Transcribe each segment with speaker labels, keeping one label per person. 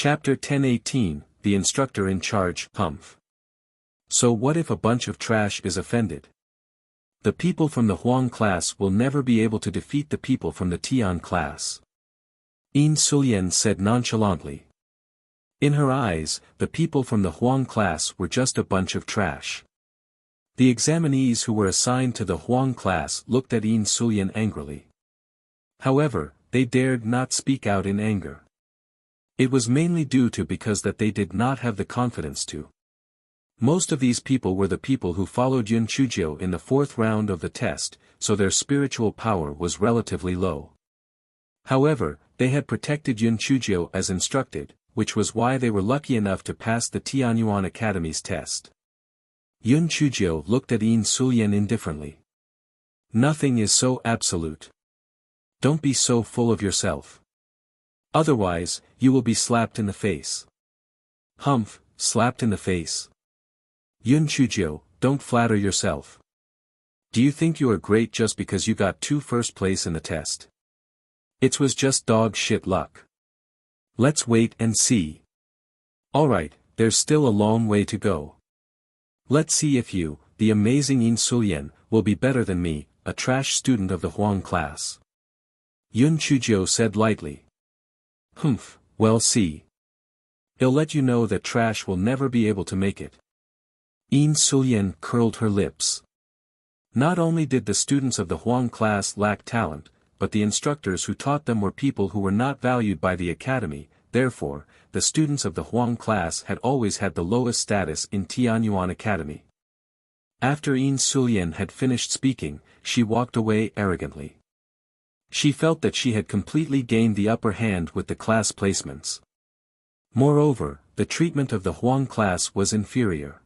Speaker 1: Chapter 10:18, The Instructor in Charge, Humph. So what if a bunch of trash is offended? The people from the Huang class will never be able to defeat the people from the Tian class. Yin Sulian said nonchalantly. In her eyes, the people from the Huang class were just a bunch of trash. The examinees who were assigned to the Huang class looked at Yin Sulian angrily. However, they dared not speak out in anger. It was mainly due to because that they did not have the confidence to. Most of these people were the people who followed Yun Chujio in the fourth round of the test, so their spiritual power was relatively low. However, they had protected Yun Chujio as instructed, which was why they were lucky enough to pass the Tianyuan Academy's test. Yun Chujio looked at Yin Sulian indifferently. Nothing is so absolute. Don't be so full of yourself. Otherwise, you will be slapped in the face. Humph, slapped in the face. Yun Chujio, don't flatter yourself. Do you think you are great just because you got 2 first place in the test? It was just dog shit luck. Let's wait and see. Alright, there's still a long way to go. Let's see if you, the amazing Yin Sulian, will be better than me, a trash student of the Huang class. Yun Chujio said lightly. Humph, well see. He'll let you know that trash will never be able to make it. Yin Sulian curled her lips. Not only did the students of the Huang class lack talent, but the instructors who taught them were people who were not valued by the academy, therefore, the students of the Huang class had always had the lowest status in Tianyuan Academy. After Yin Sulian had finished speaking, she walked away arrogantly. She felt that she had completely gained the upper hand with the class placements. Moreover, the treatment of the Huang class was inferior.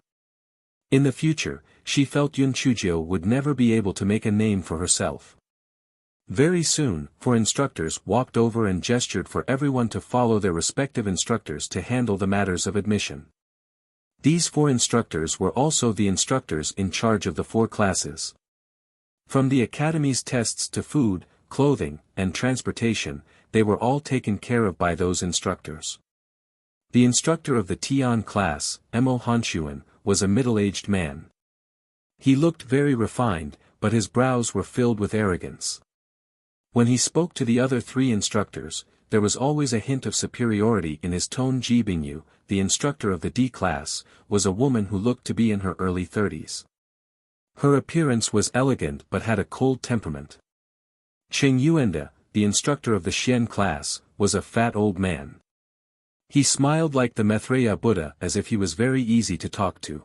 Speaker 1: In the future, she felt Yun Chujio would never be able to make a name for herself. Very soon, 4 instructors walked over and gestured for everyone to follow their respective instructors to handle the matters of admission. These 4 instructors were also the instructors in charge of the 4 classes. From the academy's tests to food, clothing, and transportation, they were all taken care of by those instructors. The instructor of the Tian class, Mo Hanshuan, was a middle-aged man. He looked very refined, but his brows were filled with arrogance. When he spoke to the other 3 instructors, there was always a hint of superiority in his tone. Ji Bingyu, the instructor of the D class, was a woman who looked to be in her early 30s. Her appearance was elegant but had a cold temperament. Cheng Yuenda, the instructor of the Xian class, was a fat old man. He smiled like the Maitreya Buddha as if he was very easy to talk to.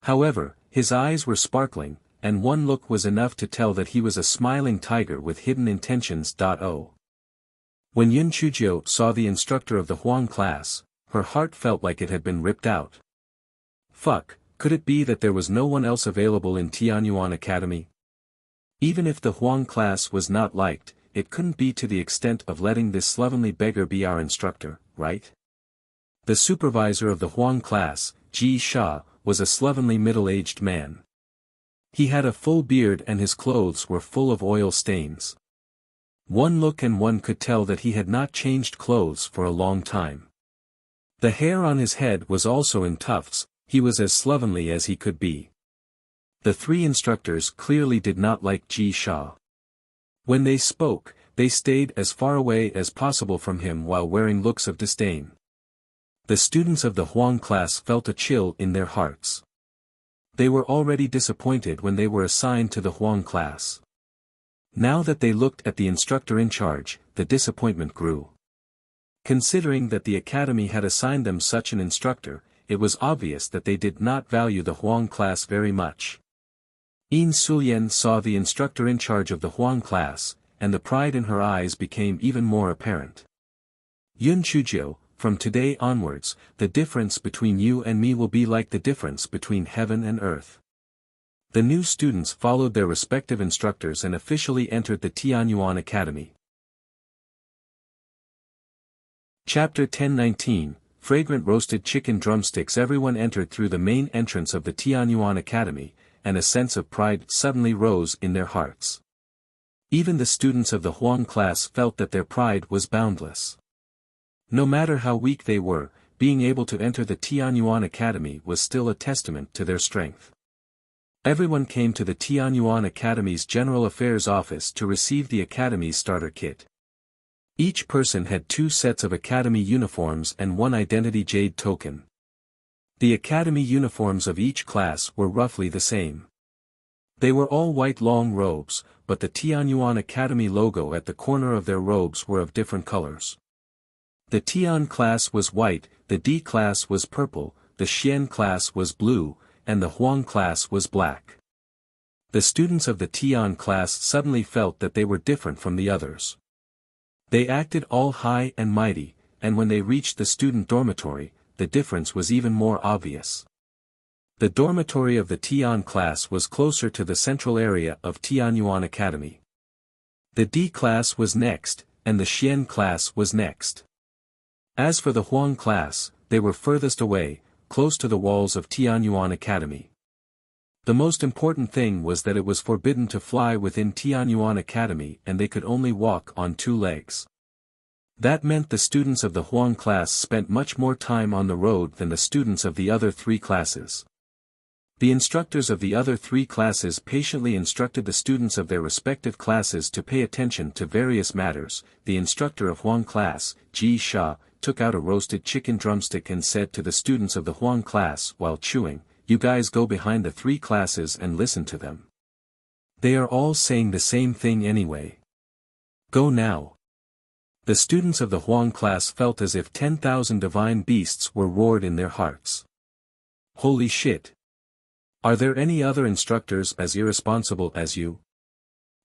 Speaker 1: However, his eyes were sparkling, and one look was enough to tell that he was a smiling tiger with hidden intentions. When Yun Chujio saw the instructor of the Huang class, her heart felt like it had been ripped out. Fuck, could it be that there was no one else available in Tianyuan Academy? Even if the Huang class was not liked, it couldn't be to the extent of letting this slovenly beggar be our instructor, right? The supervisor of the Huang class, Ji Sha, was a slovenly middle-aged man. He had a full beard and his clothes were full of oil stains. One look and one could tell that he had not changed clothes for a long time. The hair on his head was also in tufts. He was as slovenly as he could be. The 3 instructors clearly did not like Ji Sha. When they spoke, they stayed as far away as possible from him while wearing looks of disdain. The students of the Huang class felt a chill in their hearts. They were already disappointed when they were assigned to the Huang class. Now that they looked at the instructor in charge, the disappointment grew. Considering that the academy had assigned them such an instructor, it was obvious that they did not value the Huang class very much. Yin Sulian saw the instructor in charge of the Huang class, and the pride in her eyes became even more apparent. Yun Chujio, from today onwards, the difference between you and me will be like the difference between heaven and earth. The new students followed their respective instructors and officially entered the Tianyuan Academy. Chapter 10:19, Fragrant Roasted Chicken Drumsticks. Everyone entered through the main entrance of the Tianyuan Academy, and a sense of pride suddenly rose in their hearts. Even the students of the Huang class felt that their pride was boundless. No matter how weak they were, being able to enter the Tianyuan Academy was still a testament to their strength. Everyone came to the Tianyuan Academy's General Affairs office to receive the Academy's starter kit. Each person had 2 sets of Academy uniforms and 1 identity jade token. The Academy uniforms of each class were roughly the same. They were all white long robes, but the Tianyuan Academy logo at the corner of their robes were of different colors. The Tian class was white, the D class was purple, the Xian class was blue, and the Huang class was black. The students of the Tian class suddenly felt that they were different from the others. They acted all high and mighty, and when they reached the student dormitory, the difference was even more obvious. The dormitory of the Tian class was closer to the central area of Tianyuan Academy. The D class was next, and the Xian class was next. As for the Huang class, they were furthest away, close to the walls of Tianyuan Academy. The most important thing was that it was forbidden to fly within Tianyuan Academy and they could only walk on 2 legs. That meant the students of the Huang class spent much more time on the road than the students of the other 3 classes. The instructors of the other 3 classes patiently instructed the students of their respective classes to pay attention to various matters. The instructor of Huang class, Ji Sha, took out a roasted chicken drumstick and said to the students of the Huang class while chewing, "You guys go behind the 3 classes and listen to them. They are all saying the same thing anyway. Go now." The students of the Huang class felt as if 10,000 divine beasts were roared in their hearts. Holy shit! Are there any other instructors as irresponsible as you?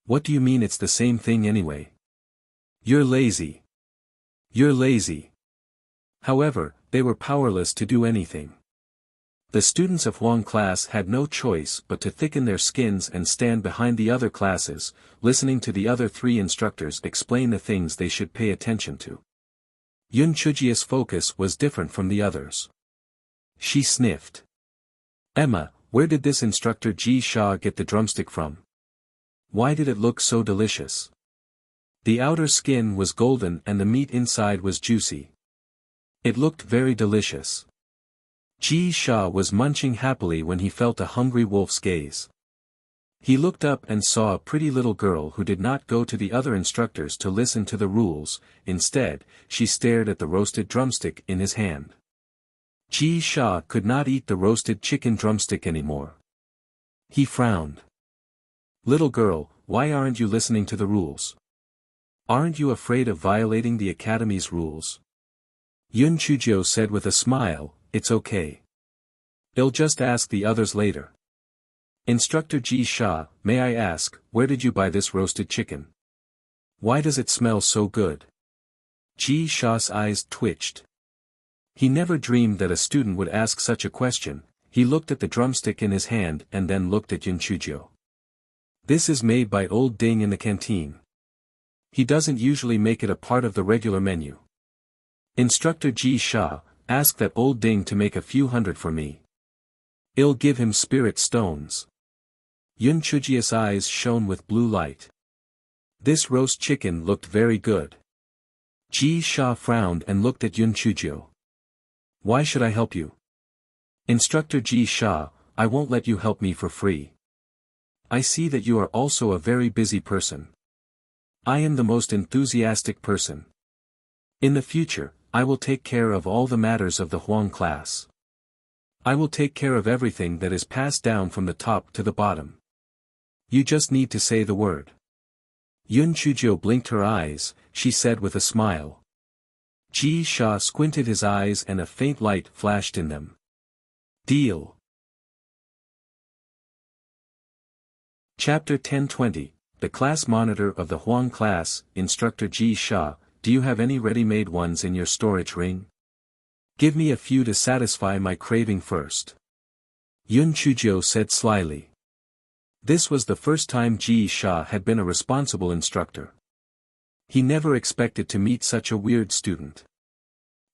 Speaker 1: What do you mean it's the same thing anyway? You're lazy. You're lazy. However, they were powerless to do anything. The students of Huang class had no choice but to thicken their skins and stand behind the other classes, listening to the other 3 instructors explain the things they should pay attention to. Yun Chujia's focus was different from the others. She sniffed. "Emma, where did this instructor Ji Sha get the drumstick from? Why did it look so delicious? The outer skin was golden and the meat inside was juicy. It looked very delicious." Ji Sha was munching happily when he felt a hungry wolf's gaze. He looked up and saw a pretty little girl who did not go to the other instructors to listen to the rules. Instead, she stared at the roasted drumstick in his hand. Ji Sha could not eat the roasted chicken drumstick anymore. He frowned. "Little girl, why aren't you listening to the rules? Aren't you afraid of violating the Academy's rules?" Yun Chujio said with a smile, "It's okay. I'll just ask the others later. Instructor Ji Sha, may I ask, where did you buy this roasted chicken? Why does it smell so good?" Ji Sha's eyes twitched. He never dreamed that a student would ask such a question. He looked at the drumstick in his hand and then looked at Yun Chujio. "This is made by Old Ding in the canteen. He doesn't usually make it a part of the regular menu. Instructor Ji Sha, ask that Old Ding to make a few hundred for me. I'll give him spirit stones." Yun Chujia's eyes shone with blue light. This roast chicken looked very good. Ji Sha frowned and looked at Yun Chujio. "Why should I help you?" "Instructor Ji Sha, I won't let you help me for free. I see that you are also a very busy person. I am the most enthusiastic person. In the future, I will take care of all the matters of the Huang class. I will take care of everything that is passed down from the top to the bottom. You just need to say the word." Yun Chujio blinked her eyes, she said with a smile. Ji Sha squinted his eyes and a faint light flashed in them. "Deal." Chapter 10:20, The Class Monitor of the Huang Class, Instructor Ji Sha, do you have any ready-made ones in your storage ring? Give me a few to satisfy my craving first. Yun Chujio said slyly. This was the first time Ji Sha had been a responsible instructor. He never expected to meet such a weird student.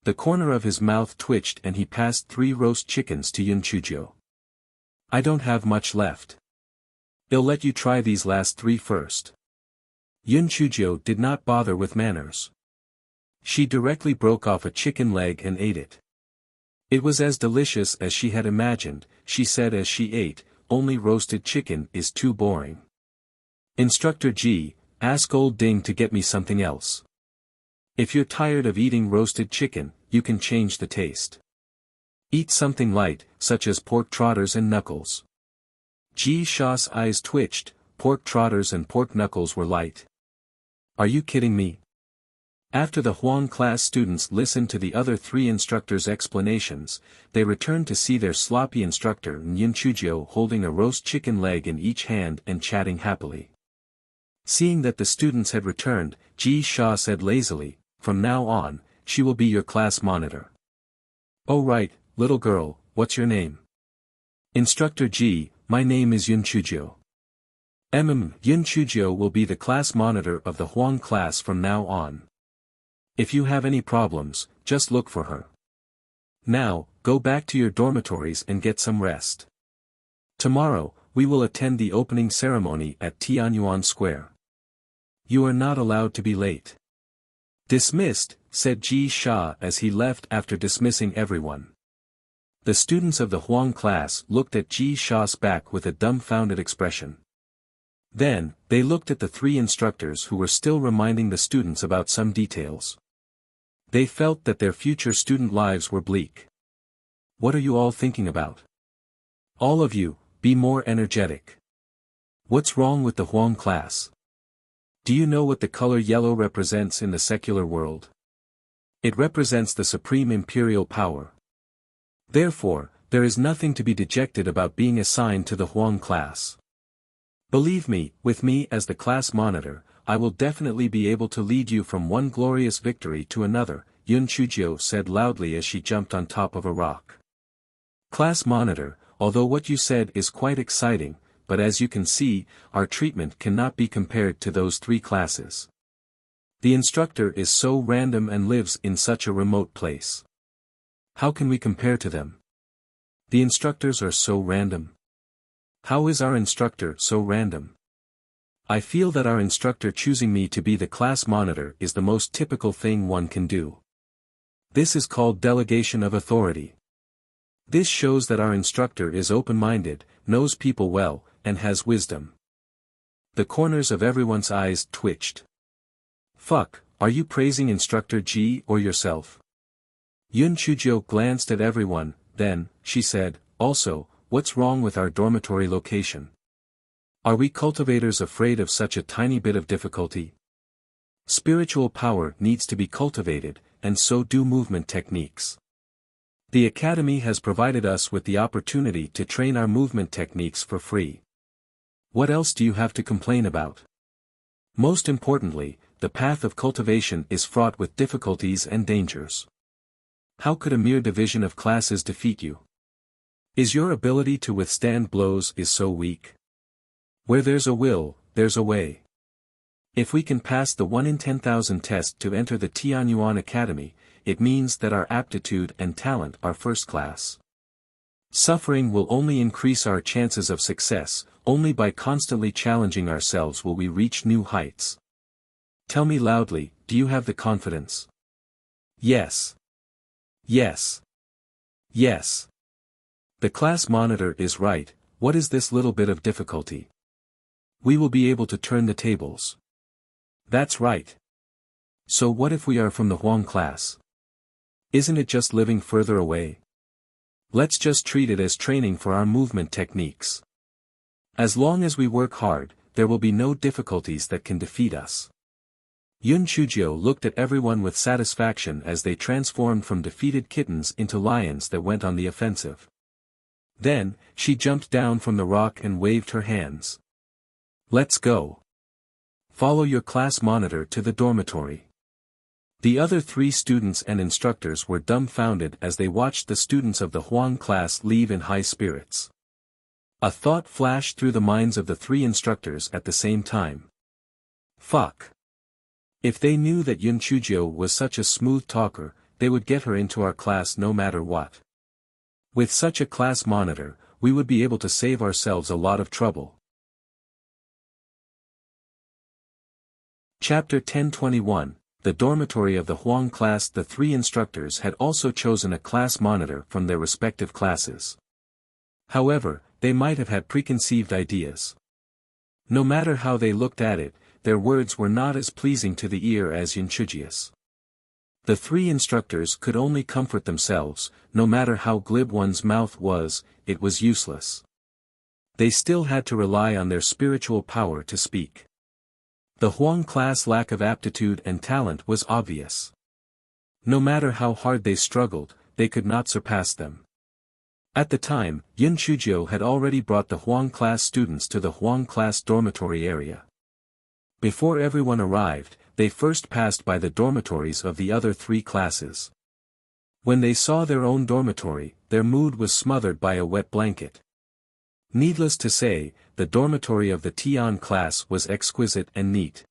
Speaker 1: The corner of his mouth twitched and he passed 3 roast chickens to Yun Chujio. "I don't have much left. I'll let you try these last 3 first." Yun Chujio did not bother with manners. She directly broke off a chicken leg and ate it. It was as delicious as she had imagined, she said as she ate, only roasted chicken is too boring. Instructor G, ask old Ding to get me something else. If you're tired of eating roasted chicken, you can change the taste. Eat something light, such as pork trotters and knuckles. Ji Sha's eyes twitched, pork trotters and pork knuckles were light. Are you kidding me? After the Huang class students listened to the other three instructors' explanations, they returned to see their sloppy instructor Yun Chujio holding a roast chicken leg in each hand and chatting happily. Seeing that the students had returned, Ji Sha said lazily, "From now on, she will be your class monitor." "Oh right, little girl, what's your name?" "Instructor Ji, my name is Yun Chujio." Yun Chujio will be the class monitor of the Huang class from now on. If you have any problems, just look for her. Now, go back to your dormitories and get some rest. Tomorrow, we will attend the opening ceremony at Tianyuan Square. You are not allowed to be late. Dismissed, said Ji Sha as he left after dismissing everyone. The students of the Huang class looked at Ji Sha's back with a dumbfounded expression. Then, they looked at the three instructors who were still reminding the students about some details. They felt that their future student lives were bleak. What are you all thinking about? All of you, be more energetic. What's wrong with the Huang class? Do you know what the color yellow represents in the secular world? It represents the supreme imperial power. Therefore, there is nothing to be dejected about being assigned to the Huang class. Believe me, with me as the class monitor, I will definitely be able to lead you from one glorious victory to another, Yun Chujio said loudly as she jumped on top of a rock. Class monitor, although what you said is quite exciting, but as you can see, our treatment cannot be compared to those three classes. The instructor is so random and lives in such a remote place. How can we compare to them? The instructors are so random. How is our instructor so random? I feel that our instructor choosing me to be the class monitor is the most typical thing one can do. This is called delegation of authority. This shows that our instructor is open-minded, knows people well, and has wisdom. The corners of everyone's eyes twitched. Fuck, are you praising Instructor G or yourself? Yun Chujio glanced at everyone, then, she said, also, what's wrong with our dormitory location? Are we cultivators afraid of such a tiny bit of difficulty? Spiritual power needs to be cultivated, and so do movement techniques. The Academy has provided us with the opportunity to train our movement techniques for free. What else do you have to complain about? Most importantly, the path of cultivation is fraught with difficulties and dangers. How could a mere division of classes defeat you? Is your ability to withstand blows is so weak? Where there's a will, there's a way. If we can pass the 1 in 10,000 test to enter the Tianyuan Academy, it means that our aptitude and talent are first class. Suffering will only increase our chances of success, only by constantly challenging ourselves will we reach new heights. Tell me loudly, do you have the confidence? Yes. Yes. Yes. The class monitor is right, what is this little bit of difficulty? We will be able to turn the tables. That's right. So what if we are from the Huang class? Isn't it just living further away? Let's just treat it as training for our movement techniques. As long as we work hard, there will be no difficulties that can defeat us. Yun Chujio looked at everyone with satisfaction as they transformed from defeated kittens into lions that went on the offensive. Then, she jumped down from the rock and waved her hands. Let's go. Follow your class monitor to the dormitory. The other three students and instructors were dumbfounded as they watched the students of the Huang class leave in high spirits. A thought flashed through the minds of the three instructors at the same time. Fuck. If they knew that Yun Chujio was such a smooth talker, they would get her into our class no matter what. With such a class monitor, we would be able to save ourselves a lot of trouble. Chapter 1021, the dormitory of the Huang class. The three instructors had also chosen a class monitor from their respective classes. However, they might have had preconceived ideas. No matter how they looked at it, their words were not as pleasing to the ear as Yunchuji's. The three instructors could only comfort themselves. No matter how glib one's mouth was, it was useless. They still had to rely on their spiritual power to speak. The Huang class' lack of aptitude and talent was obvious. No matter how hard they struggled, they could not surpass them. At the time, Yunchuji had already brought the Huang class students to the Huang class dormitory area. Before everyone arrived, they first passed by the dormitories of the other three classes. When they saw their own dormitory, their mood was smothered by a wet blanket. Needless to say, the dormitory of the Tian class was exquisite and neat.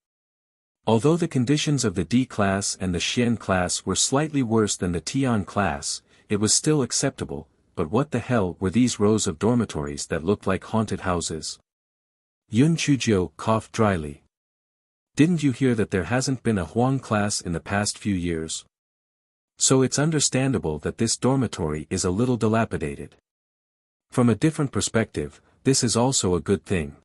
Speaker 1: Although the conditions of the D class and the Xian class were slightly worse than the Tian class, it was still acceptable. But what the hell were these rows of dormitories that looked like haunted houses? Yunchuji coughed dryly. Didn't you hear that there hasn't been a Huang class in the past few years? So it's understandable that this dormitory is a little dilapidated. From a different perspective, this is also a good thing.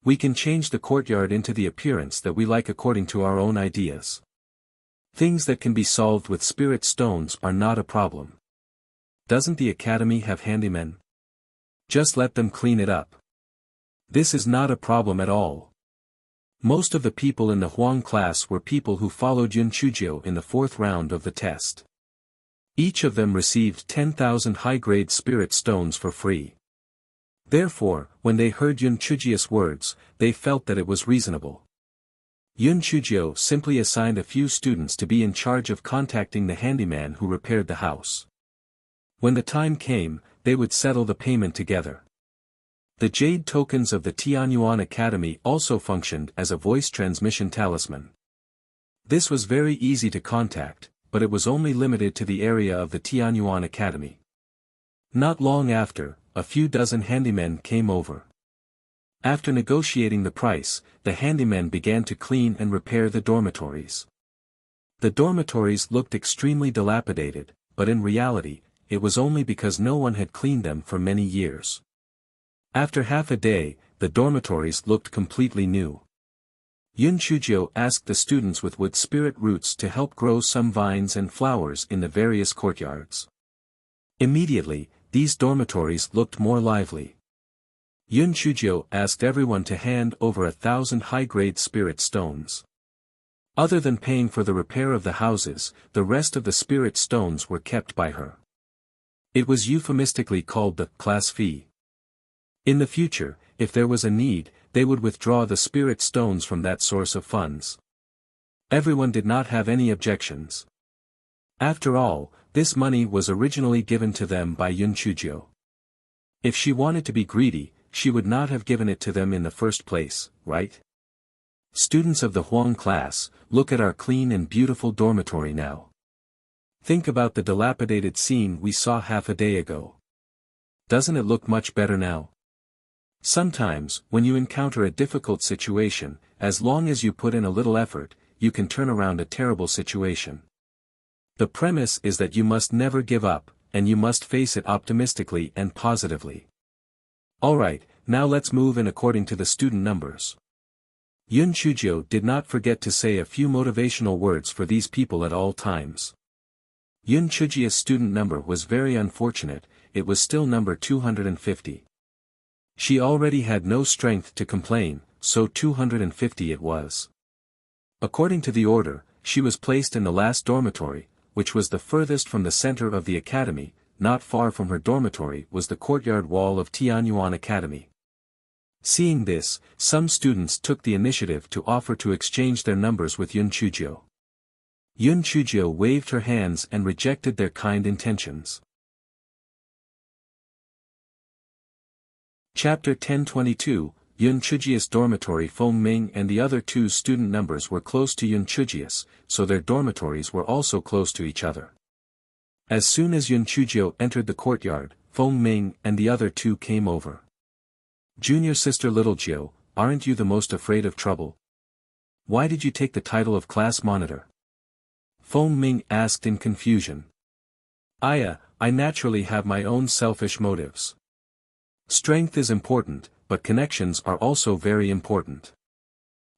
Speaker 1: We can change the courtyard into the appearance that we like according to our own ideas. Things that can be solved with spirit stones are not a problem. Doesn't the academy have handymen? Just let them clean it up. This is not a problem at all. Most of the people in the Huang class were people who followed Yunchuji in the fourth round of the test. Each of them received 10,000 high-grade spirit stones for free. Therefore, when they heard Yunchuji's words, they felt that it was reasonable. Yunchuji simply assigned a few students to be in charge of contacting the handyman who repaired the house. When the time came, they would settle the payment together. The jade tokens of the Tianyuan Academy also functioned as a voice transmission talisman. This was very easy to contact, but it was only limited to the area of the Tianyuan Academy. Not long after, a few dozen handymen came over. After negotiating the price, the handymen began to clean and repair the dormitories. The dormitories looked extremely dilapidated, but in reality, it was only because no one had cleaned them for many years. After half a day, the dormitories looked completely new. Yunchuji asked the students with wood spirit roots to help grow some vines and flowers in the various courtyards. Immediately, these dormitories looked more lively. Yunchuji asked everyone to hand over 1,000 high-grade spirit stones. Other than paying for the repair of the houses, the rest of the spirit stones were kept by her. It was euphemistically called the class fee. In the future, if there was a need, they would withdraw the spirit stones from that source of funds. Everyone did not have any objections. After all, this money was originally given to them by Yunchuji. If she wanted to be greedy, she would not have given it to them in the first place, right? Students of the Huang class, look at our clean and beautiful dormitory now. Think about the dilapidated scene we saw half a day ago. Doesn't it look much better now? Sometimes, when you encounter a difficult situation, as long as you put in a little effort, you can turn around a terrible situation. The premise is that you must never give up, and you must face it optimistically and positively. Alright, now let's move in according to the student numbers. Yunchuji did not forget to say a few motivational words for these people at all times. Yunchuji's student number was very unfortunate, it was still number 250. She already had no strength to complain, so 250 it was. According to the order, she was placed in the last dormitory, which was the furthest from the center of the academy. Not far from her dormitory was the courtyard wall of Tianyuan Academy. Seeing this, some students took the initiative to offer to exchange their numbers with Yunchuji. Yunchuji waved her hands and rejected their kind intentions. Chapter 1022, Yunchuji's dormitory. Feng Ming and the other two student numbers were close to Yunchuji's, so their dormitories were also close to each other. As soon as Yunchuji entered the courtyard, Feng Ming and the other two came over. Junior sister Little Jiu, aren't you the most afraid of trouble? Why did you take the title of class monitor? Feng Ming asked in confusion. I naturally have my own selfish motives. Strength is important, but connections are also very important.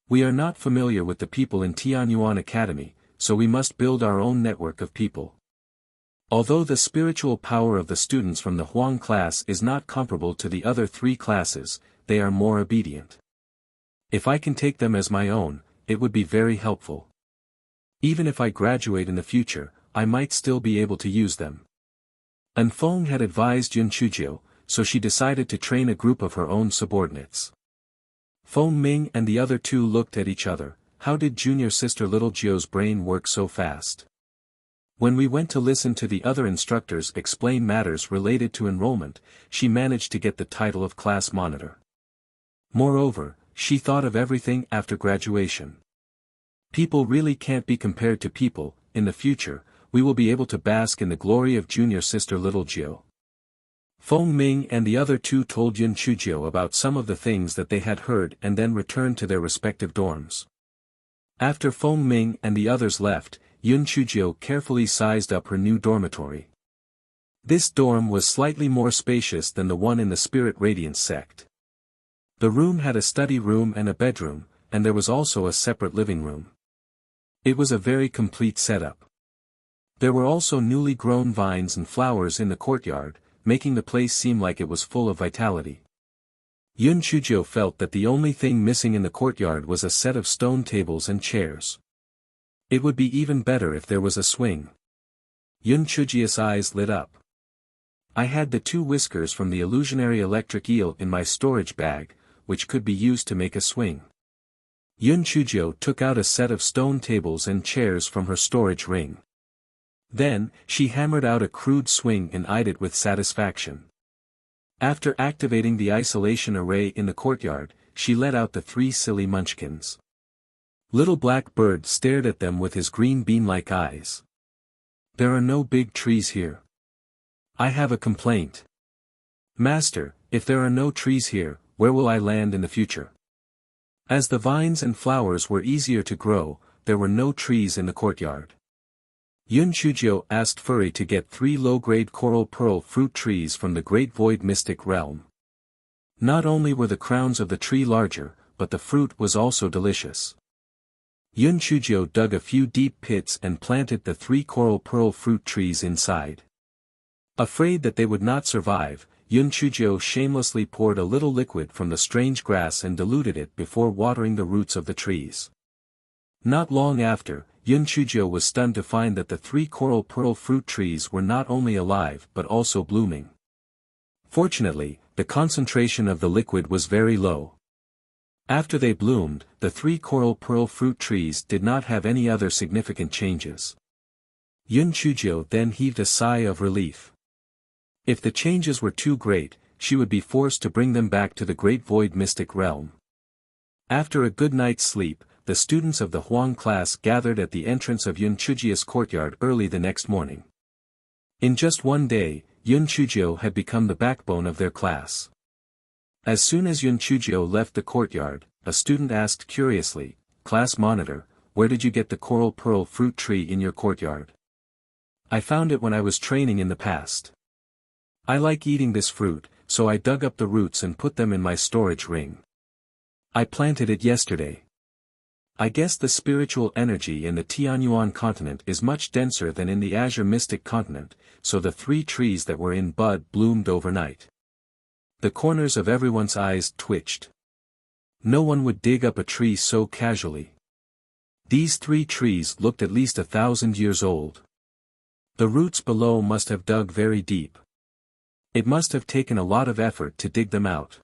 Speaker 1: We are not familiar with the people in Tianyuan Academy, so we must build our own network of people. Although the spiritual power of the students from the Huang class is not comparable to the other 3 classes, they are more obedient. If I can take them as my own, it would be very helpful. Even if I graduate in the future, I might still be able to use them. And Feng had advised Yun Chujio, so she decided to train a group of her own subordinates. Feng Ming and the other 2 looked at each other. How did junior sister Little Jio's brain work so fast? When we went to listen to the other instructors explain matters related to enrollment, she managed to get the title of class monitor. Moreover, she thought of everything after graduation. People really can't be compared to people. In the future, we will be able to bask in the glory of junior sister Little Jio. Feng Ming and the other 2 told Yun Chujio about some of the things that they had heard and then returned to their respective dorms. After Feng Ming and the others left, Yun Chujio carefully sized up her new dormitory. This dorm was slightly more spacious than the one in the Spirit Radiance sect. The room had a study room and a bedroom, and there was also a separate living room. It was a very complete setup. There were also newly grown vines and flowers in the courtyard, making the place seem like it was full of vitality. Yun Chujio felt that the only thing missing in the courtyard was a set of stone tables and chairs. It would be even better if there was a swing. Yun Chujio's eyes lit up. I had the 2 whiskers from the illusionary electric eel in my storage bag, which could be used to make a swing. Yun Chujio took out a set of stone tables and chairs from her storage ring. Then, she hammered out a crude swing and eyed it with satisfaction. After activating the isolation array in the courtyard, she let out the 3 silly munchkins. Little Black Bird stared at them with his green bean-like eyes. There are no big trees here. I have a complaint. Master, if there are no trees here, where will I land in the future? As the vines and flowers were easier to grow, there were no trees in the courtyard. Yun Chujio asked Furry to get 3 low-grade coral pearl fruit trees from the Great Void Mystic Realm. Not only were the crowns of the tree larger, but the fruit was also delicious. Yun Chujio dug a few deep pits and planted the 3 coral pearl fruit trees inside. Afraid that they would not survive, Yun Chujio shamelessly poured a little liquid from the strange grass and diluted it before watering the roots of the trees. Not long after, Yun Chujio was stunned to find that the 3 coral pearl fruit trees were not only alive but also blooming. Fortunately, the concentration of the liquid was very low. After they bloomed, the 3 coral pearl fruit trees did not have any other significant changes. Yun Chujio then heaved a sigh of relief. If the changes were too great, she would be forced to bring them back to the Great Void Mystic Realm. After a good night's sleep, the students of the Huang class gathered at the entrance of Yun Chujio's courtyard early the next morning. In just one day, Yun Chujio had become the backbone of their class. As soon as Yun Chujio left the courtyard, a student asked curiously, "Class monitor, where did you get the coral pearl fruit tree in your courtyard?" "I found it when I was training in the past. I like eating this fruit, so I dug up the roots and put them in my storage ring. I planted it yesterday. I guess the spiritual energy in the Tianyuan continent is much denser than in the Azure Mystic continent, so the 3 trees that were in bud bloomed overnight." The corners of everyone's eyes twitched. No one would dig up a tree so casually. These 3 trees looked at least 1,000 years old. The roots below must have dug very deep. It must have taken a lot of effort to dig them out.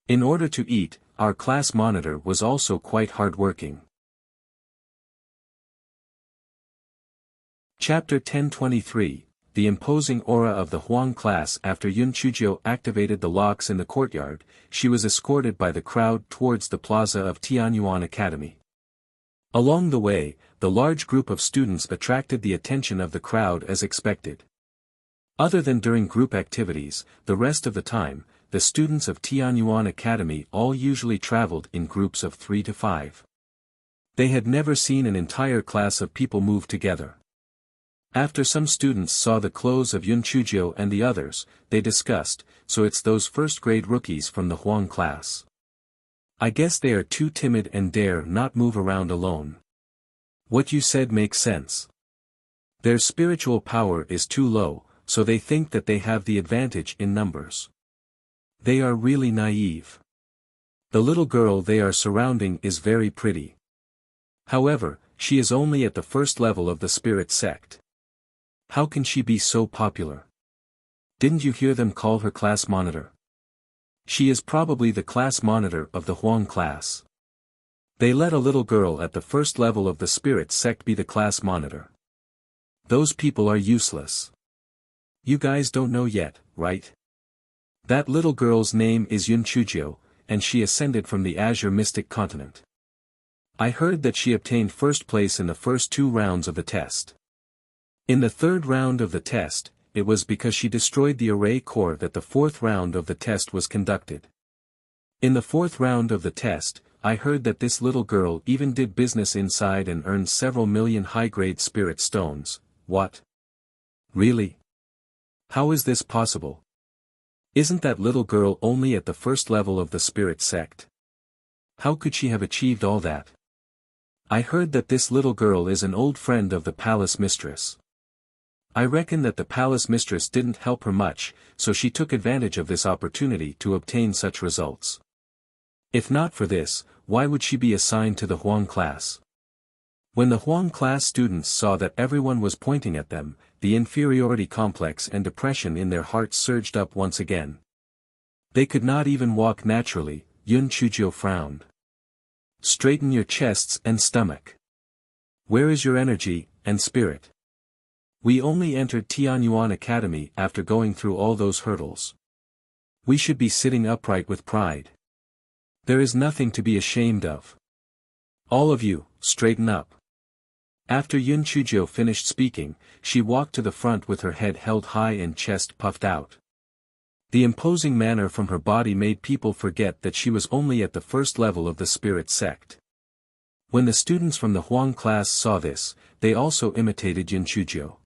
Speaker 1: In order to eat, our class monitor was also quite hard-working. Chapter 1023, The Imposing Aura of the Huang class. After Yun Chujio activated the locks in the courtyard, she was escorted by the crowd towards the plaza of Tianyuan Academy. Along the way, the large group of students attracted the attention of the crowd as expected. Other than during group activities, the rest of the time, the students of Tianyuan Academy all usually traveled in groups of 3 to 5. They had never seen an entire class of people move together. After some students saw the clothes of Yun Chujio and the others, they discussed, so it's those first-grade rookies from the Huang class. I guess they are too timid and dare not move around alone. What you said makes sense. Their spiritual power is too low, so they think that they have the advantage in numbers. They are really naive. The little girl they are surrounding is very pretty. However, she is only at the first level of the spirit sect. How can she be so popular? Didn't you hear them call her class monitor? She is probably the class monitor of the Huang class. They let a little girl at the first level of the spirit sect be the class monitor. Those people are useless. You guys don't know yet, right? That little girl's name is Yun Chujio, and she ascended from the Azure Mystic Continent. I heard that she obtained first place in the first 2 rounds of the test. In the 3rd round of the test, it was because she destroyed the array core that the 4th round of the test was conducted. In the 4th round of the test, I heard that this little girl even did business inside and earned several million high-grade spirit stones. What? Really? How is this possible? Isn't that little girl only at the first level of the spirit sect? How could she have achieved all that? I heard that this little girl is an old friend of the palace mistress. I reckon that the palace mistress didn't help her much, so she took advantage of this opportunity to obtain such results. If not for this, why would she be assigned to the Huang class? When the Huang class students saw that everyone was pointing at them, the inferiority complex and depression in their hearts surged up once again. They could not even walk naturally. Yun Chujio frowned. Straighten your chests and stomach. Where is your energy and spirit? We only entered Tianyuan Academy after going through all those hurdles. We should be sitting upright with pride. There is nothing to be ashamed of. All of you, straighten up. After Yun Chujio finished speaking, she walked to the front with her head held high and chest puffed out. The imposing manner from her body made people forget that she was only at the first level of the spirit sect. When the students from the Huang class saw this, they also imitated Yun Chujio.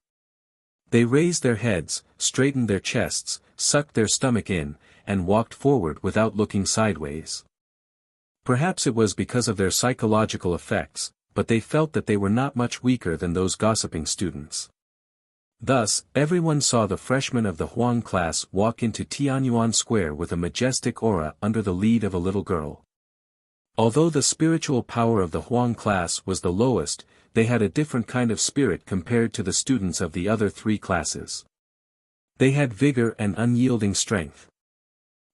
Speaker 1: They raised their heads, straightened their chests, sucked their stomach in, and walked forward without looking sideways. Perhaps it was because of their psychological effects, but they felt that they were not much weaker than those gossiping students. Thus, everyone saw the freshmen of the Huang class walk into Tianyuan Square with a majestic aura under the lead of a little girl. Although the spiritual power of the Huang class was the lowest, they had a different kind of spirit compared to the students of the other 3 classes. They had vigor and unyielding strength.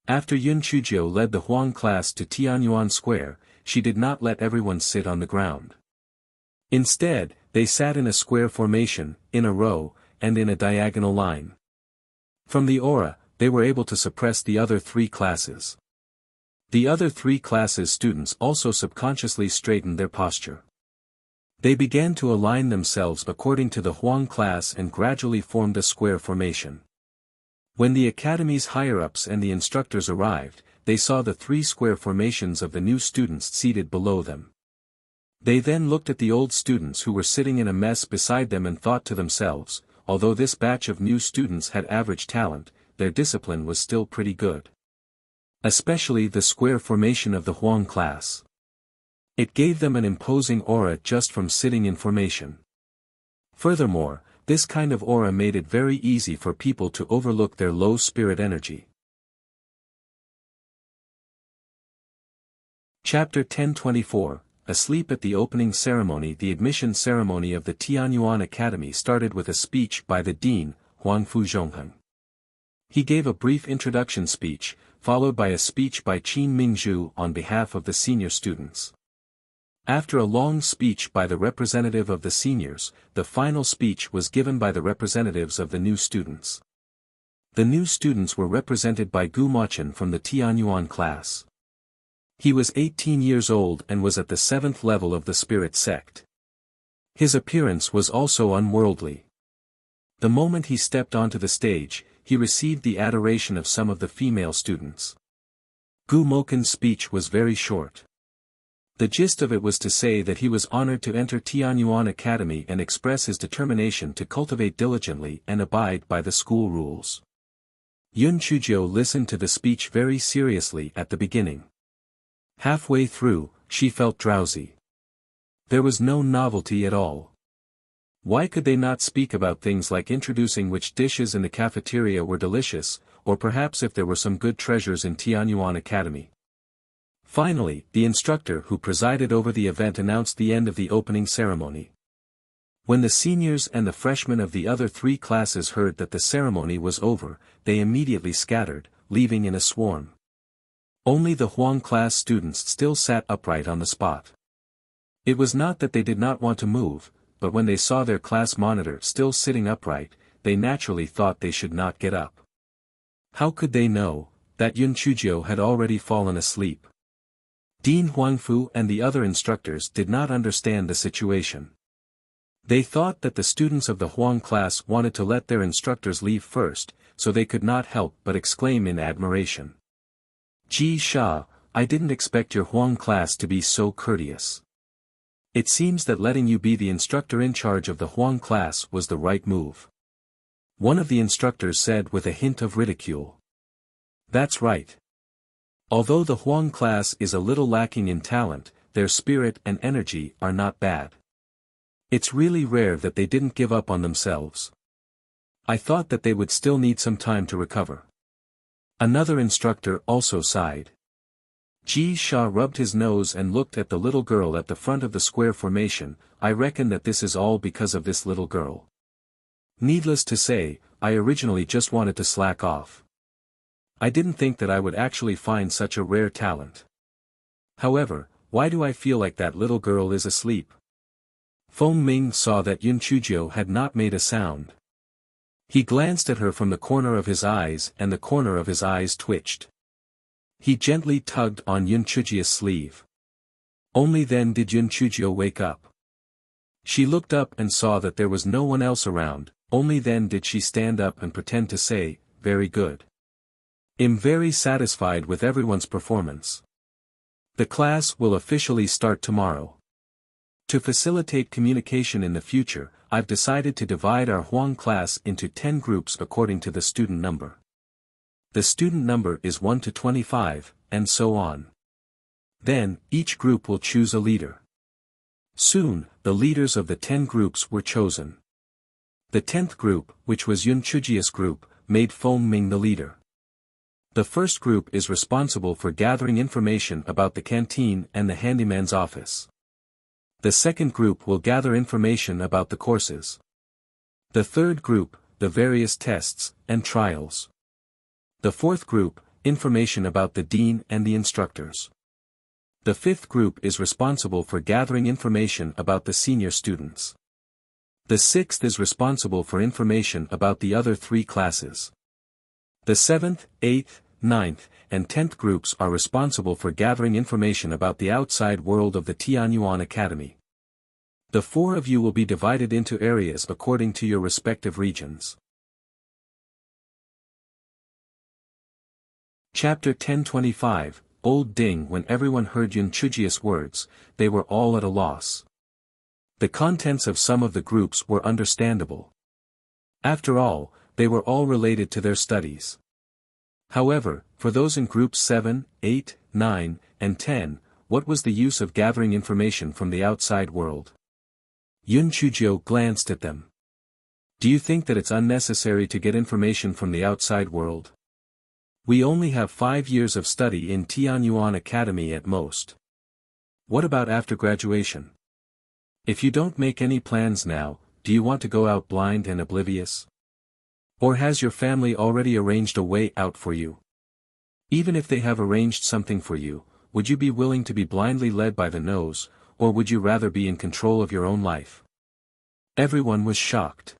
Speaker 1: After Yun Chujio led the Huang class to Tianyuan Square, she did not let everyone sit on the ground. Instead, they sat in a square formation, in a row, and in a diagonal line. From the aura, they were able to suppress the other 3 classes. The other 3 classes' students also subconsciously straightened their posture. They began to align themselves according to the Huang class and gradually formed a square formation. When the academy's higher-ups and the instructors arrived, they saw the 3 square formations of the new students seated below them. They then looked at the old students who were sitting in a mess beside them and thought to themselves, although this batch of new students had average talent, their discipline was still pretty good. Especially the square formation of the Huang class. It gave them an imposing aura just from sitting in formation. Furthermore, this kind of aura made it very easy for people to overlook their low spirit energy. Chapter 1024, Asleep at the opening ceremony. The admission ceremony of the Tianyuan Academy started with a speech by the dean, Huangfu Zhongheng. He gave a brief introduction speech, followed by a speech by Qin Mingzhu on behalf of the senior students. After a long speech by the representative of the seniors, the final speech was given by the representatives of the new students. The new students were represented by Gu Mochen from the Tianyuan class. He was 18 years old and was at the 7th level of the spirit sect. His appearance was also unworldly. The moment he stepped onto the stage, he received the adoration of some of the female students. Gu Mochen's speech was very short. The gist of it was to say that he was honored to enter Tianyuan Academy and express his determination to cultivate diligently and abide by the school rules. Yun Chuzhou listened to the speech very seriously at the beginning. Halfway through, she felt drowsy. There was no novelty at all. Why could they not speak about things like introducing which dishes in the cafeteria were delicious, or perhaps if there were some good treasures in Tianyuan Academy? Finally, the instructor who presided over the event announced the end of the opening ceremony. When the seniors and the freshmen of the other 3 classes heard that the ceremony was over, they immediately scattered, leaving in a swarm. Only the Huang class students still sat upright on the spot. It was not that they did not want to move, but when they saw their class monitor still sitting upright, they naturally thought they should not get up. How could they know that Yun Chuzhou had already fallen asleep? Dean Huangfu and the other instructors did not understand the situation. They thought that the students of the Huang class wanted to let their instructors leave first, so they could not help but exclaim in admiration. Ji Sha, I didn't expect your Huang class to be so courteous. It seems that letting you be the instructor in charge of the Huang class was the right move. One of the instructors said with a hint of ridicule. That's right. Although the Huang class is a little lacking in talent, their spirit and energy are not bad. It's really rare that they didn't give up on themselves. I thought that they would still need some time to recover. Another instructor also sighed. Ji Sha rubbed his nose and looked at the little girl at the front of the square formation. I reckon that this is all because of this little girl. Needless to say, I originally just wanted to slack off. I didn't think that I would actually find such a rare talent. However, why do I feel like that little girl is asleep? Feng Ming saw that Yun Chuzhou had not made a sound. He glanced at her from the corner of his eyes and the corner of his eyes twitched. He gently tugged on Yun Chuzhou's sleeve. Only then did Yun Chuzhou wake up. She looked up and saw that there was no one else around, only then did she stand up and pretend to say, very good. I'm very satisfied with everyone's performance. The class will officially start tomorrow. To facilitate communication in the future, I've decided to divide our Huang class into 10 groups according to the student number. The student number is 1 to 25, and so on. Then, each group will choose a leader. Soon, the leaders of the 10 groups were chosen. The 10th group, which was Yun Chuzhou's group, made Feng Ming the leader. The first group is responsible for gathering information about the canteen and the handyman's office. The second group will gather information about the courses. The third group, the various tests and trials. The fourth group, information about the dean and the instructors. The fifth group is responsible for gathering information about the senior students. The sixth is responsible for information about the other 3 classes. The 7th, 8th, 9th, and 10th groups are responsible for gathering information about the outside world of the Tianyuan Academy. The 4 of you will be divided into areas according to your respective regions. Chapter 1025, Old Ding. When everyone heard Yun Chuzhou's words, they were all at a loss. The contents of some of the groups were understandable. After all, they were all related to their studies. However, for those in groups 7, 8, 9, and 10, what was the use of gathering information from the outside world? Yun Chuzhou glanced at them. Do you think that it's unnecessary to get information from the outside world? We only have 5 years of study in Tianyuan Academy at most. What about after graduation? If you don't make any plans now, do you want to go out blind and oblivious? Or has your family already arranged a way out for you? Even if they have arranged something for you, would you be willing to be blindly led by the nose, or would you rather be in control of your own life? Everyone was shocked.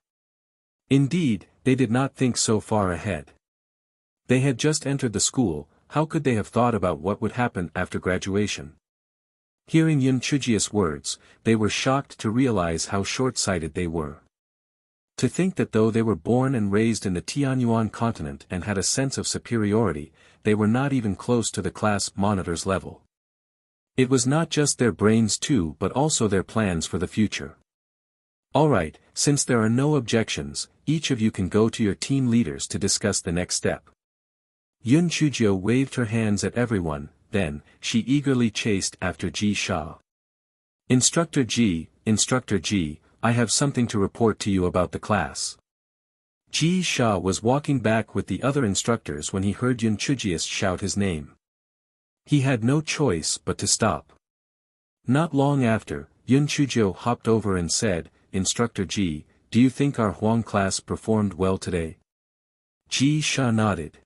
Speaker 1: Indeed, they did not think so far ahead. They had just entered the school, how could they have thought about what would happen after graduation? Hearing Yun Chuzhou's words, they were shocked to realize how short-sighted they were. To think that though they were born and raised in the Tianyuan continent and had a sense of superiority, they were not even close to the class monitor's level. It was not just their brains too but also their plans for the future. Alright, since there are no objections, each of you can go to your team leaders to discuss the next step. Yun Chujio waved her hands at everyone, then, she eagerly chased after Ji Sha. Instructor Ji, I have something to report to you about the class. Ji Sha was walking back with the other instructors when he heard Yun Chujio shout his name. He had no choice but to stop. Not long after, Yun Chujio hopped over and said, Instructor Ji, do you think our Huang class performed well today? Ji Sha nodded.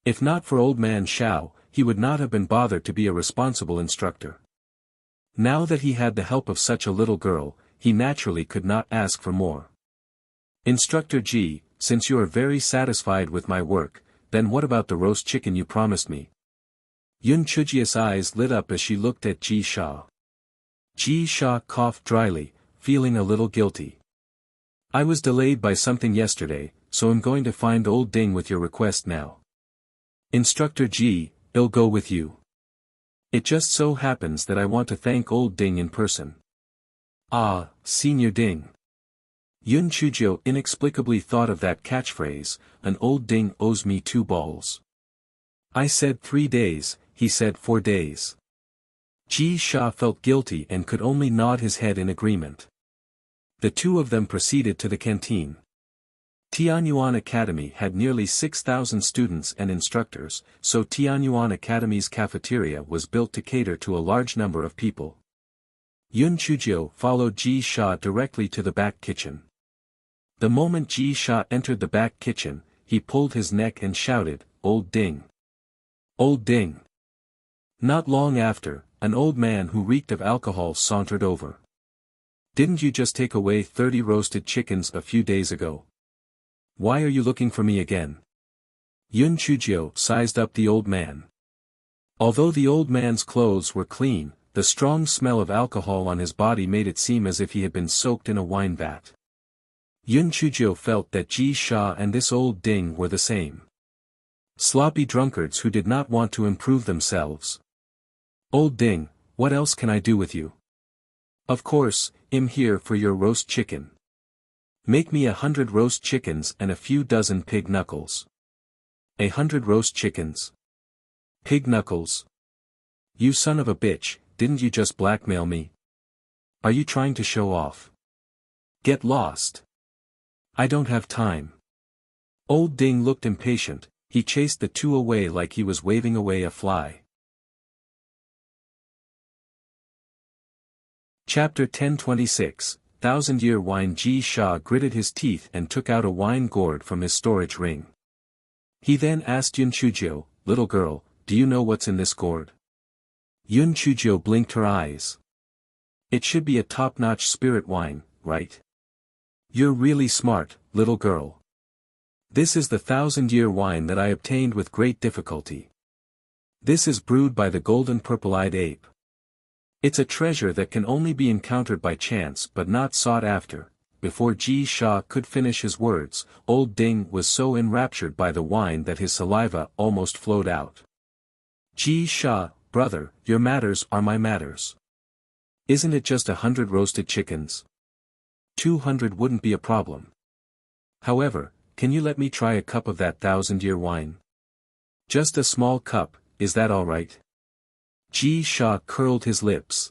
Speaker 1: If not for old man Xiao, he would not have been bothered to be a responsible instructor. Now that he had the help of such a little girl, he naturally could not ask for more. Instructor Ji, since you are very satisfied with my work, then what about the roast chicken you promised me? Yun Chujio's eyes lit up as she looked at Ji Sha. Ji Sha coughed dryly, feeling a little guilty. I was delayed by something yesterday, so I'm going to find old Ding with your request now. Instructor Ji, I'll go with you. It just so happens that I want to thank old Ding in person. Ah, Senior Ding. Yun Chujio inexplicably thought of that catchphrase, an old Ding owes me 2 balls. I said 3 days, he said 4 days. Ji Sha felt guilty and could only nod his head in agreement. The two of them proceeded to the canteen. Tianyuan Academy had nearly 6,000 students and instructors, so Tianyuan Academy's cafeteria was built to cater to a large number of people. Yun Chujio followed Ji Sha directly to the back kitchen. The moment Ji Sha entered the back kitchen, he pulled his neck and shouted, Old Ding! Old Ding! Not long after, an old man who reeked of alcohol sauntered over. Didn't you just take away 30 roasted chickens a few days ago? Why are you looking for me again? Yun Chujio sized up the old man. Although the old man's clothes were clean, the strong smell of alcohol on his body made it seem as if he had been soaked in a wine vat. Yun Chujio felt that Ji Sha and this old Ding were the same. Sloppy drunkards who did not want to improve themselves. Old Ding, what else can I do with you? Of course, I'm here for your roast chicken. Make me 100 roast chickens and a few dozen pig knuckles. 100 roast chickens. Pig knuckles. You son of a bitch, didn't you just blackmail me? Are you trying to show off? Get lost. I don't have time. Old Ding looked impatient, he chased the two away like he was waving away a fly. Chapter 1026, 1000-Year Wine. Ji Sha gritted his teeth and took out a wine gourd from his storage ring. He then asked Yun Chujio, little girl, do you know what's in this gourd? Yun Chujio blinked her eyes. It should be a top-notch spirit wine, right? You're really smart, little girl. This is the 1000-year wine that I obtained with great difficulty. This is brewed by the golden purple-eyed ape. It's a treasure that can only be encountered by chance but not sought after. Before Ji Sha could finish his words, old Ding was so enraptured by the wine that his saliva almost flowed out. Ji Sha, brother, your matters are my matters. Isn't it just 100 roasted chickens? 200 wouldn't be a problem. However, can you let me try a cup of that 1000-year wine? Just a small cup, is that all right? Ji Sha curled his lips.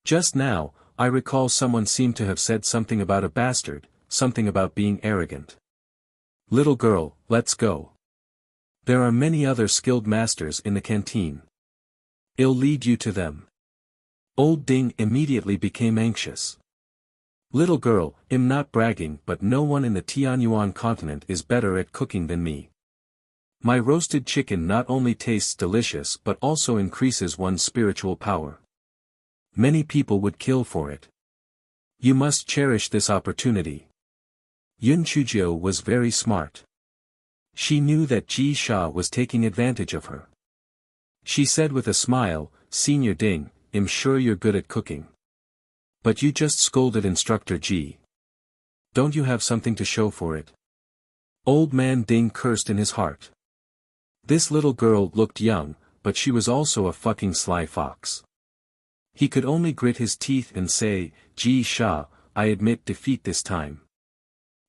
Speaker 1: Just now, I recall someone seemed to have said something about a bastard, something about being arrogant. Little girl, let's go. There are many other skilled masters in the canteen. I'll lead you to them. Old Ding immediately became anxious. Little girl, I'm not bragging, but no one in the Tianyuan continent is better at cooking than me. My roasted chicken not only tastes delicious but also increases one's spiritual power. Many people would kill for it. You must cherish this opportunity. Yun Chujio was very smart. She knew that Ji Sha was taking advantage of her. She said with a smile, Senior Ding, I'm sure you're good at cooking. But you just scolded Instructor Ji. Don't you have something to show for it? Old man Ding cursed in his heart. This little girl looked young, but she was also a fucking sly fox. He could only grit his teeth and say, "Ji Sha, I admit defeat this time.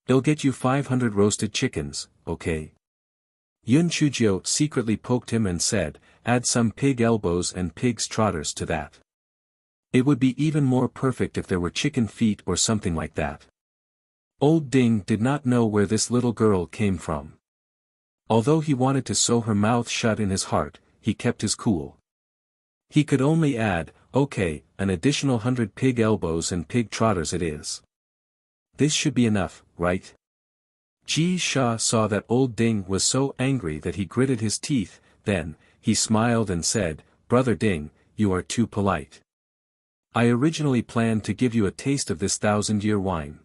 Speaker 1: I'll get you 500 roasted chickens, okay?" Yun Chujio secretly poked him and said, "Add some pig elbows and pig's trotters to that. It would be even more perfect if there were chicken feet or something like that." Old Ding did not know where this little girl came from. Although he wanted to sew her mouth shut in his heart, he kept his cool. He could only add, "Okay, an additional 100 pig elbows and pig trotters it is. This should be enough, right?" Ji Sha saw that old Ding was so angry that he gritted his teeth, then, he smiled and said, "Brother Ding, you are too polite. I originally planned to give you a taste of this 1,000-year wine.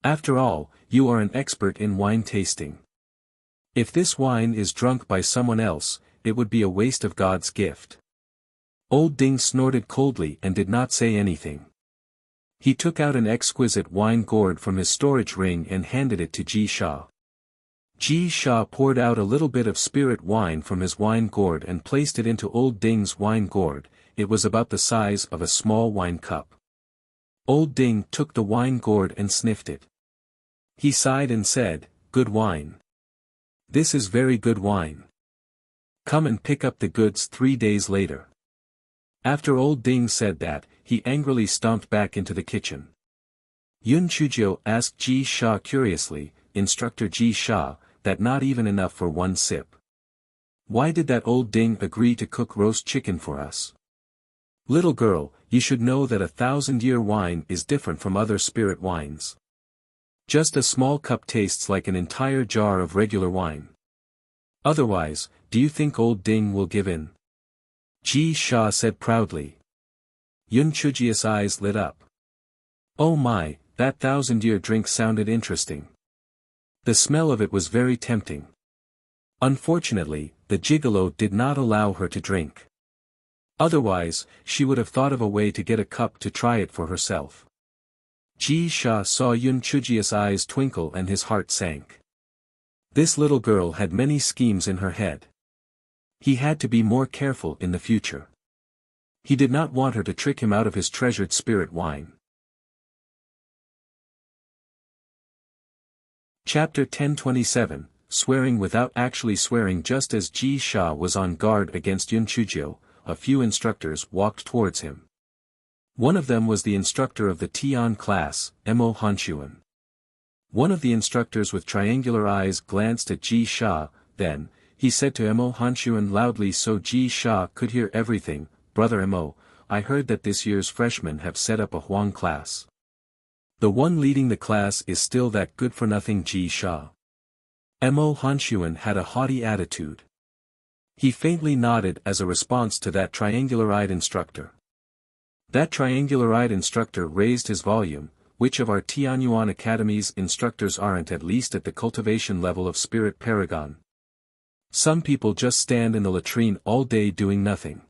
Speaker 1: After all, you are an expert in wine tasting. If this wine is drunk by someone else, it would be a waste of God's gift." Old Ding snorted coldly and did not say anything. He took out an exquisite wine gourd from his storage ring and handed it to Ji Sha. Ji Sha poured out a little bit of spirit wine from his wine gourd and placed it into old Ding's wine gourd. It was about the size of a small wine cup. Old Ding took the wine gourd and sniffed it. He sighed and said, "Good wine. This is very good wine. Come and pick up the goods 3 days later." After old Ding said that, he angrily stomped back into the kitchen. Yun Chujio asked Ji Sha curiously, "Instructor Ji Sha, that not even enough for one sip? Why did that old Ding agree to cook roast chicken for us?" "Little girl, you should know that a 1,000-year wine is different from other spirit wines. Just a small cup tastes like an entire jar of regular wine. Otherwise, do you think old Ding will give in?" Ji Sha said proudly. Yun Chujio's eyes lit up. Oh my, that 1,000-year drink sounded interesting. The smell of it was very tempting. Unfortunately, the gigolo did not allow her to drink. Otherwise, she would have thought of a way to get a cup to try it for herself. Ji Sha saw Yun Chujio's eyes twinkle and his heart sank. This little girl had many schemes in her head. He had to be more careful in the future. He did not want her to trick him out of his treasured spirit wine. Chapter 1027, Swearing Without Actually Swearing. Just as Ji Sha was on guard against Yun Chujio, a few instructors walked towards him. One of them was the instructor of the Tian class, Mo Hanxuan. One of the instructors with triangular eyes glanced at Ji Sha, then, he said to Mo Hanxuan loudly so Ji Sha could hear everything, "Brother Mo, I heard that this year's freshmen have set up a Huang class. The one leading the class is still that good-for-nothing Ji Sha." Mo Hanxuan had a haughty attitude. He faintly nodded as a response to that triangular-eyed instructor. That triangular-eyed instructor raised his volume. "Which of our Tianyuan Academy's instructors aren't at least at the cultivation level of Spirit Paragon? Some people just stand in the latrine all day doing nothing.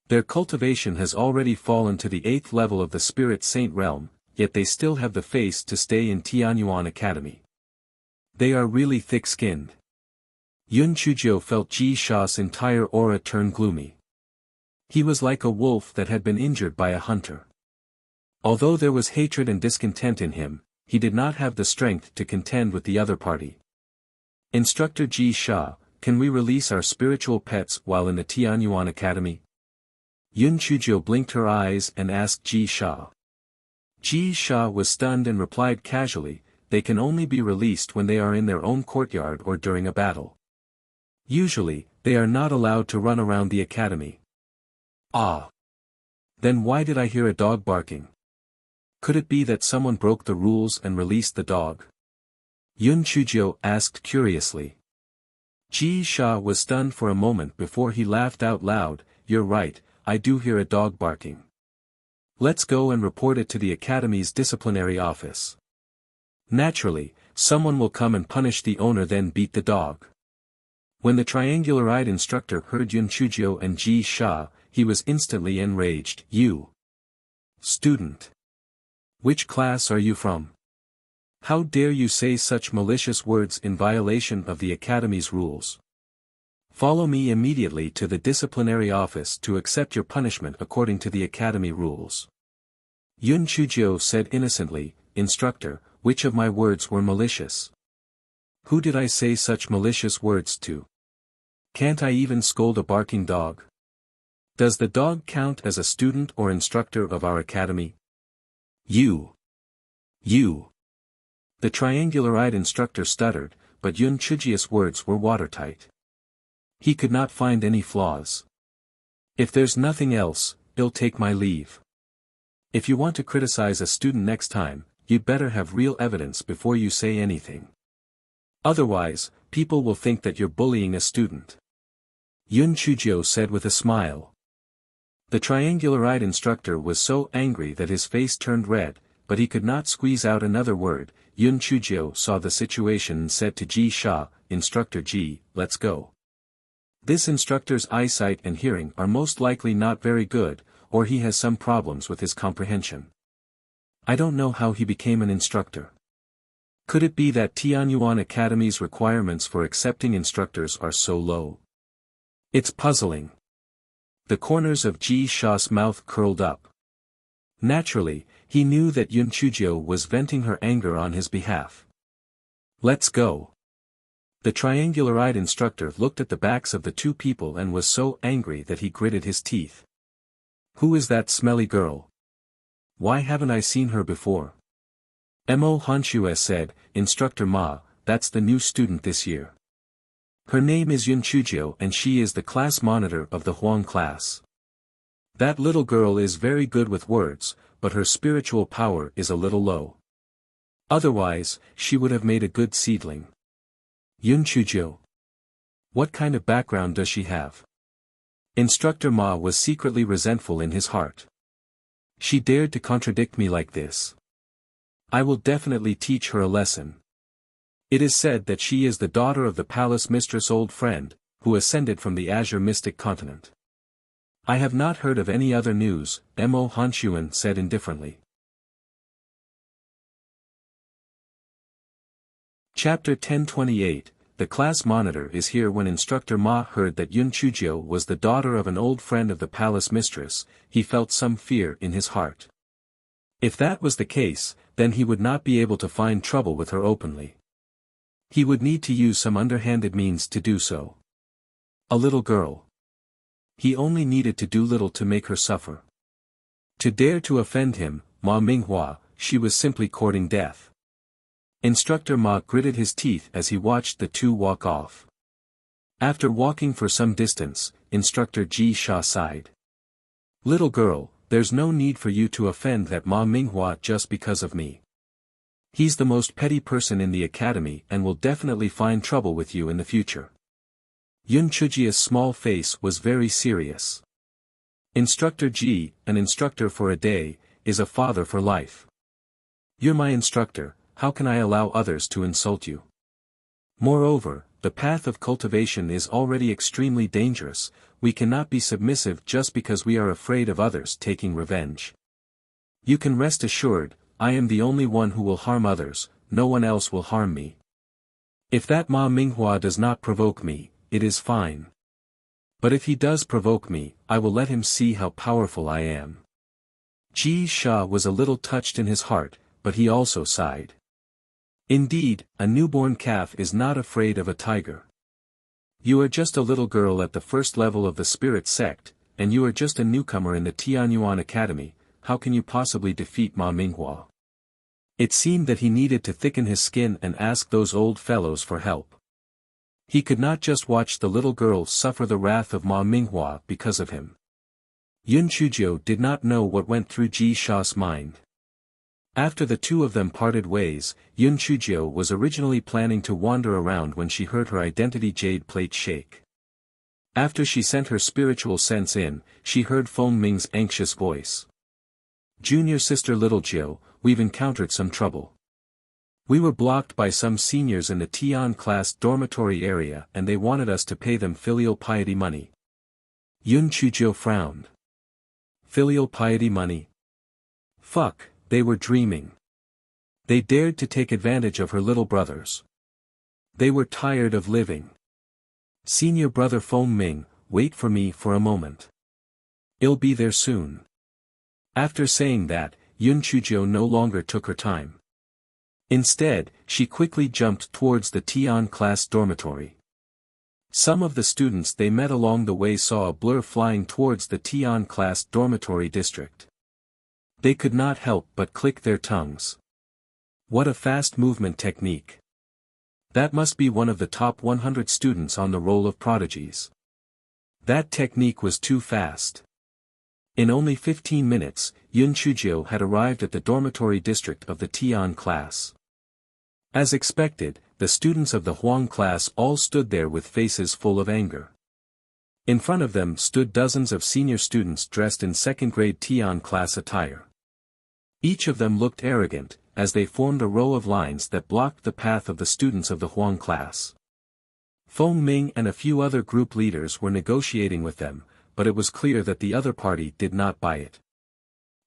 Speaker 1: Their cultivation has already fallen to the 8th level of the Spirit Saint realm, yet they still have the face to stay in Tianyuan Academy. They are really thick-skinned." Yun Chujio felt Ji Sha's entire aura turn gloomy. He was like a wolf that had been injured by a hunter. Although there was hatred and discontent in him, he did not have the strength to contend with the other party. "Instructor Ji Sha, can we release our spiritual pets while in the Tianyuan Academy?" Yun Chujio blinked her eyes and asked Ji Sha. Ji Sha was stunned and replied casually, "They can only be released when they are in their own courtyard or during a battle. Usually, they are not allowed to run around the academy." "Ah. Then why did I hear a dog barking? Could it be that someone broke the rules and released the dog?" Yun Chujio asked curiously. Ji Sha was stunned for a moment before he laughed out loud, "You're right, I do hear a dog barking. Let's go and report it to the Academy's disciplinary office. Naturally, someone will come and punish the owner then beat the dog." When the triangular-eyed instructor heard Yun Chujio and Ji Sha, he was instantly enraged. "You student! Which class are you from? How dare you say such malicious words in violation of the Academy's rules? Follow me immediately to the disciplinary office to accept your punishment according to the academy rules. Yun Chujio said innocently, Instructor, which of my words were malicious? Who did I say such malicious words to? Can't I even scold a barking dog? Does the dog count as a student or instructor of our academy? You. The triangular-eyed instructor stuttered, but Yun Chujio's words were watertight. He could not find any flaws. If there's nothing else, I'll take my leave. If you want to criticize a student next time, you'd better have real evidence before you say anything. Otherwise, people will think that you're bullying a student. Yun Chujio said with a smile. The triangular-eyed instructor was so angry that his face turned red, but he could not squeeze out another word. Yun Chujio saw the situation and said to Ji Sha, Instructor Ji, let's go. This instructor's eyesight and hearing are most likely not very good, or he has some problems with his comprehension. I don't know how he became an instructor. Could it be that Tianyuan Academy's requirements for accepting instructors are so low? It's puzzling. The corners of Ji Sha's mouth curled up. Naturally, he knew that Yun Chujio was venting her anger on his behalf. Let's go. The triangular-eyed instructor looked at the backs of the two people and was so angry that he gritted his teeth. Who is that smelly girl? Why haven't I seen her before? Mo Hanshue said, Instructor Ma, that's the new student this year. Her name is Yun Chujio and she is the class monitor of the Huang class. That little girl is very good with words, but her spiritual power is a little low. Otherwise, she would have made a good seedling. Yun Chujio. What kind of background does she have? Instructor Ma was secretly resentful in his heart. She dared to contradict me like this. I will definitely teach her a lesson. It is said that she is the daughter of the palace mistress' old friend, who ascended from the azure mystic continent. I have not heard of any other news, Mo Hanshuen said indifferently. Chapter 1028, The class monitor is here. When Instructor Ma heard that Yun Chujio was the daughter of an old friend of the palace mistress, he felt some fear in his heart. If that was the case, then he would not be able to find trouble with her openly. He would need to use some underhanded means to do so. A little girl. He only needed to do little to make her suffer. To dare to offend him, Ma Minghua, she was simply courting death. Instructor Ma gritted his teeth as he watched the two walk off. After walking for some distance, Instructor Ji Sha sighed. Little girl, there's no need for you to offend that Ma Minghua just because of me. He's the most petty person in the academy and will definitely find trouble with you in the future. Yun Chujio's small face was very serious. Instructor Ji, an instructor for a day, is a father for life. You're my instructor, how can I allow others to insult you? Moreover, the path of cultivation is already extremely dangerous, we cannot be submissive just because we are afraid of others taking revenge. You can rest assured, I am the only one who will harm others, no one else will harm me. If that Ma Minghua does not provoke me, it is fine. But if he does provoke me, I will let him see how powerful I am. Ji Sha was a little touched in his heart, but he also sighed. Indeed, a newborn calf is not afraid of a tiger. You are just a little girl at the first level of the spirit sect, and you are just a newcomer in the Tianyuan Academy, how can you possibly defeat Ma Minghua? It seemed that he needed to thicken his skin and ask those old fellows for help. He could not just watch the little girl suffer the wrath of Ma Minghua because of him. Yun Chujio did not know what went through Ji Sha's mind. After the two of them parted ways, Yun Chujio was originally planning to wander around when she heard her identity jade plate shake. After she sent her spiritual sense in, she heard Feng Ming's anxious voice. Junior sister Little Jiu, we've encountered some trouble. We were blocked by some seniors in the Tian class dormitory area and they wanted us to pay them filial piety money. Yun Chujio frowned. Filial piety money? Fuck, they were dreaming. They dared to take advantage of her little brothers. They were tired of living. Senior brother Feng Ming, wait for me for a moment. I'll be there soon. After saying that, Yun Chuzhou no longer took her time. Instead, she quickly jumped towards the Tian class dormitory. Some of the students they met along the way saw a blur flying towards the Tian class dormitory district. They could not help but click their tongues. What a fast movement technique. That must be one of the top 100 students on the roll of prodigies. That technique was too fast. In only 15 minutes, Yun Chuzhou had arrived at the dormitory district of the Tian class. As expected, the students of the Huang class all stood there with faces full of anger. In front of them stood dozens of senior students dressed in second-grade Tian class attire. Each of them looked arrogant, as they formed a row of lines that blocked the path of the students of the Huang class. Feng Ming and a few other group leaders were negotiating with them, but it was clear that the other party did not buy it.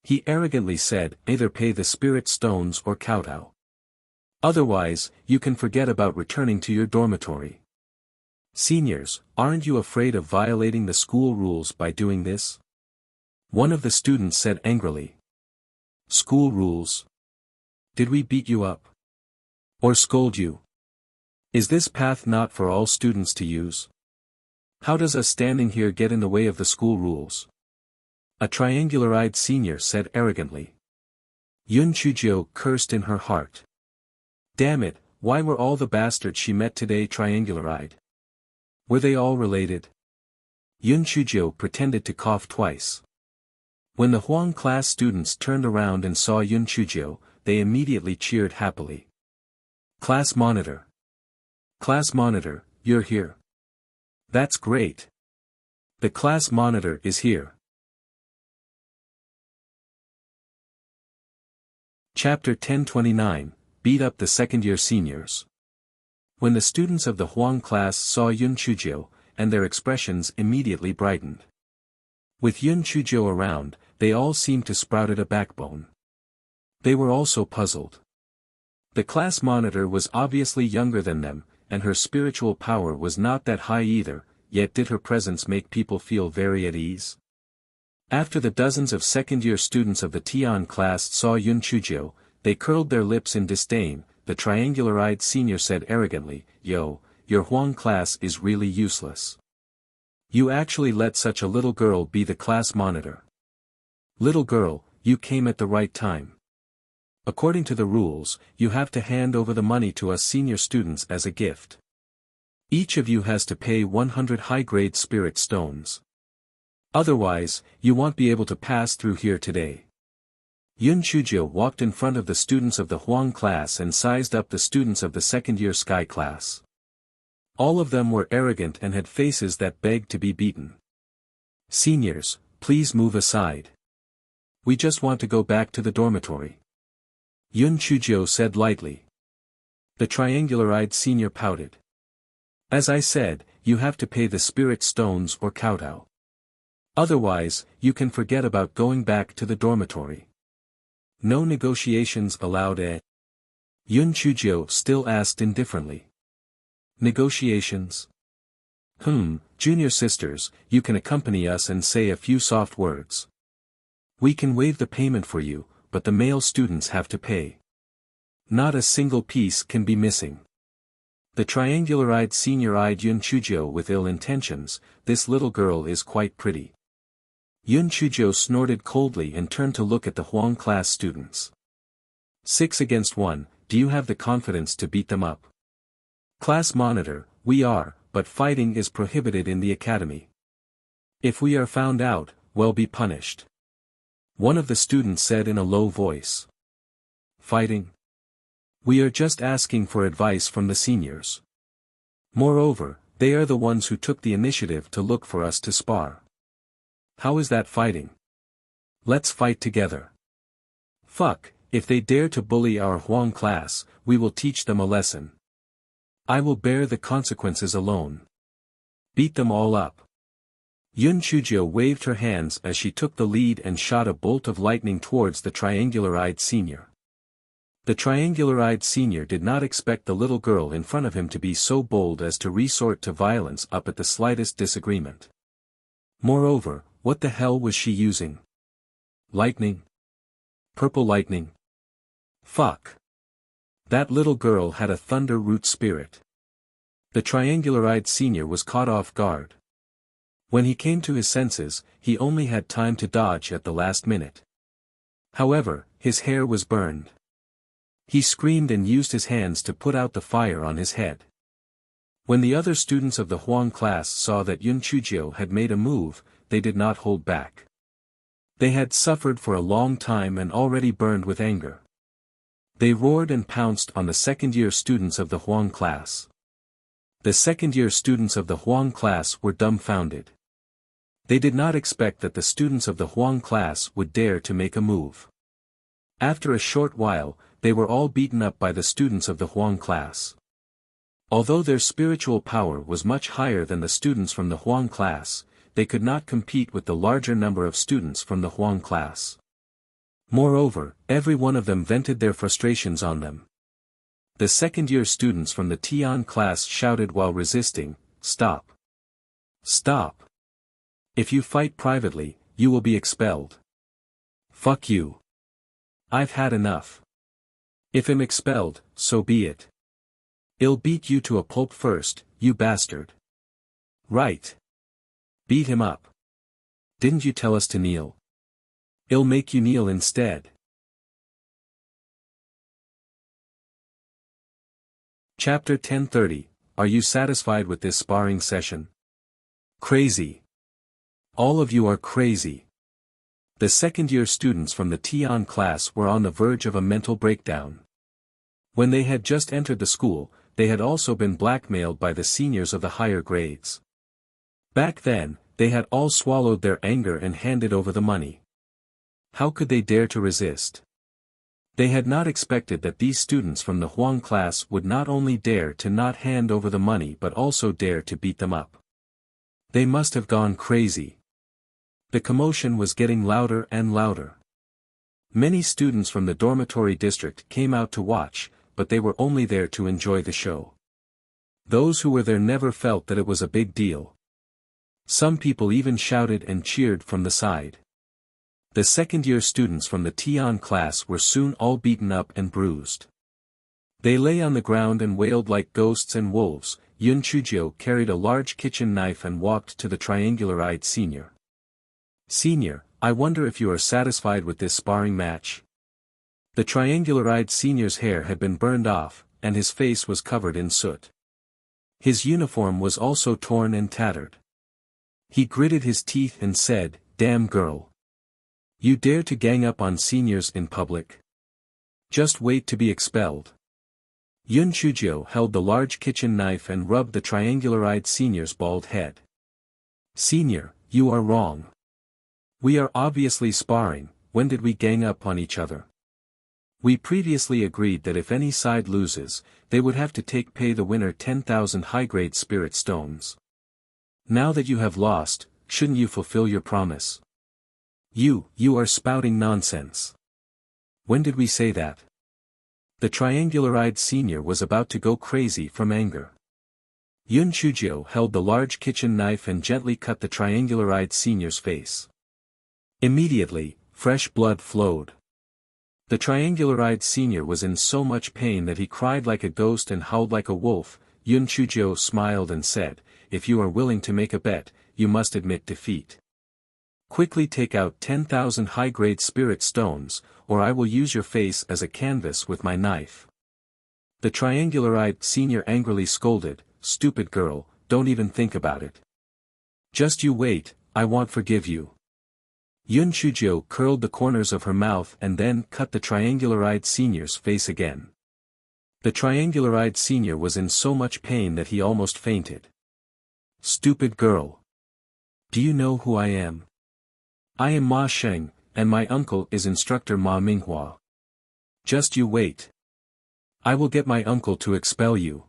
Speaker 1: He arrogantly said, either pay the spirit stones or kowtow. Otherwise, you can forget about returning to your dormitory. Seniors, aren't you afraid of violating the school rules by doing this? One of the students said angrily. School rules? Did we beat you up? Or scold you? Is this path not for all students to use? How does us standing here get in the way of the school rules? A triangular-eyed senior said arrogantly. Yun Chuzhou cursed in her heart. Damn it, why were all the bastards she met today triangular-eyed? Were they all related? Yun Chuzhou pretended to cough twice. When the Huang class students turned around and saw Yun Chuzhou, they immediately cheered happily. Class monitor. Class monitor, you're here. That's great. The class monitor is here. Chapter 1029, Beat up the second-year seniors. When the students of the Huang class saw Yun Chuzhou, and their expressions immediately brightened. With Yun Chuzhou around, they all seemed to sprouted a backbone. They were also puzzled. The class monitor was obviously younger than them, and her spiritual power was not that high either, yet did her presence make people feel very at ease? After the dozens of second-year students of the Tian class saw Yun Chuzhou, they curled their lips in disdain. The triangular-eyed senior said arrogantly, Yo, your Huang class is really useless. You actually let such a little girl be the class monitor. Little girl, you came at the right time. According to the rules, you have to hand over the money to us senior students as a gift. Each of you has to pay 100 high-grade spirit stones. Otherwise, you won't be able to pass through here today. Yun Chuzhou walked in front of the students of the Huang class and sized up the students of the second-year Sky class. All of them were arrogant and had faces that begged to be beaten. Seniors, please move aside. We just want to go back to the dormitory. Yun Chuzhou said lightly. The triangular-eyed senior pouted. As I said, you have to pay the spirit stones or kowtow. Otherwise, you can forget about going back to the dormitory. No negotiations allowed, eh? Yun Chuzhou still asked indifferently. Negotiations? Junior sisters, you can accompany us and say a few soft words. We can waive the payment for you, but the male students have to pay. Not a single piece can be missing. The triangular-eyed senior eyed Yun Chuzhou with ill intentions. This little girl is quite pretty. Yun Chuzhou snorted coldly and turned to look at the Huang class students. 6 against 1, do you have the confidence to beat them up? Class monitor, we are, but fighting is prohibited in the academy. If we are found out, we'll be punished. One of the students said in a low voice. Fighting? We are just asking for advice from the seniors. Moreover, they are the ones who took the initiative to look for us to spar. How is that fighting? Let's fight together. Fuck, if they dare to bully our Huang class, we will teach them a lesson. I will bear the consequences alone. Beat them all up. Yun Chuzhou waved her hands as she took the lead and shot a bolt of lightning towards the triangular-eyed senior. The triangular-eyed senior did not expect the little girl in front of him to be so bold as to resort to violence up at the slightest disagreement. Moreover, what the hell was she using? Lightning? Purple lightning? Fuck. That little girl had a thunder root spirit. The triangular-eyed senior was caught off guard. When he came to his senses, he only had time to dodge at the last minute. However, his hair was burned. He screamed and used his hands to put out the fire on his head. When the other students of the Huang class saw that Yun Chujio had made a move, they did not hold back. They had suffered for a long time and already burned with anger. They roared and pounced on the second-year students of the Huang class. The second-year students of the Huang class were dumbfounded. They did not expect that the students of the Huang class would dare to make a move. After a short while, they were all beaten up by the students of the Huang class. Although their spiritual power was much higher than the students from the Huang class, they could not compete with the larger number of students from the Huang class. Moreover, every one of them vented their frustrations on them. The second-year students from the Tian class shouted while resisting, "Stop! Stop! If you fight privately, you will be expelled. Fuck you. I've had enough. If I'm expelled, so be it. I'll beat you to a pulp first, you bastard." "Right. Beat him up. Didn't you tell us to kneel? I'll make you kneel instead." Chapter 1030, Are you satisfied with this sparring session? Crazy. All of you are crazy. The second-year students from the Tian class were on the verge of a mental breakdown. When they had just entered the school, they had also been blackmailed by the seniors of the higher grades. Back then, they had all swallowed their anger and handed over the money. How could they dare to resist? They had not expected that these students from the Huang class would not only dare to not hand over the money but also dare to beat them up. They must have gone crazy. The commotion was getting louder and louder. Many students from the dormitory district came out to watch, but they were only there to enjoy the show. Those who were there never felt that it was a big deal. Some people even shouted and cheered from the side. The second-year students from the Tian class were soon all beaten up and bruised. They lay on the ground and wailed like ghosts and wolves. Yun Chujio carried a large kitchen knife and walked to the triangular-eyed senior. "Senior, I wonder if you are satisfied with this sparring match?" The triangular-eyed senior's hair had been burned off, and his face was covered in soot. His uniform was also torn and tattered. He gritted his teeth and said, "Damn girl. You dare to gang up on seniors in public? Just wait to be expelled." Yun Chujio held the large kitchen knife and rubbed the triangular-eyed senior's bald head. "Senior, you are wrong. We are obviously sparring. When did we gang up on each other? We previously agreed that if any side loses, they would have to pay the winner 10,000 high-grade spirit stones. Now that you have lost, shouldn't you fulfill your promise? You are spouting nonsense. When did we say that?" The triangular-eyed senior was about to go crazy from anger. Yun Chujio held the large kitchen knife and gently cut the triangular-eyed senior's face. Immediately, fresh blood flowed. The triangular-eyed senior was in so much pain that he cried like a ghost and howled like a wolf. Yun Chujio smiled and said, "If you are willing to make a bet, you must admit defeat. Quickly take out 10,000 high-grade spirit stones, or I will use your face as a canvas with my knife." The triangular-eyed senior angrily scolded, "Stupid girl, don't even think about it. Just you wait, I won't forgive you." Yun Chujio curled the corners of her mouth and then cut the triangular-eyed senior's face again. The triangular-eyed senior was in so much pain that he almost fainted. "Stupid girl. Do you know who I am? I am Ma Sheng, and my uncle is instructor Ma Minghua. Just you wait. I will get my uncle to expel you.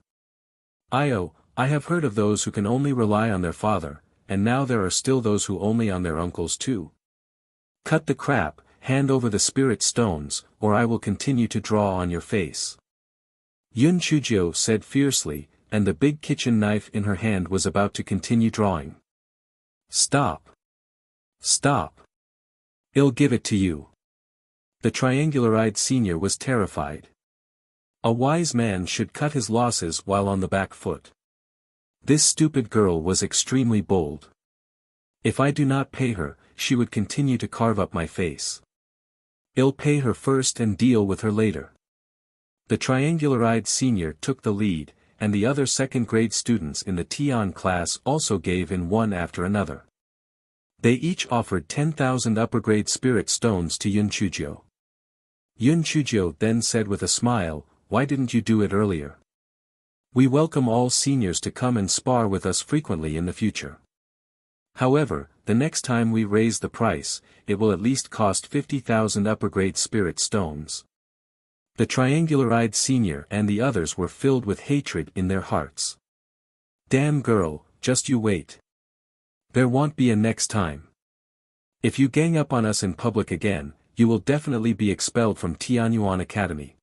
Speaker 1: I have heard of those who can only rely on their father, and now there are still those who only on their uncles too. Cut the crap, hand over the spirit stones, or I will continue to draw on your face. Yun Chujio said fiercely, and the big kitchen knife in her hand was about to continue drawing. Stop. Stop. I'll give it to you. The triangular-eyed senior was terrified. A wise man should cut his losses while on the back foot. This stupid girl was extremely bold. If I do not pay her, she would continue to carve up my face. I'll pay her first and deal with her later. The triangular-eyed senior took the lead, and the other second-grade students in the Tian class also gave in one after another. They each offered 10,000 upper-grade spirit stones to Yun Chujio. Yun Chujio then said with a smile, "Why didn't you do it earlier? We welcome all seniors to come and spar with us frequently in the future. However, the next time we raise the price, it will at least cost 50,000 upper-grade spirit stones." The triangular-eyed senior and the others were filled with hatred in their hearts. Damn girl, just you wait. There won't be a next time. If you gang up on us in public again, you will definitely be expelled from Tianyuan Academy.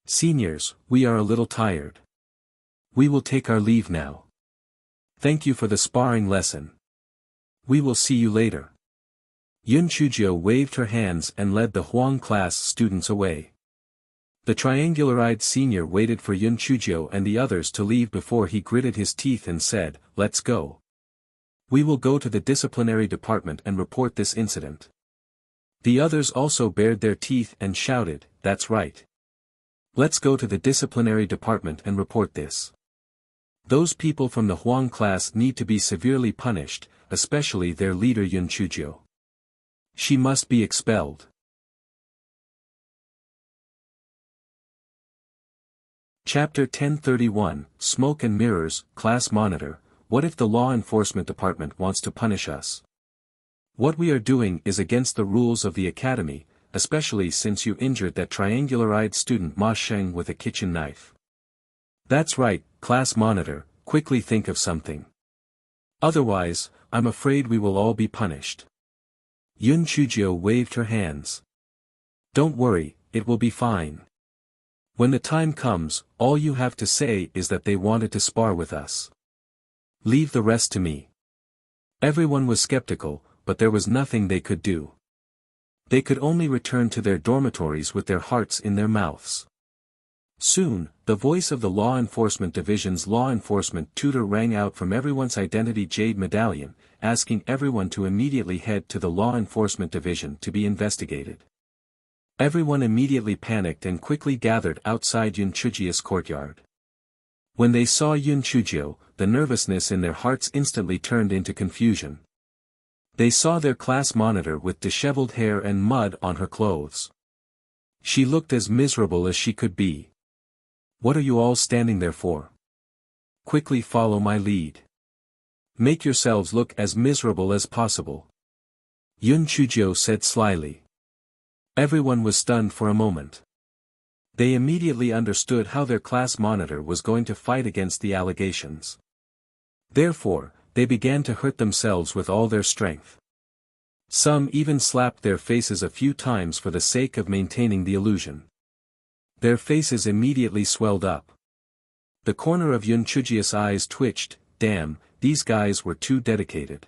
Speaker 1: Seniors, we are a little tired. We will take our leave now. Thank you for the sparring lesson. We will see you later. Yun Chujio waved her hands and led the Huang class students away. The triangular-eyed senior waited for Yun Chujio and the others to leave before he gritted his teeth and said, "Let's go. We will go to the disciplinary department and report this incident." The others also bared their teeth and shouted, "That's right. Let's go to the disciplinary department and report this. Those people from the Huang class need to be severely punished, especially their leader Yun Chujio. She must be expelled." Chapter 1031, Smoke and Mirrors, Class Monitor. What if the law enforcement department wants to punish us? What we are doing is against the rules of the academy, especially since you injured that triangular-eyed student Ma Sheng with a kitchen knife. That's right, Class Monitor, quickly think of something. Otherwise, I'm afraid we will all be punished. Yun Chujio waved her hands. Don't worry, it will be fine. When the time comes, all you have to say is that they wanted to spar with us. Leave the rest to me. Everyone was skeptical, but there was nothing they could do. They could only return to their dormitories with their hearts in their mouths. Soon, the voice of the Law Enforcement Division's law enforcement tutor rang out from everyone's identity jade medallion, asking everyone to immediately head to the Law Enforcement Division to be investigated. Everyone immediately panicked and quickly gathered outside Yun Chujio's courtyard. When they saw Yun Chujio, the nervousness in their hearts instantly turned into confusion. They saw their class monitor with disheveled hair and mud on her clothes. She looked as miserable as she could be. What are you all standing there for? Quickly follow my lead. Make yourselves look as miserable as possible. Yun Chujio said slyly. Everyone was stunned for a moment. They immediately understood how their class monitor was going to fight against the allegations. Therefore, they began to hurt themselves with all their strength. Some even slapped their faces a few times for the sake of maintaining the illusion. Their faces immediately swelled up. The corner of Yun Chujio's eyes twitched. Damn, these guys were too dedicated.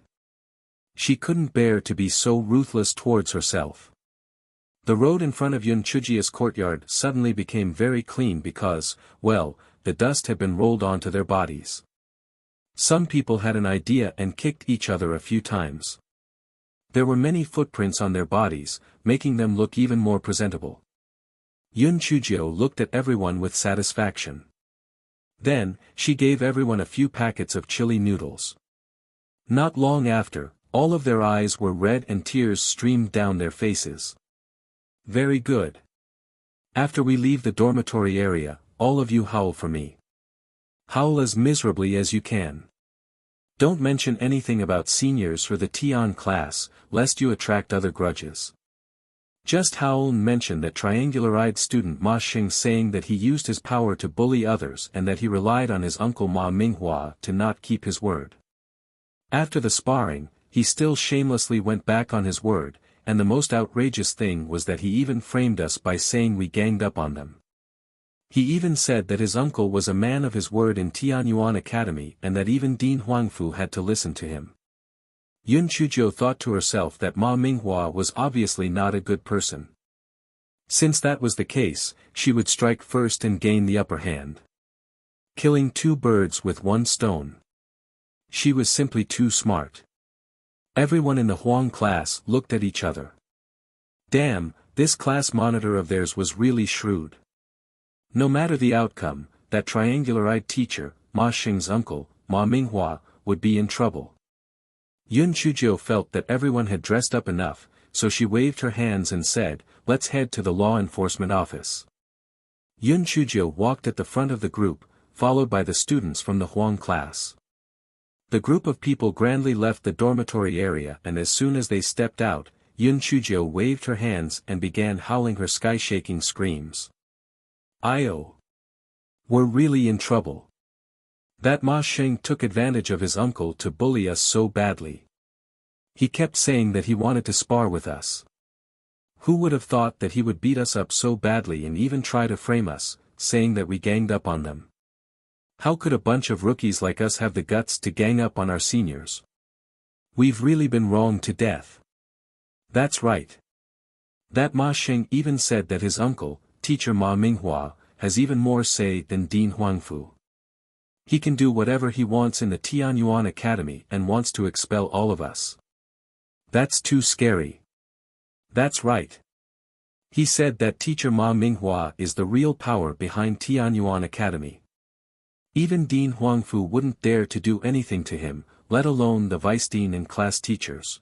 Speaker 1: She couldn't bear to be so ruthless towards herself. The road in front of Yun Chujio's courtyard suddenly became very clean because, well, the dust had been rolled onto their bodies. Some people had an idea and kicked each other a few times. There were many footprints on their bodies, making them look even more presentable. Yun Chujio looked at everyone with satisfaction. Then, she gave everyone a few packets of chili noodles. Not long after, all of their eyes were red and tears streamed down their faces. Very good. After we leave the dormitory area, all of you howl for me. Howl as miserably as you can. Don't mention anything about seniors or the Tian class, lest you attract other grudges. Just howl and mention that triangular-eyed student Ma Xing saying that he used his power to bully others and that he relied on his uncle Ma Minghua to not keep his word. After the sparring, he still shamelessly went back on his word, and the most outrageous thing was that he even framed us by saying we ganged up on them. He even said that his uncle was a man of his word in Tianyuan Academy and that even Dean Huangfu had to listen to him. Yun Chuzhou thought to herself that Ma Minghua was obviously not a good person. Since that was the case, she would strike first and gain the upper hand. Killing two birds with one stone. She was simply too smart. Everyone in the Huang class looked at each other. Damn, this class monitor of theirs was really shrewd. No matter the outcome, that triangular-eyed teacher, Ma Xing's uncle, Ma Minghua, would be in trouble. Yun Chuzhou felt that everyone had dressed up enough, so she waved her hands and said, "Let's head to the law enforcement office." Yun Chuzhou walked at the front of the group, followed by the students from the Huang class. The group of people grandly left the dormitory area, and as soon as they stepped out, Yun Chuzhou waved her hands and began howling her sky-shaking screams. "Io! We're really in trouble. That Ma Xing took advantage of his uncle to bully us so badly. He kept saying that he wanted to spar with us. Who would have thought that he would beat us up so badly and even try to frame us, saying that we ganged up on them? How could a bunch of rookies like us have the guts to gang up on our seniors? We've really been wronged to death." That's right. That Ma Xing even said that his uncle, teacher Ma Minghua, has even more say than Dean Huangfu. He can do whatever he wants in the Tianyuan Academy and wants to expel all of us. That's too scary. That's right. He said that teacher Ma Minghua is the real power behind Tianyuan Academy. Even Dean Huangfu wouldn't dare to do anything to him, let alone the vice dean and class teachers.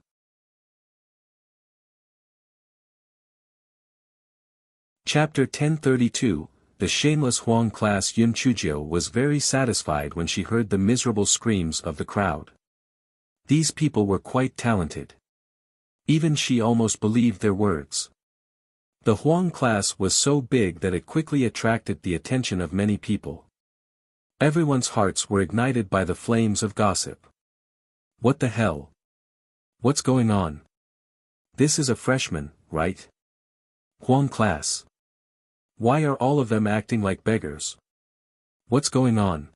Speaker 1: Chapter 1032, The shameless Huang class. Yun Chuzhou was very satisfied when she heard the miserable screams of the crowd. These people were quite talented. Even she almost believed their words. The Huang class was so big that it quickly attracted the attention of many people. Everyone's hearts were ignited by the flames of gossip. What the hell? What's going on? This is a freshman, right? Huang class. Why are all of them acting like beggars? What's going on?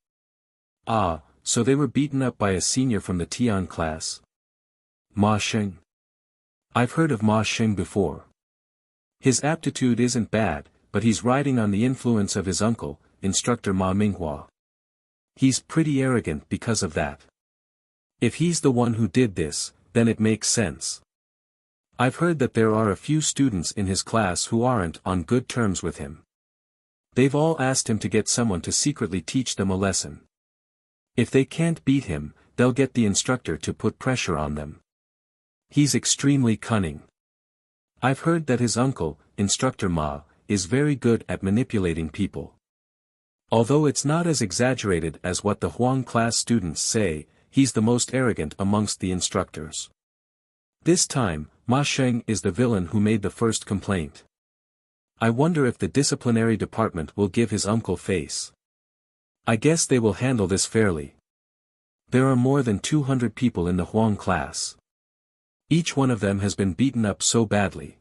Speaker 1: Ah, so they were beaten up by a senior from the Tian class. Ma Xing. I've heard of Ma Xing before. His aptitude isn't bad, but he's riding on the influence of his uncle, instructor Ma Minghua. He's pretty arrogant because of that. If he's the one who did this, then it makes sense. I've heard that there are a few students in his class who aren't on good terms with him. They've all asked him to get someone to secretly teach them a lesson. If they can't beat him, they'll get the instructor to put pressure on them. He's extremely cunning. I've heard that his uncle, Instructor Ma, is very good at manipulating people. Although it's not as exaggerated as what the Huang class students say, he's the most arrogant amongst the instructors. This time, Ma Xing is the villain who made the first complaint. I wonder if the disciplinary department will give his uncle face. I guess they will handle this fairly. There are more than 200 people in the Huang class. Each one of them has been beaten up so badly.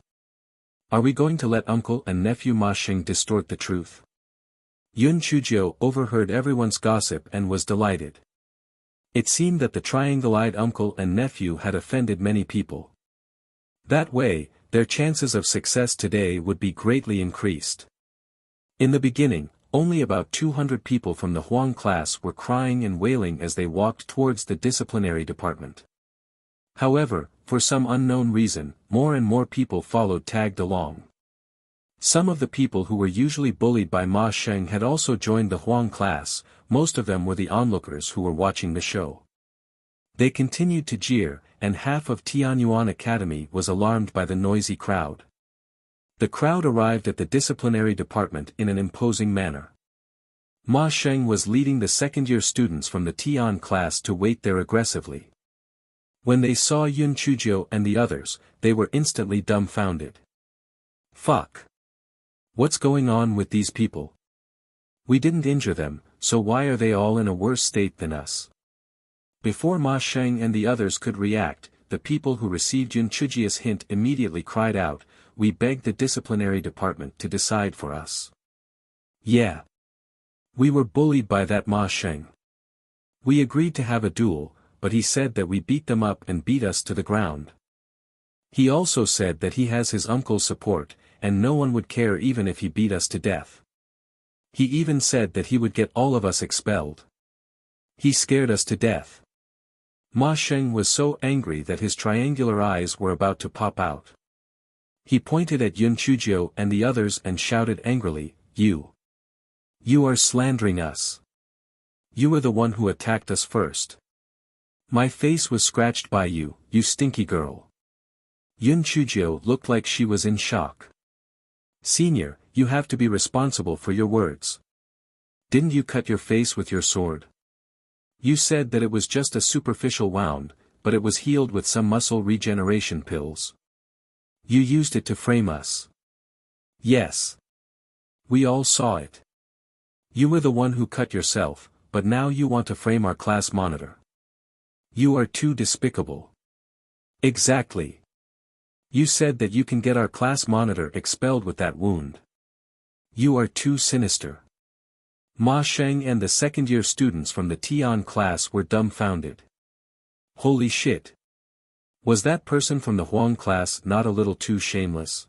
Speaker 1: Are we going to let uncle and nephew Ma Xing distort the truth? Yun Chuzhou overheard everyone's gossip and was delighted. It seemed that the triangle-eyed uncle and nephew had offended many people. That way, their chances of success today would be greatly increased. In the beginning, only about 200 people from the Huang class were crying and wailing as they walked towards the disciplinary department. However, for some unknown reason, more and more people followed tagged along. Some of the people who were usually bullied by Ma Xing had also joined the Huang class. Most of them were the onlookers who were watching the show. They continued to jeer, and half of Tianyuan Academy was alarmed by the noisy crowd. The crowd arrived at the disciplinary department in an imposing manner. Ma Xing was leading the second-year students from the Tian class to wait there aggressively. When they saw Yun Chuzhou and the others, they were instantly dumbfounded. Fuck! What's going on with these people? We didn't injure them, so why are they all in a worse state than us? Before Ma Xing and the others could react, the people who received Yun Chujia's hint immediately cried out, "We beg the disciplinary department to decide for us." Yeah. We were bullied by that Ma Sheng. We agreed to have a duel, but he said that we beat them up and beat us to the ground. He also said that he has his uncle's support, and no one would care even if he beat us to death. He even said that he would get all of us expelled. He scared us to death. Ma Sheng was so angry that his triangular eyes were about to pop out. He pointed at Yun Chujio and the others and shouted angrily, You are slandering us. You were the one who attacked us first. My face was scratched by you, you stinky girl." Yun Chujio looked like she was in shock. "Senior, you have to be responsible for your words. Didn't you cut your face with your sword? You said that it was just a superficial wound, but it was healed with some muscle regeneration pills. You used it to frame us." "Yes. We all saw it. You were the one who cut yourself, but now you want to frame our class monitor. You are too despicable." "Exactly. You said that you can get our class monitor expelled with that wound. You are too sinister." Ma Sheng and the second-year students from the Tian class were dumbfounded. Holy shit. Was that person from the Huang class not a little too shameless?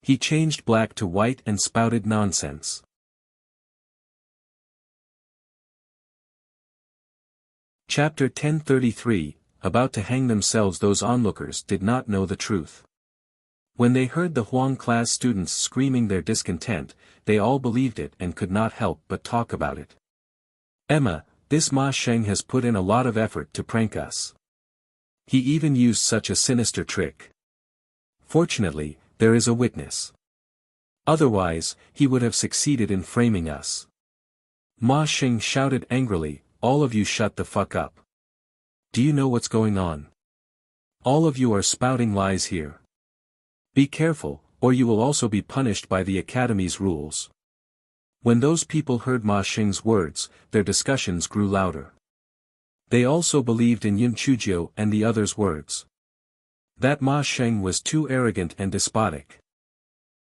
Speaker 1: He changed black to white and spouted nonsense. Chapter 1033, About to hang themselves. Those onlookers did not know the truth. When they heard the Huang class students screaming their discontent, they all believed it and could not help but talk about it. "Emma, this Ma Sheng has put in a lot of effort to prank us. He even used such a sinister trick. Fortunately, there is a witness. Otherwise, he would have succeeded in framing us." Ma Sheng shouted angrily, "All of you shut the fuck up. Do you know what's going on? All of you are spouting lies here. Be careful, or you will also be punished by the Academy's rules." When those people heard Ma Sheng's words, their discussions grew louder. They also believed in Yun Chujio and the others' words. That Ma Sheng was too arrogant and despotic.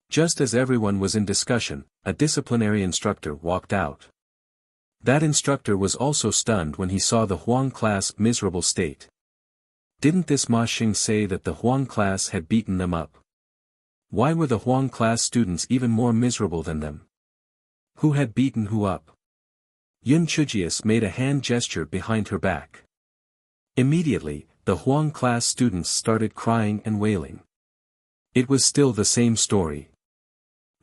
Speaker 1: Just as everyone was in discussion, a disciplinary instructor walked out. That instructor was also stunned when he saw the Huang class' miserable state. Didn't this Ma Sheng say that the Huang class had beaten them up? Why were the Huang class students even more miserable than them? Who had beaten who up? Yun Chujius made a hand gesture behind her back. Immediately, the Huang class students started crying and wailing. It was still the same story.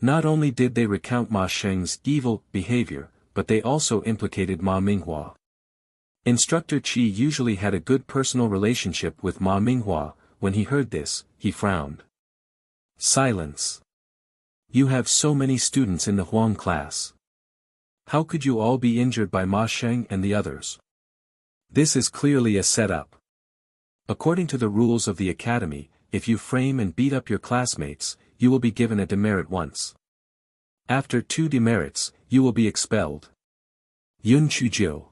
Speaker 1: Not only did they recount Ma Sheng's evil behavior, but they also implicated Ma Minghua. Instructor Qi usually had a good personal relationship with Ma Minghua. When he heard this, he frowned. "Silence. You have so many students in the Huang class. How could you all be injured by Ma Sheng and the others? This is clearly a setup. According to the rules of the Academy, if you frame and beat up your classmates, you will be given a demerit once. After 2 demerits, you will be expelled. Yun Chujio.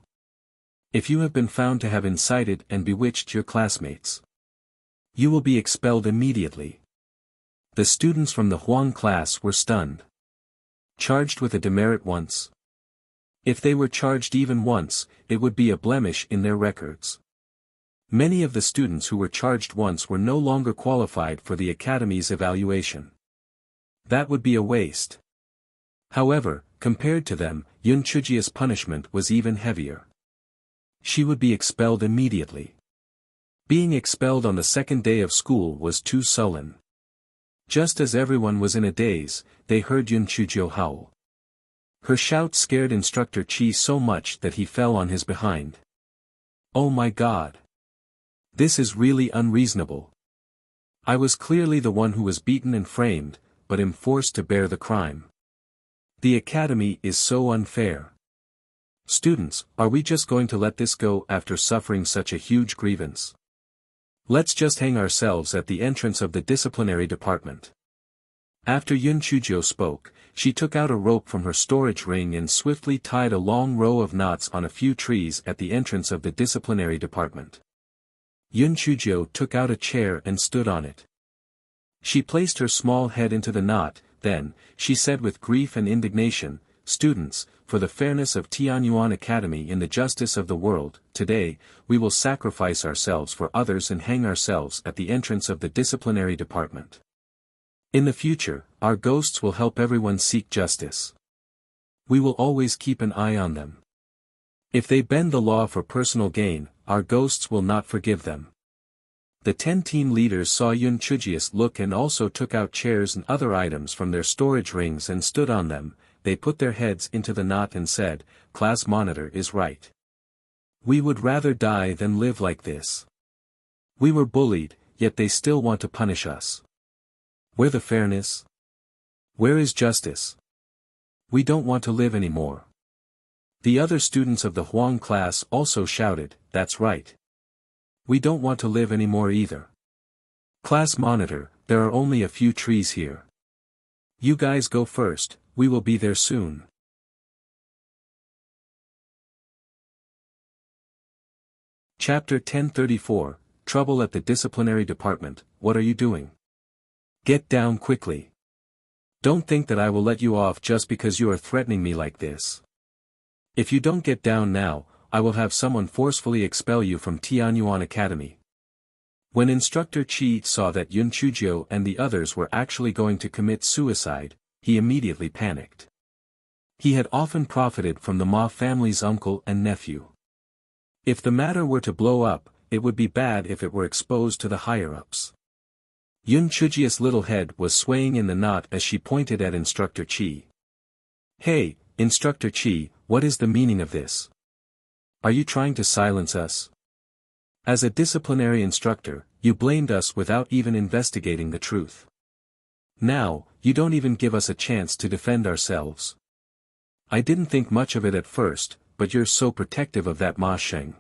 Speaker 1: If you have been found to have incited and bewitched your classmates, you will be expelled immediately." The students from the Huang class were stunned. Charged with a demerit once? If they were charged even once, it would be a blemish in their records. Many of the students who were charged once were no longer qualified for the Academy's evaluation. That would be a waste. However, compared to them, Yun Chujia's punishment was even heavier. She would be expelled immediately. Being expelled on the second day of school was too sullen. Just as everyone was in a daze, they heard Yun Chujio howl. Her shout scared Instructor Qi so much that he fell on his behind. "Oh my God! This is really unreasonable. I was clearly the one who was beaten and framed, but am forced to bear the crime. The Academy is so unfair. Students, are we just going to let this go after suffering such a huge grievance? Let's just hang ourselves at the entrance of the disciplinary department." After Yun Chujio spoke, she took out a rope from her storage ring and swiftly tied a long row of knots on a few trees at the entrance of the disciplinary department. Yun Chuzhou took out a chair and stood on it. She placed her small head into the knot, then, she said with grief and indignation, "Students, for the fairness of Tianyuan Academy and the justice of the world, today, we will sacrifice ourselves for others and hang ourselves at the entrance of the disciplinary department. In the future, our ghosts will help everyone seek justice. We will always keep an eye on them. If they bend the law for personal gain, our ghosts will not forgive them." The 10 team leaders saw Yun Chuzhi's look and also took out chairs and other items from their storage rings and stood on them. They put their heads into the knot and said, "Class monitor is right. We would rather die than live like this. We were bullied, yet they still want to punish us. Where the fairness? Where is justice? We don't want to live anymore." The other students of the Huang class also shouted, "That's right. We don't want to live anymore either. Class monitor, there are only a few trees here. You guys go first, we will be there soon." Chapter 1034, Trouble at the Disciplinary Department. What are you doing? Get down quickly. Don't think that I will let you off just because you are threatening me like this. If you don't get down now, I will have someone forcefully expel you from Tianyuan Academy. When Instructor Qi saw that Yun Chuzhou and the others were actually going to commit suicide, he immediately panicked. He had often profited from the Ma family's uncle and nephew. If the matter were to blow up, it would be bad if it were exposed to the higher-ups. Yun Chuzhi's little head was swaying in the knot as she pointed at Instructor Qi. "Hey, Instructor Qi, what is the meaning of this? Are you trying to silence us? As a disciplinary instructor, you blamed us without even investigating the truth. Now, you don't even give us a chance to defend ourselves. I didn't think much of it at first, but you're so protective of that Ma Sheng.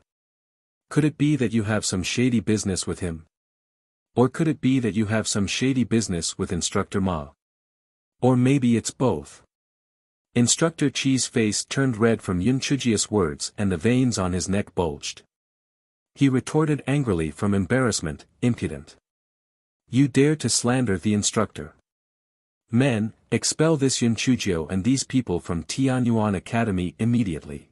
Speaker 1: Could it be that you have some shady business with him? Or could it be that you have some shady business with Instructor Ma? Or maybe it's both." Instructor Qi's face turned red from Yun Chuzhi's words and the veins on his neck bulged. He retorted angrily from embarrassment, "Impudent. You dare to slander the instructor. Men, expel this Yun Chuzhou and these people from Tianyuan Academy immediately."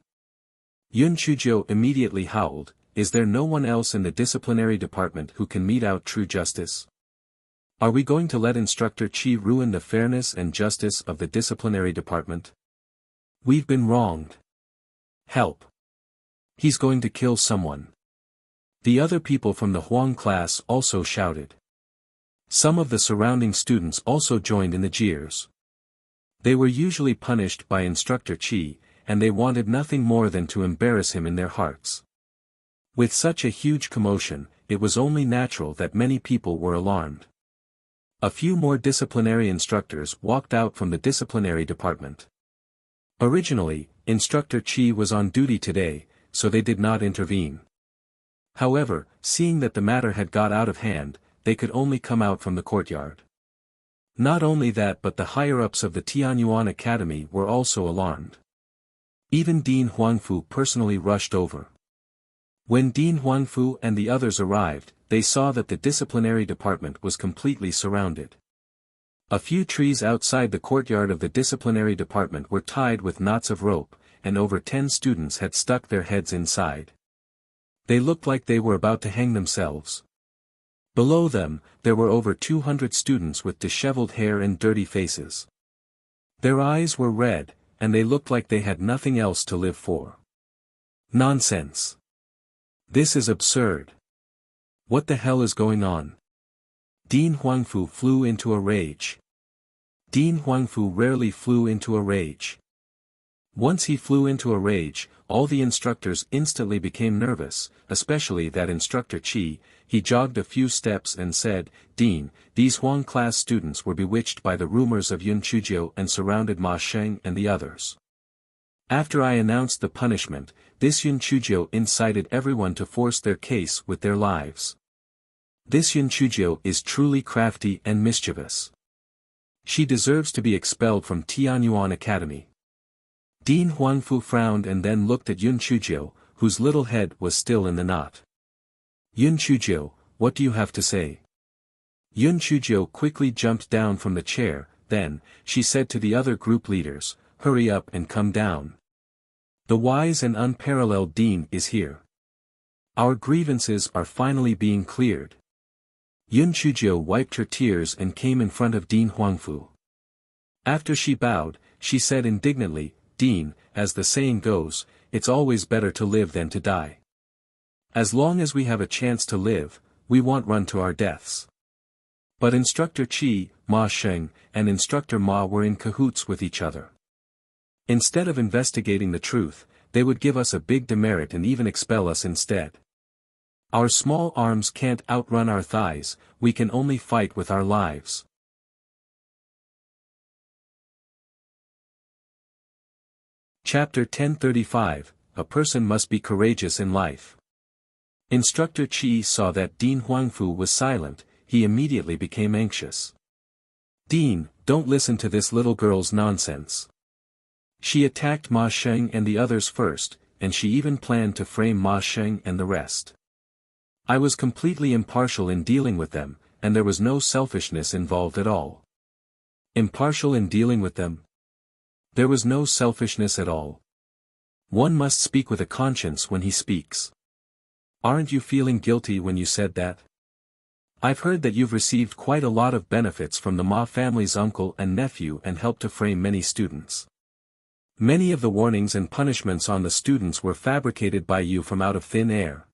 Speaker 1: Yun Chuzhou immediately howled, "Is there no one else in the disciplinary department who can mete out true justice? Are we going to let Instructor Qi ruin the fairness and justice of the disciplinary department? We've been wronged. Help. He's going to kill someone." The other people from the Huang class also shouted. Some of the surrounding students also joined in the jeers. They were usually punished by Instructor Qi, and they wanted nothing more than to embarrass him in their hearts. With such a huge commotion, it was only natural that many people were alarmed. A few more disciplinary instructors walked out from the disciplinary department. Originally, Instructor Qi was on duty today, so they did not intervene. However, seeing that the matter had got out of hand, they could only come out from the courtyard. Not only that, but the higher-ups of the Tianyuan Academy were also alarmed. Even Dean Huangfu personally rushed over. When Dean Huangfu and the others arrived, they saw that the disciplinary department was completely surrounded. A few trees outside the courtyard of the disciplinary department were tied with knots of rope, and over 10 students had stuck their heads inside. They looked like they were about to hang themselves. Below them, there were over 200 students with disheveled hair and dirty faces. Their eyes were red, and they looked like they had nothing else to live for. Nonsense. This is absurd. What the hell is going on? Dean Huangfu flew into a rage. Dean Huangfu rarely flew into a rage. Once he flew into a rage, all the instructors instantly became nervous, especially that Instructor Qi. He jogged a few steps and said, "Dean, these Huang class students were bewitched by the rumors of Yun Chuzhou and surrounded Ma Sheng and the others. After I announced the punishment, this Yun Chuzhou incited everyone to force their case with their lives. This Yun Chuzhou is truly crafty and mischievous. She deserves to be expelled from Tianyuan Academy." Dean Huangfu frowned and then looked at Yun Chuzhou, whose little head was still in the knot. Yun Chuzhou, what do you have to say? Yun Chuzhou quickly jumped down from the chair, then, she said to the other group leaders, hurry up and come down. The wise and unparalleled Dean is here. Our grievances are finally being cleared. Yun Chuzhou wiped her tears and came in front of Dean Huangfu. After she bowed, she said indignantly, Dean, as the saying goes, it's always better to live than to die. As long as we have a chance to live, we won't run to our deaths. But Instructor Qi, Ma Sheng, and Instructor Ma were in cahoots with each other. Instead of investigating the truth, they would give us a big demerit and even expel us instead. Our small arms can't outrun our thighs, we can only fight with our lives. Chapter 1035, A Person Must Be Courageous in Life. Instructor Qi saw that Dean Huangfu was silent, he immediately became anxious. Dean, don't listen to this little girl's nonsense. She attacked Ma Sheng and the others first, and she even planned to frame Ma Sheng and the rest. I was completely impartial in dealing with them, and there was no selfishness involved at all. Impartial in dealing with them? There was no selfishness at all. One must speak with a conscience when he speaks. Aren't you feeling guilty when you said that? I've heard that you've received quite a lot of benefits from the Ma family's uncle and nephew and helped to frame many students. Many of the warnings and punishments on the students were fabricated by you from out of thin air.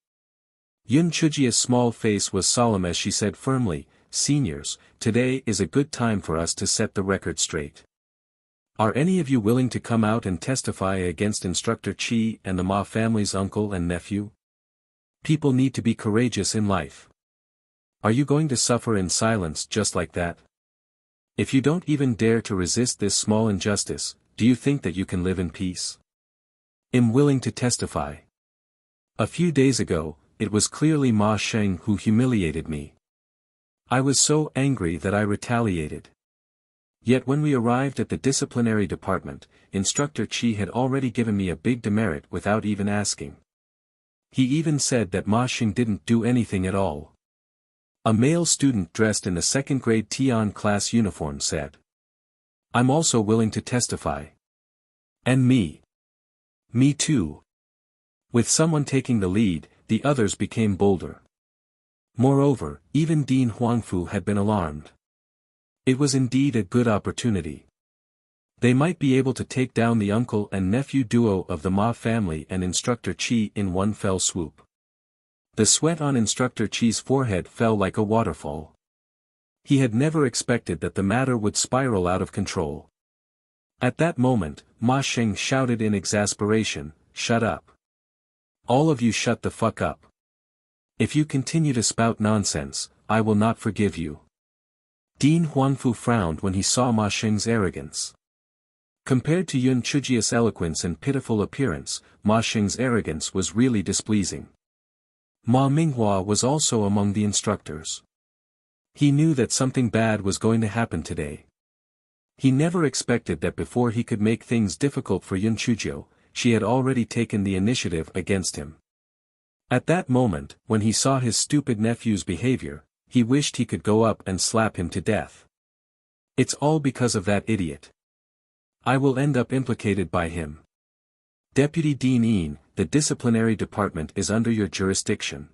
Speaker 1: Yun Chujia's small face was solemn as she said firmly, Seniors, today is a good time for us to set the record straight. Are any of you willing to come out and testify against Instructor Qi and the Ma family's uncle and nephew? People need to be courageous in life. Are you going to suffer in silence just like that? If you don't even dare to resist this small injustice, do you think that you can live in peace? I'm willing to testify. A few days ago, it was clearly Ma Sheng who humiliated me. I was so angry that I retaliated. Yet when we arrived at the disciplinary department, Instructor Qi had already given me a big demerit without even asking. He even said that Ma Sheng didn't do anything at all. A male student dressed in the second grade Tian class uniform said. I'm also willing to testify. And me. Me too. With someone taking the lead, the others became bolder. Moreover, even Dean Huangfu had been alarmed. It was indeed a good opportunity. They might be able to take down the uncle and nephew duo of the Ma family and Instructor Qi in one fell swoop. The sweat on Instructor Qi's forehead fell like a waterfall. He had never expected that the matter would spiral out of control. At that moment, Ma Sheng shouted in exasperation, Shut up. All of you shut the fuck up. If you continue to spout nonsense, I will not forgive you. Dean Huangfu frowned when he saw Ma Sheng's arrogance. Compared to Yun Chujia's eloquence and pitiful appearance, Ma Sheng's arrogance was really displeasing. Ma Minghua was also among the instructors. He knew that something bad was going to happen today. He never expected that before he could make things difficult for Yun Chujiu, she had already taken the initiative against him. At that moment, when he saw his stupid nephew's behavior, he wished he could go up and slap him to death. It's all because of that idiot. I will end up implicated by him. Deputy Dean Yin, the disciplinary department is under your jurisdiction.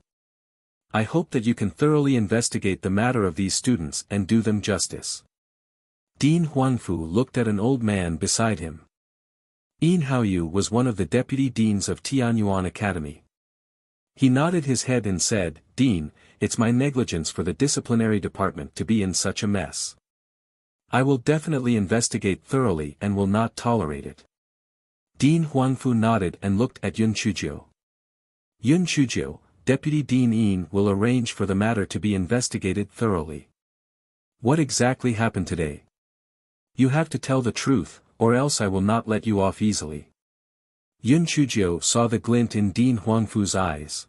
Speaker 1: I hope that you can thoroughly investigate the matter of these students and do them justice. Dean Huangfu looked at an old man beside him. Yin Haoyu was one of the deputy deans of Tianyuan Academy. He nodded his head and said, Dean, it's my negligence for the disciplinary department to be in such a mess. I will definitely investigate thoroughly and will not tolerate it. Dean Huangfu nodded and looked at Yun Chujiu. Yun Chujiu, Deputy Dean Yin will arrange for the matter to be investigated thoroughly. What exactly happened today? You have to tell the truth, or else I will not let you off easily. Yun Chujiu saw the glint in Dean Huangfu's eyes.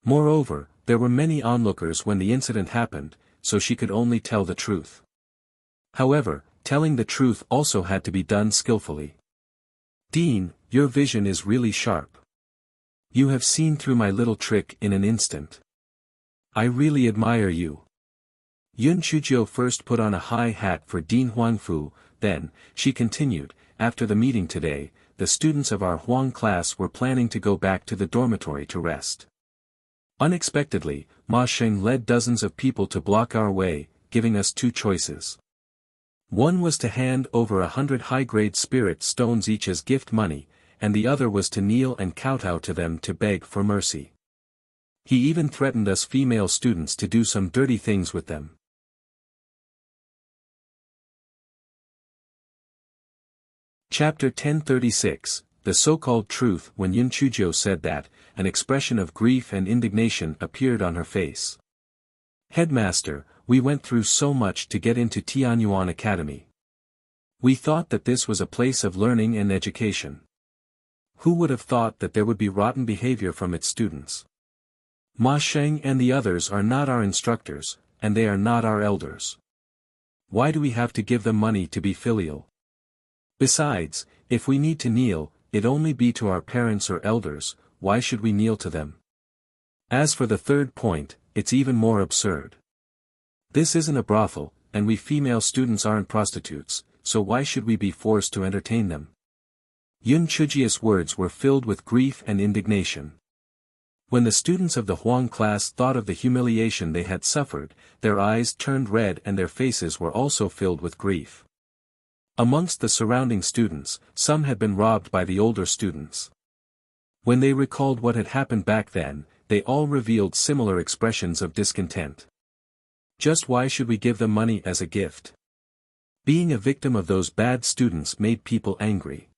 Speaker 1: Moreover, there were many onlookers when the incident happened, so she could only tell the truth. However, telling the truth also had to be done skillfully. Dean, your vision is really sharp. You have seen through my little trick in an instant. I really admire you. Yun Chuzhou first put on a high hat for Dean Huangfu, then, she continued, after the meeting today, the students of our Huang class were planning to go back to the dormitory to rest. Unexpectedly, Ma Sheng led dozens of people to block our way, giving us two choices. One was to hand over 100 high-grade spirit stones each as gift money, and the other was to kneel and kowtow to them to beg for mercy. He even threatened us female students to do some dirty things with them. Chapter 1036, The So-Called Truth. When Yun Chuzhou said that, an expression of grief and indignation appeared on her face. Headmaster, we went through so much to get into Tianyuan Academy. We thought that this was a place of learning and education. Who would have thought that there would be rotten behavior from its students? Ma Sheng and the others are not our instructors, and they are not our elders. Why do we have to give them money to be filial? Besides, if we need to kneel, it only be to our parents or elders, why should we kneel to them? As for the third point, it's even more absurd. This isn't a brothel, and we female students aren't prostitutes, so why should we be forced to entertain them? Yun Chujia's words were filled with grief and indignation. When the students of the Huang class thought of the humiliation they had suffered, their eyes turned red and their faces were also filled with grief. Amongst the surrounding students, some had been robbed by the older students. When they recalled what had happened back then, they all revealed similar expressions of discontent. Just why should we give them money as a gift? Being a victim of those bad students made people angry.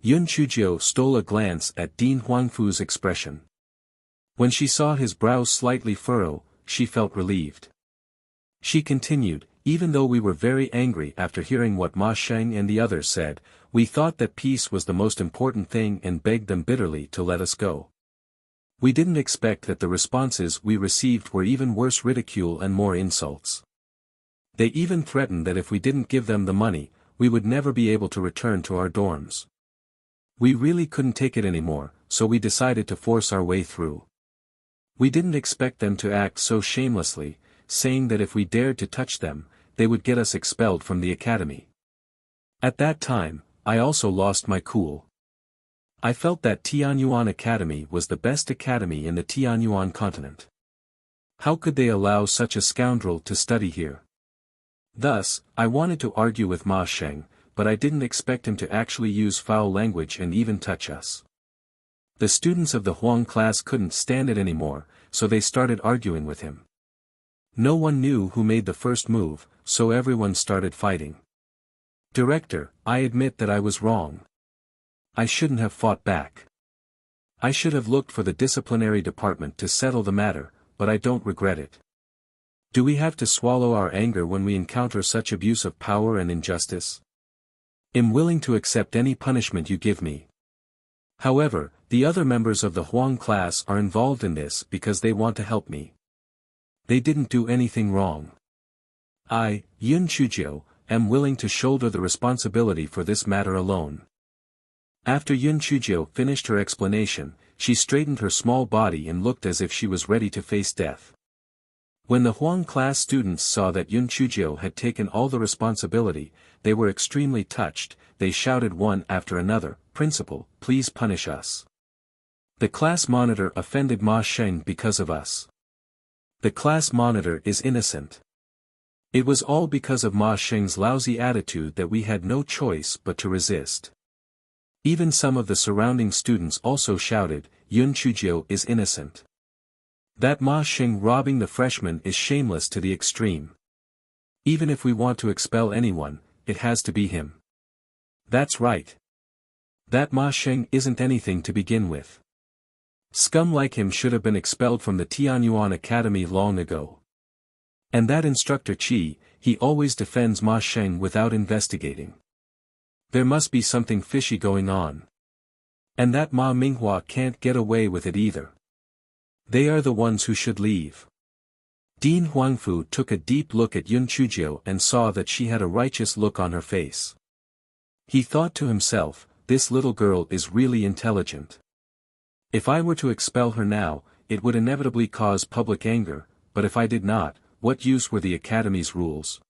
Speaker 1: Yun Chuzhou stole a glance at Dean Huangfu's expression. When she saw his brows slightly furrow, she felt relieved. She continued, even though we were very angry after hearing what Ma Sheng and the others said, we thought that peace was the most important thing and begged them bitterly to let us go. We didn't expect that the responses we received were even worse, ridicule and more insults. They even threatened that if we didn't give them the money, we would never be able to return to our dorms. We really couldn't take it anymore, so we decided to force our way through. We didn't expect them to act so shamelessly, saying that if we dared to touch them, they would get us expelled from the academy. At that time, I also lost my cool. I felt that Tianyuan Academy was the best academy in the Tianyuan continent. How could they allow such a scoundrel to study here? Thus, I wanted to argue with Ma Sheng, but I didn't expect him to actually use foul language and even touch us. The students of the Huang class couldn't stand it anymore, so they started arguing with him. No one knew who made the first move, so everyone started fighting. Director, I admit that I was wrong. I shouldn't have fought back. I should have looked for the disciplinary department to settle the matter, but I don't regret it. Do we have to swallow our anger when we encounter such abuse of power and injustice? I'm willing to accept any punishment you give me. However, the other members of the Huang class are involved in this because they want to help me. They didn't do anything wrong. I, Yun Chuzhou, am willing to shoulder the responsibility for this matter alone. After Yun Chuzhou finished her explanation, she straightened her small body and looked as if she was ready to face death. When the Huang class students saw that Yun Chuzhou had taken all the responsibility, they were extremely touched. They shouted one after another, "Principal, please punish us. The class monitor offended Ma Sheng because of us. The class monitor is innocent. It was all because of Ma Sheng's lousy attitude that we had no choice but to resist." Even some of the surrounding students also shouted, "Yun Chuzhou is innocent. That Ma Sheng robbing the freshman is shameless to the extreme. Even if we want to expel anyone, it has to be him. That's right. That Ma Sheng isn't anything to begin with. Scum like him should have been expelled from the Tianyuan Academy long ago. And that instructor Qi, he always defends Ma Sheng without investigating. There must be something fishy going on. And that Ma Minghua can't get away with it either. They are the ones who should leave." Dean Huangfu took a deep look at Yun Chuzhou and saw that she had a righteous look on her face. He thought to himself, this little girl is really intelligent. If I were to expel her now, it would inevitably cause public anger, but if I did not, what use were the Academy's rules?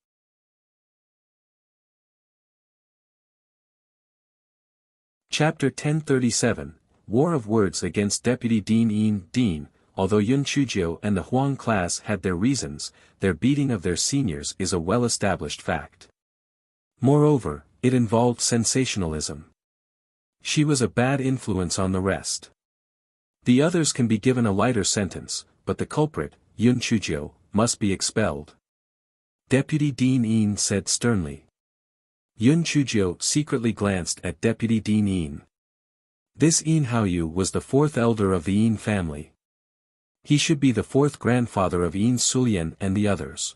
Speaker 1: Chapter 1037, War of Words against Deputy Dean Dean. Although Yun Chujio and the Huang class had their reasons, their beating of their seniors is a well-established fact. Moreover, it involved sensationalism. She was a bad influence on the rest. The others can be given a lighter sentence, but the culprit, Yun Chujio, must be expelled. Deputy Dean said sternly. Yun Chujio secretly glanced at Deputy Dean. This Haoyu was the fourth elder of the Yin family. He should be the fourth grandfather of Sulian and the others.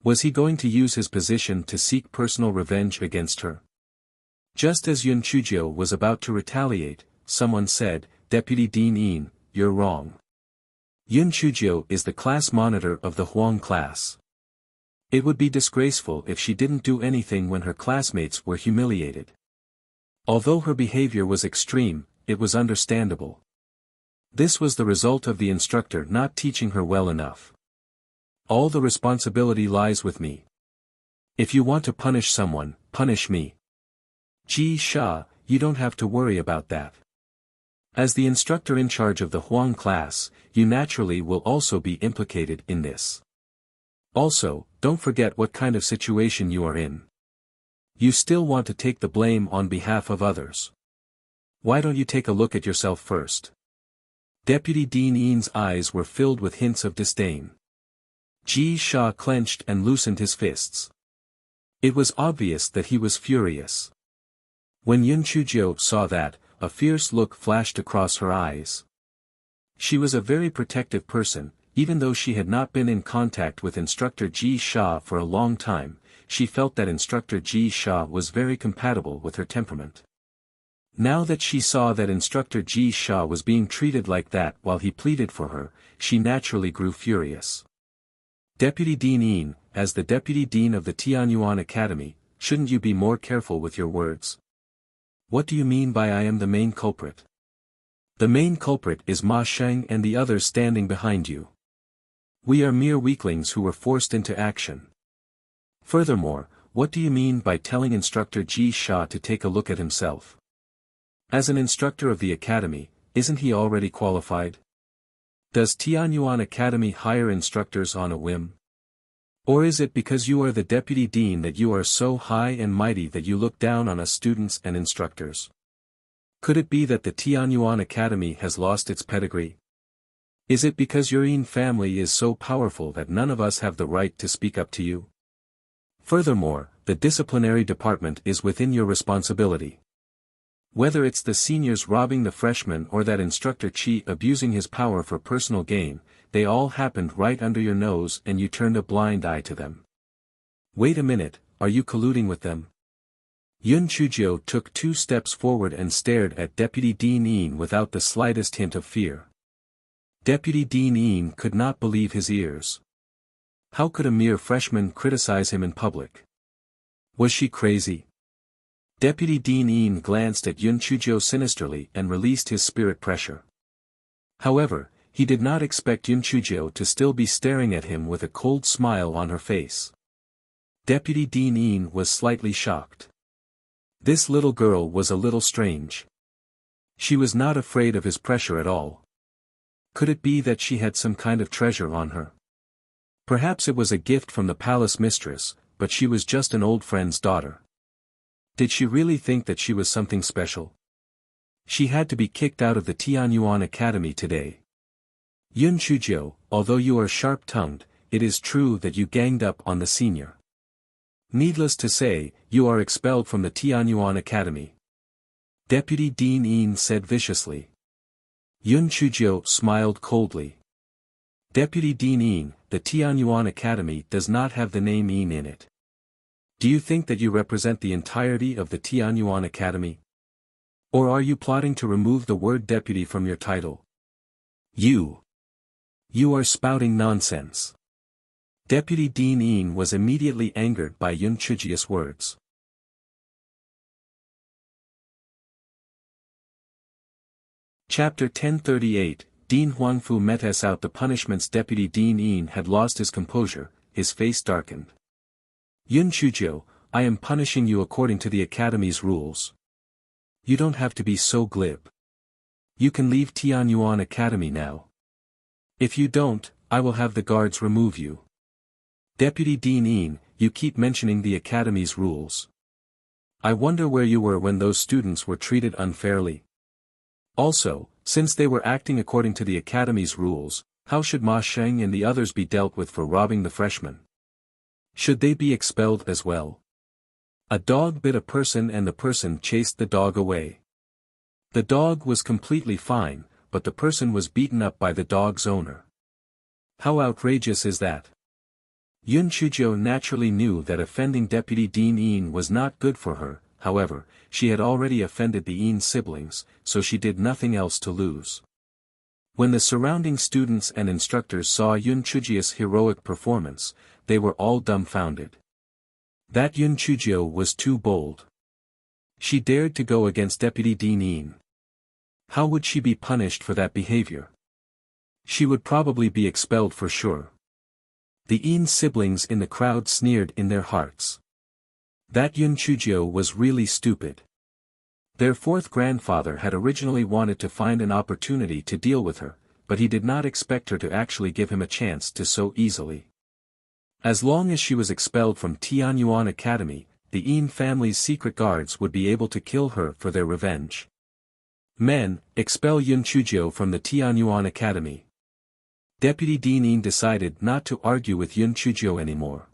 Speaker 1: Was he going to use his position to seek personal revenge against her? Just as Yun Chujio was about to retaliate, someone said, Deputy Dean, you're wrong. Yun Chujio is the class monitor of the Huang class. It would be disgraceful if she didn't do anything when her classmates were humiliated. Although her behavior was extreme, it was understandable. This was the result of the instructor not teaching her well enough. All the responsibility lies with me. If you want to punish someone, punish me. Ji Sha, you don't have to worry about that. As the instructor in charge of the Huang class, you naturally will also be implicated in this. Also, don't forget what kind of situation you are in. You still want to take the blame on behalf of others. Why don't you take a look at yourself first? Deputy Dean's eyes were filled with hints of disdain. Ji Sha clenched and loosened his fists. It was obvious that he was furious. When Yun Chujio saw that, a fierce look flashed across her eyes. She was a very protective person, even though she had not been in contact with Instructor Ji Sha for a long time. She felt that Instructor Ji Sha was very compatible with her temperament. Now that she saw that Instructor Ji Sha was being treated like that while he pleaded for her, she naturally grew furious. Deputy Dean, as the Deputy Dean of the Tianyuan Academy, shouldn't you be more careful with your words? What do you mean by I am the main culprit? The main culprit is Ma Sheng and the others standing behind you. We are mere weaklings who were forced into action. Furthermore, what do you mean by telling Instructor Ji Sha to take a look at himself? As an instructor of the academy, isn't he already qualified? Does Tianyuan Academy hire instructors on a whim? Or is it because you are the deputy dean that you are so high and mighty that you look down on us students and instructors? Could it be that the Tianyuan Academy has lost its pedigree? Is it because your Yin family is so powerful that none of us have the right to speak up to you? Furthermore, the disciplinary department is within your responsibility. Whether it's the seniors robbing the freshmen or that Instructor Chi abusing his power for personal gain, they all happened right under your nose and you turned a blind eye to them. Wait a minute, are you colluding with them? Yun Chujio took 2 steps forward and stared at Deputy Dean without the slightest hint of fear. Deputy Dean could not believe his ears. How could a mere freshman criticize him in public? Was she crazy? Deputy Dean glanced at Yun Chujio sinisterly and released his spirit pressure. However, he did not expect Yun Chujio to still be staring at him with a cold smile on her face. Deputy Dean was slightly shocked. This little girl was a little strange. She was not afraid of his pressure at all. Could it be that she had some kind of treasure on her? Perhaps it was a gift from the palace mistress, but she was just an old friend's daughter. Did she really think that she was something special? She had to be kicked out of the Tianyuan Academy today. Yun Chujio, although you are sharp-tongued, it is true that you ganged up on the senior. Needless to say, you are expelled from the Tianyuan Academy. Deputy Dean said viciously. Yun Chujio smiled coldly. Deputy Dean, the Tianyuan Academy does not have the name Yin in it. Do you think that you represent the entirety of the Tianyuan Academy? Or are you plotting to remove the word deputy from your title? You are spouting nonsense. Deputy Dean was immediately angered by Yun Chujio's words. Chapter 1038, Dean Huangfu metes out the punishments. Deputy Dean Yin had lost his composure, his face darkened. Yun Chuzhou, I am punishing you according to the academy's rules. You don't have to be so glib. You can leave Tianyuan Academy now. If you don't, I will have the guards remove you. Deputy Dean Yin, you keep mentioning the academy's rules. I wonder where you were when those students were treated unfairly. Also, since they were acting according to the academy's rules, how should Ma Sheng and the others be dealt with for robbing the freshmen? Should they be expelled as well? A dog bit a person and the person chased the dog away. The dog was completely fine, but the person was beaten up by the dog's owner. How outrageous is that? Yun Chuzhou naturally knew that offending Deputy Dean Yin was not good for her. However, she had already offended the Yin siblings, so she did nothing else to lose. When the surrounding students and instructors saw Yun Chuzhou's heroic performance, they were all dumbfounded. That Yun Chuzhou was too bold. She dared to go against Deputy Dean Yin. How would she be punished for that behavior? She would probably be expelled for sure. The Yin siblings in the crowd sneered in their hearts. That Yun Chuzhou was really stupid. Their fourth grandfather had originally wanted to find an opportunity to deal with her, but he did not expect her to actually give him a chance to so easily. As long as she was expelled from Tianyuan Academy, the Yin family's secret guards would be able to kill her for their revenge. Men, expel Yun Chuzhou from the Tianyuan Academy. Deputy Dean Yin decided not to argue with Yun Chuzhou anymore.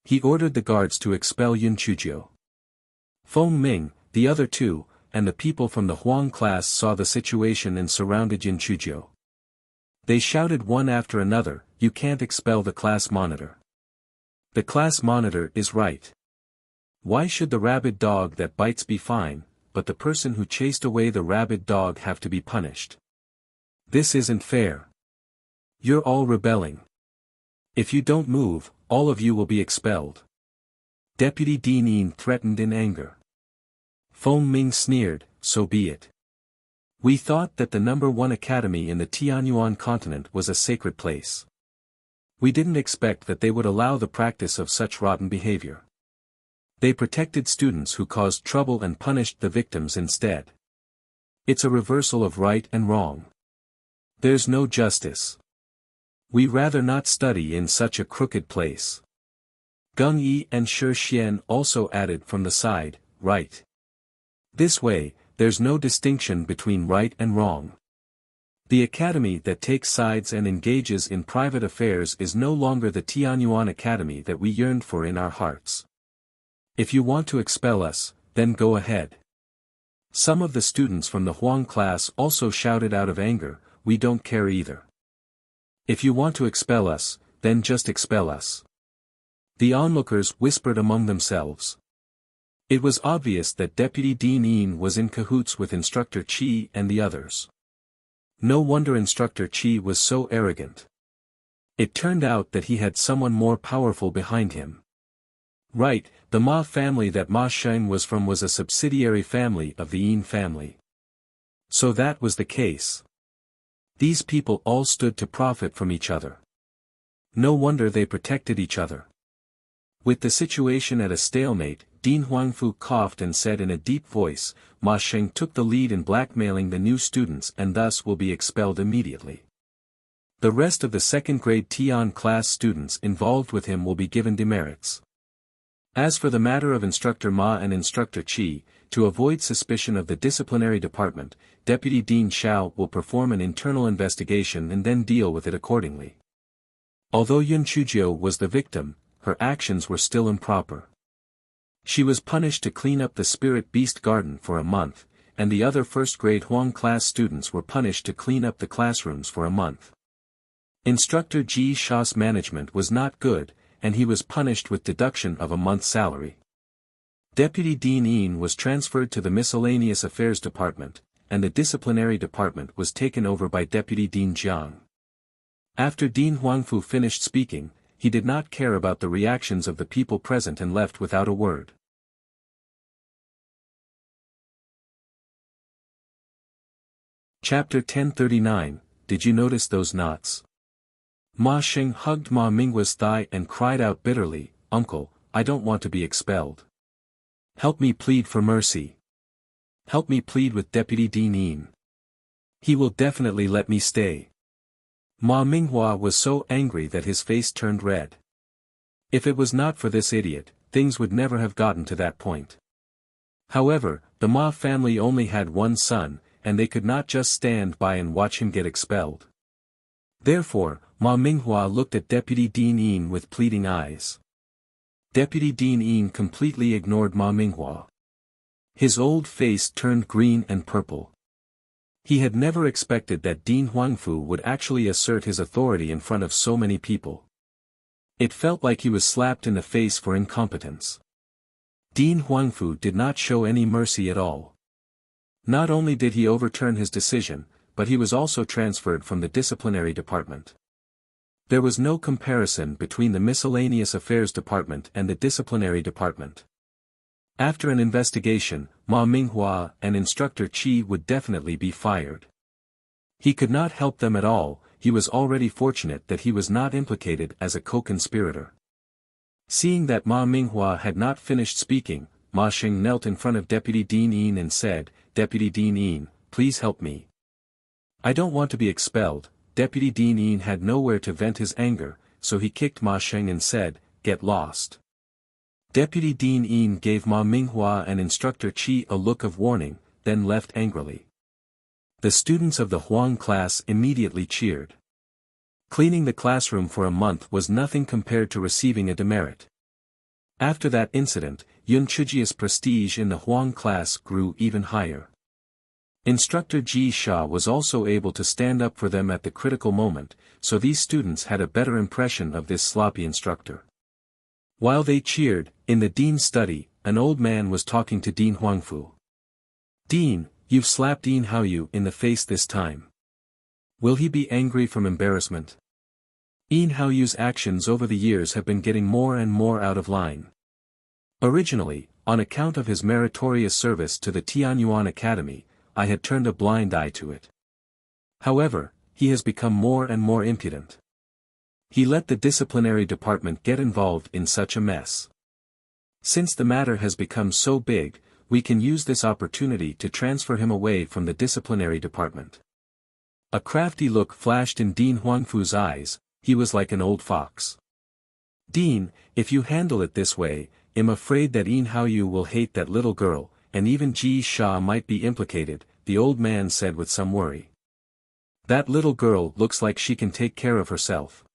Speaker 1: He ordered the guards to expel Yun Chuzhou. Feng Ming, the other two, and the people from the Huang class saw the situation and surrounded Yun Chuzhou. They shouted one after another, "You can't expel the class monitor. The class monitor is right. Why should the rabid dog that bites be fine, but the person who chased away the rabid dog have to be punished? This isn't fair. You're all rebelling. If you don't move, all of you will be expelled." Deputy Dean Yin threatened in anger. Feng Ming sneered, "So be it. We thought that the #1 academy in the Tianyuan continent was a sacred place. We didn't expect that they would allow the practice of such rotten behavior. They protected students who caused trouble and punished the victims instead. It's a reversal of right and wrong. There's no justice. We rather not study in such a crooked place." Gung Yi and Shi Xian also added from the side, "Right. This way, there's no distinction between right and wrong. The academy that takes sides and engages in private affairs is no longer the Tianyuan Academy that we yearned for in our hearts. If you want to expel us, then go ahead." Some of the students from the Huang class also shouted out of anger, "We don't care either. If you want to expel us, then just expel us." The onlookers whispered among themselves. It was obvious that Deputy Dean Yin was in cahoots with Instructor Qi and the others. No wonder Instructor Qi was so arrogant. It turned out that he had someone more powerful behind him. Right, the Ma family that Ma Sheng was from was a subsidiary family of the Yin family. So that was the case. These people all stood to profit from each other. No wonder they protected each other. With the situation at a stalemate, Dean Huangfu coughed and said in a deep voice, "Ma Sheng took the lead in blackmailing the new students and thus will be expelled immediately. The rest of the second-grade Tian class students involved with him will be given demerits. As for the matter of Instructor Ma and Instructor Qi, to avoid suspicion of the disciplinary department, Deputy Dean Xiao will perform an internal investigation and then deal with it accordingly." Although Yun Chuzhou was the victim, her actions were still improper. She was punished to clean up the Spirit Beast Garden for a month, and the other first-grade Huang class students were punished to clean up the classrooms for a month. Instructor Ji Sha's management was not good, and he was punished with deduction of a month's salary. Deputy Dean Yin was transferred to the Miscellaneous Affairs Department, and the Disciplinary Department was taken over by Deputy Dean Jiang. After Dean Huangfu finished speaking, he did not care about the reactions of the people present and left without a word. Chapter 1039, did you notice those knots? Ma Xing hugged Ma Minghua's thigh and cried out bitterly, Uncle, I don't want to be expelled. Help me plead for mercy. Help me plead with Deputy Dean Yin. He will definitely let me stay. Ma Minghua was so angry that his face turned red. If it was not for this idiot, things would never have gotten to that point. However, the Ma family only had one son, and they could not just stand by and watch him get expelled. Therefore, Ma Minghua looked at Deputy Dean Yin with pleading eyes. Deputy Dean Yin completely ignored Ma Minghua. His old face turned green and purple. He had never expected that Dean Huangfu would actually assert his authority in front of so many people. It felt like he was slapped in the face for incompetence. Dean Huangfu did not show any mercy at all. Not only did he overturn his decision, but he was also transferred from the disciplinary department. There was no comparison between the miscellaneous affairs department and the disciplinary department. After an investigation, Ma Minghua and Instructor Qi would definitely be fired. He could not help them at all, he was already fortunate that he was not implicated as a co-conspirator. Seeing that Ma Minghua had not finished speaking, Ma Xing knelt in front of Deputy Dean Yin and said, Deputy Dean Yin, please help me. I don't want to be expelled. Deputy Dean Yin had nowhere to vent his anger, so he kicked Ma Xing and said, get lost. Deputy Dean Yin gave Ma Minghua and Instructor Qi a look of warning, then left angrily. The students of the Huang class immediately cheered. Cleaning the classroom for a month was nothing compared to receiving a demerit. After that incident, Yun Chujia's prestige in the Huang class grew even higher. Instructor Ji Sha was also able to stand up for them at the critical moment, so these students had a better impression of this sloppy instructor. While they cheered, in the dean's study, an old man was talking to Dean Huangfu. Dean, you've slapped Dean Haoyu in the face this time. Will he be angry from embarrassment? Yin Haoyu's actions over the years have been getting more and more out of line. Originally, on account of his meritorious service to the Tianyuan Academy, I had turned a blind eye to it. However, he has become more and more impudent. He let the disciplinary department get involved in such a mess. Since the matter has become so big, we can use this opportunity to transfer him away from the disciplinary department. A crafty look flashed in Dean Huangfu's eyes, he was like an old fox. Dean, if you handle it this way, I'm afraid that Yin Haoyu will hate that little girl, and even Ji Sha might be implicated, the old man said with some worry. That little girl looks like she can take care of herself.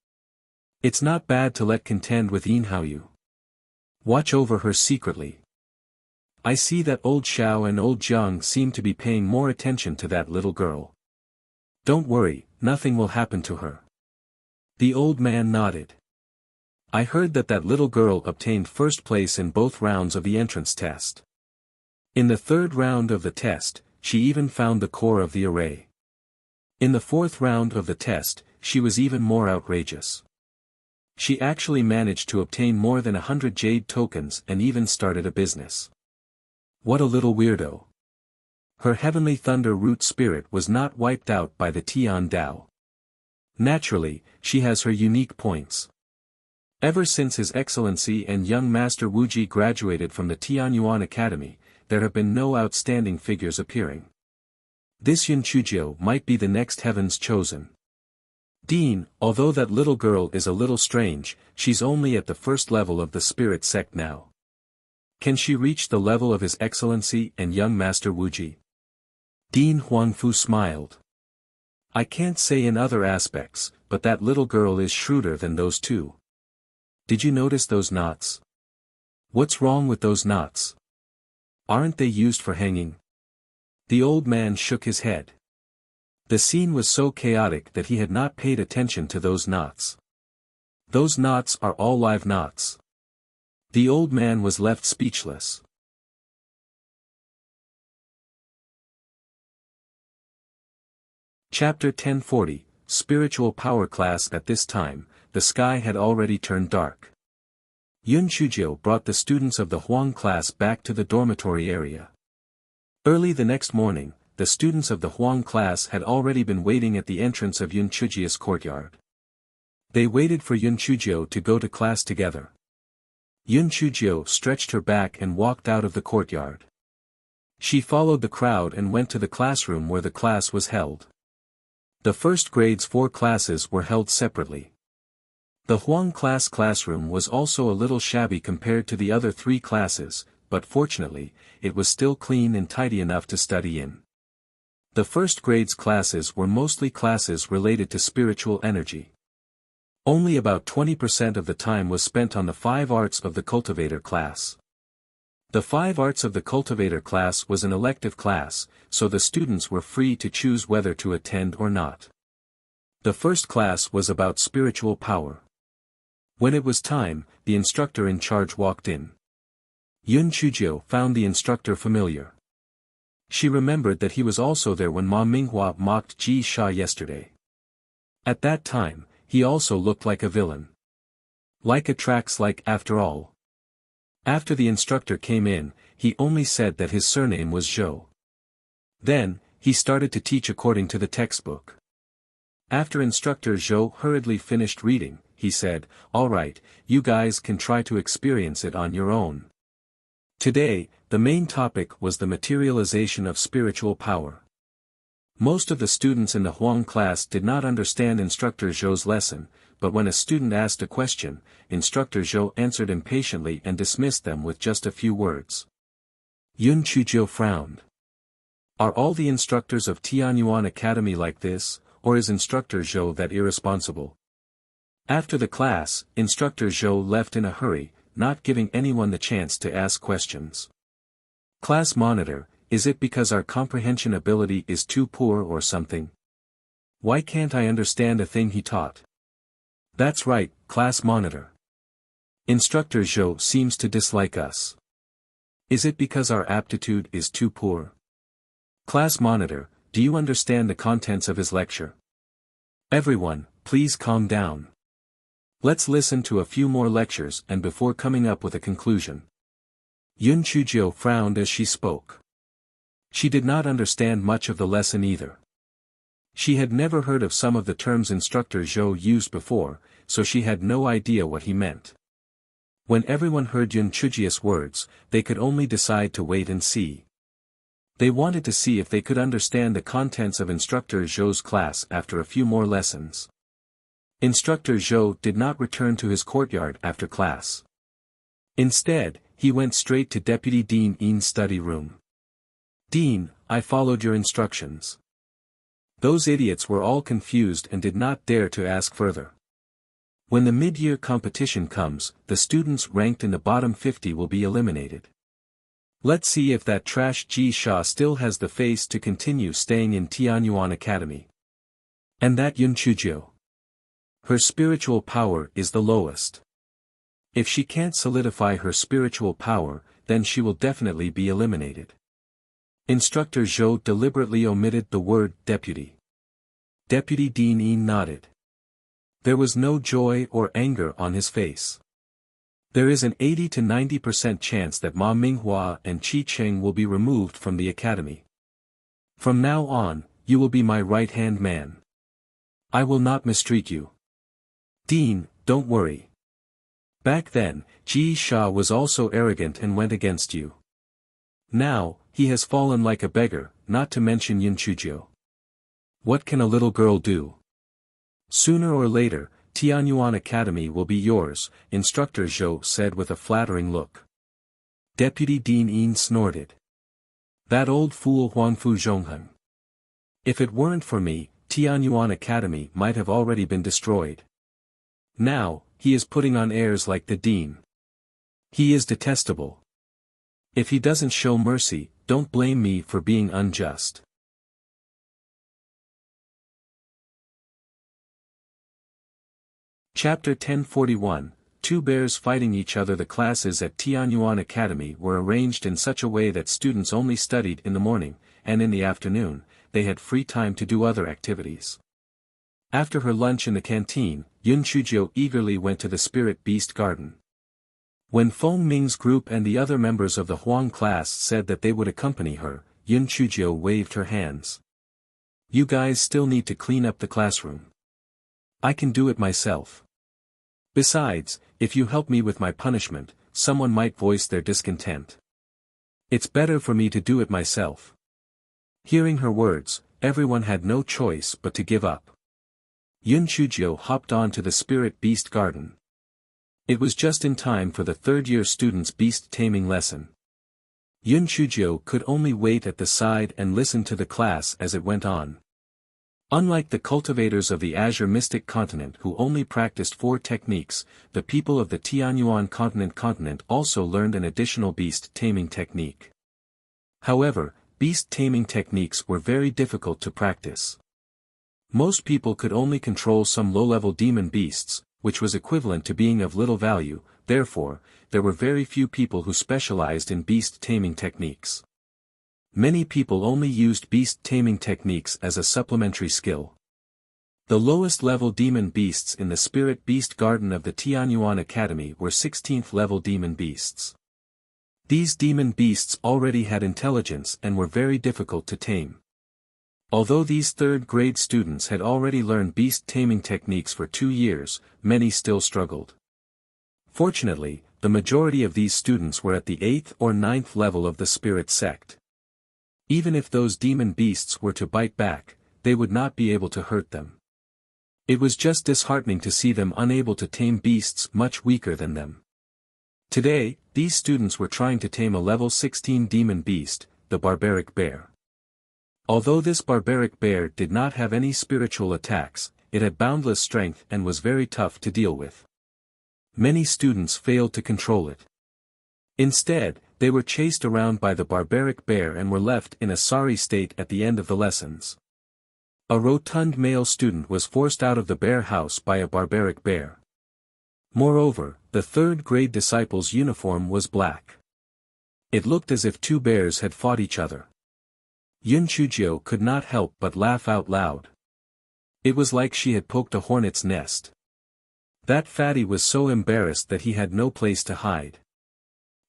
Speaker 1: It's not bad to let contend with Yin Haoyu. Watch over her secretly. I see that old Xiao and old Jiang seem to be paying more attention to that little girl. Don't worry, nothing will happen to her. The old man nodded. I heard that that little girl obtained first place in both rounds of the entrance test. In the third round of the test, she even found the core of the array. In the fourth round of the test, she was even more outrageous. She actually managed to obtain more than 100 jade tokens and even started a business. What a little weirdo. Her heavenly thunder root spirit was not wiped out by the Tian Dao. Naturally, she has her unique points. Ever since His Excellency and young Master Wuji graduated from the Tianyuan Academy, there have been no outstanding figures appearing. This Yun Chujio might be the next heaven's chosen. Dean, although that little girl is a little strange, she's only at the first level of the spirit sect now. Can she reach the level of His Excellency and young Master Wuji? Dean Huangfu smiled. I can't say in other aspects, but that little girl is shrewder than those two. Did you notice those knots? What's wrong with those knots? Aren't they used for hanging? The old man shook his head. The scene was so chaotic that he had not paid attention to those knots. Those knots are all live knots. The old man was left speechless. Chapter 1040, Spiritual Power Class. At this time, the sky had already turned dark. Yun Chujio brought the students of the Huang class back to the dormitory area. Early the next morning, the the students of the Huang class had already been waiting at the entrance of Yun Chujia's courtyard. They waited for Yun Chujio to go to class together. Yun Chujio stretched her back and walked out of the courtyard. She followed the crowd and went to the classroom where the class was held. The first grade's 4 classes were held separately. The Huang class classroom was also a little shabby compared to the other 3 classes, but fortunately, it was still clean and tidy enough to study in. The first grade's classes were mostly classes related to spiritual energy. Only about 20% of the time was spent on the 5 arts of the cultivator class. The 5 arts of the cultivator class was an elective class, so the students were free to choose whether to attend or not. The first class was about spiritual power. When it was time, the instructor in charge walked in. Yun Chujio found the instructor familiar. She remembered that he was also there when Ma Minghua mocked Ji Sha yesterday. At that time, he also looked like a villain. Like attracts like after all. After the instructor came in, he only said that his surname was Zhou. Then, he started to teach according to the textbook. After instructor Zhou hurriedly finished reading, he said, "All right, you guys can try to experience it on your own." Today, the main topic was the materialization of spiritual power. Most of the students in the Huang class did not understand Instructor Zhou's lesson, but when a student asked a question, Instructor Zhou answered impatiently and dismissed them with just a few words. Yun Chujio frowned. Are all the instructors of Tianyuan Academy like this, or is Instructor Zhou that irresponsible? After the class, Instructor Zhou left in a hurry, not giving anyone the chance to ask questions. Class monitor, is it because our comprehension ability is too poor or something? Why can't I understand a thing he taught? That's right, class monitor. Instructor Zhou seems to dislike us. Is it because our aptitude is too poor? Class monitor, do you understand the contents of his lecture? Everyone, please calm down. Let's listen to a few more lectures and before coming up with a conclusion. Yun Chujio frowned as she spoke. She did not understand much of the lesson either. She had never heard of some of the terms Instructor Zhou used before, so she had no idea what he meant. When everyone heard Yun Chujio's words, they could only decide to wait and see. They wanted to see if they could understand the contents of Instructor Zhou's class after a few more lessons. Instructor Zhou did not return to his courtyard after class. Instead, he went straight to Deputy Dean Yin's study room. "Dean, I followed your instructions." Those idiots were all confused and did not dare to ask further. When the mid-year competition comes, the students ranked in the bottom 50 will be eliminated. Let's see if that trash Ji Sha still has the face to continue staying in Tianyuan Academy. And that Yun Chujio. Her spiritual power is the lowest. If she can't solidify her spiritual power, then she will definitely be eliminated. Instructor Zhou deliberately omitted the word deputy. Deputy Dean Yin nodded. There was no joy or anger on his face. There is an 80 to 90% chance that Ma Minghua and Qi Cheng will be removed from the academy. From now on, you will be my right-hand man. I will not mistreat you. Dean, don't worry. Back then, Ji Sha was also arrogant and went against you. Now, he has fallen like a beggar, not to mention Yun Chujio. What can a little girl do? Sooner or later, Tianyuan Academy will be yours, Instructor Zhou said with a flattering look. Deputy Dean Yin snorted. That old fool Huangfu Zhongheng. If it weren't for me, Tianyuan Academy might have already been destroyed. Now, he is putting on airs like the dean. He is detestable. If he doesn't show mercy, don't blame me for being unjust. Chapter 1041, Two Bears Fighting Each Other. The classes at Tianyuan Academy were arranged in such a way that students only studied in the morning, and in the afternoon, they had free time to do other activities. After her lunch in the canteen, Yun Chujio eagerly went to the Spirit Beast Garden. When Feng Ming's group and the other members of the Huang class said that they would accompany her, Yun Chujio waved her hands. You guys still need to clean up the classroom. I can do it myself. Besides, if you help me with my punishment, someone might voice their discontent. It's better for me to do it myself. Hearing her words, everyone had no choice but to give up. Yun Chujio hopped on to the spirit beast garden. It was just in time for the third-year students' beast taming lesson. Yun Chujio could only wait at the side and listen to the class as it went on. Unlike the cultivators of the Azure Mystic Continent who only practiced 4 techniques, the people of the Tianyuan continent also learned an additional beast taming technique. However, beast taming techniques were very difficult to practice. Most people could only control some low-level demon beasts, which was equivalent to being of little value. Therefore, there were very few people who specialized in beast taming techniques. Many people only used beast taming techniques as a supplementary skill. The lowest level demon beasts in the Spirit Beast Garden of the Tianyuan Academy were 16th level demon beasts. These demon beasts already had intelligence and were very difficult to tame. Although these third-grade students had already learned beast taming techniques for 2 years, many still struggled. Fortunately, the majority of these students were at the 8th or 9th level of the spirit sect. Even if those demon beasts were to bite back, they would not be able to hurt them. It was just disheartening to see them unable to tame beasts much weaker than them. Today, these students were trying to tame a level 16 demon beast, the barbaric bear. Although this barbaric bear did not have any spiritual attacks, it had boundless strength and was very tough to deal with. Many students failed to control it. Instead, they were chased around by the barbaric bear and were left in a sorry state at the end of the lessons. A rotund male student was forced out of the bear house by a barbaric bear. Moreover, the third-grade disciple's uniform was black. It looked as if 2 bears had fought each other. Yun Chujio could not help but laugh out loud. It was like she had poked a hornet's nest. That fatty was so embarrassed that he had no place to hide.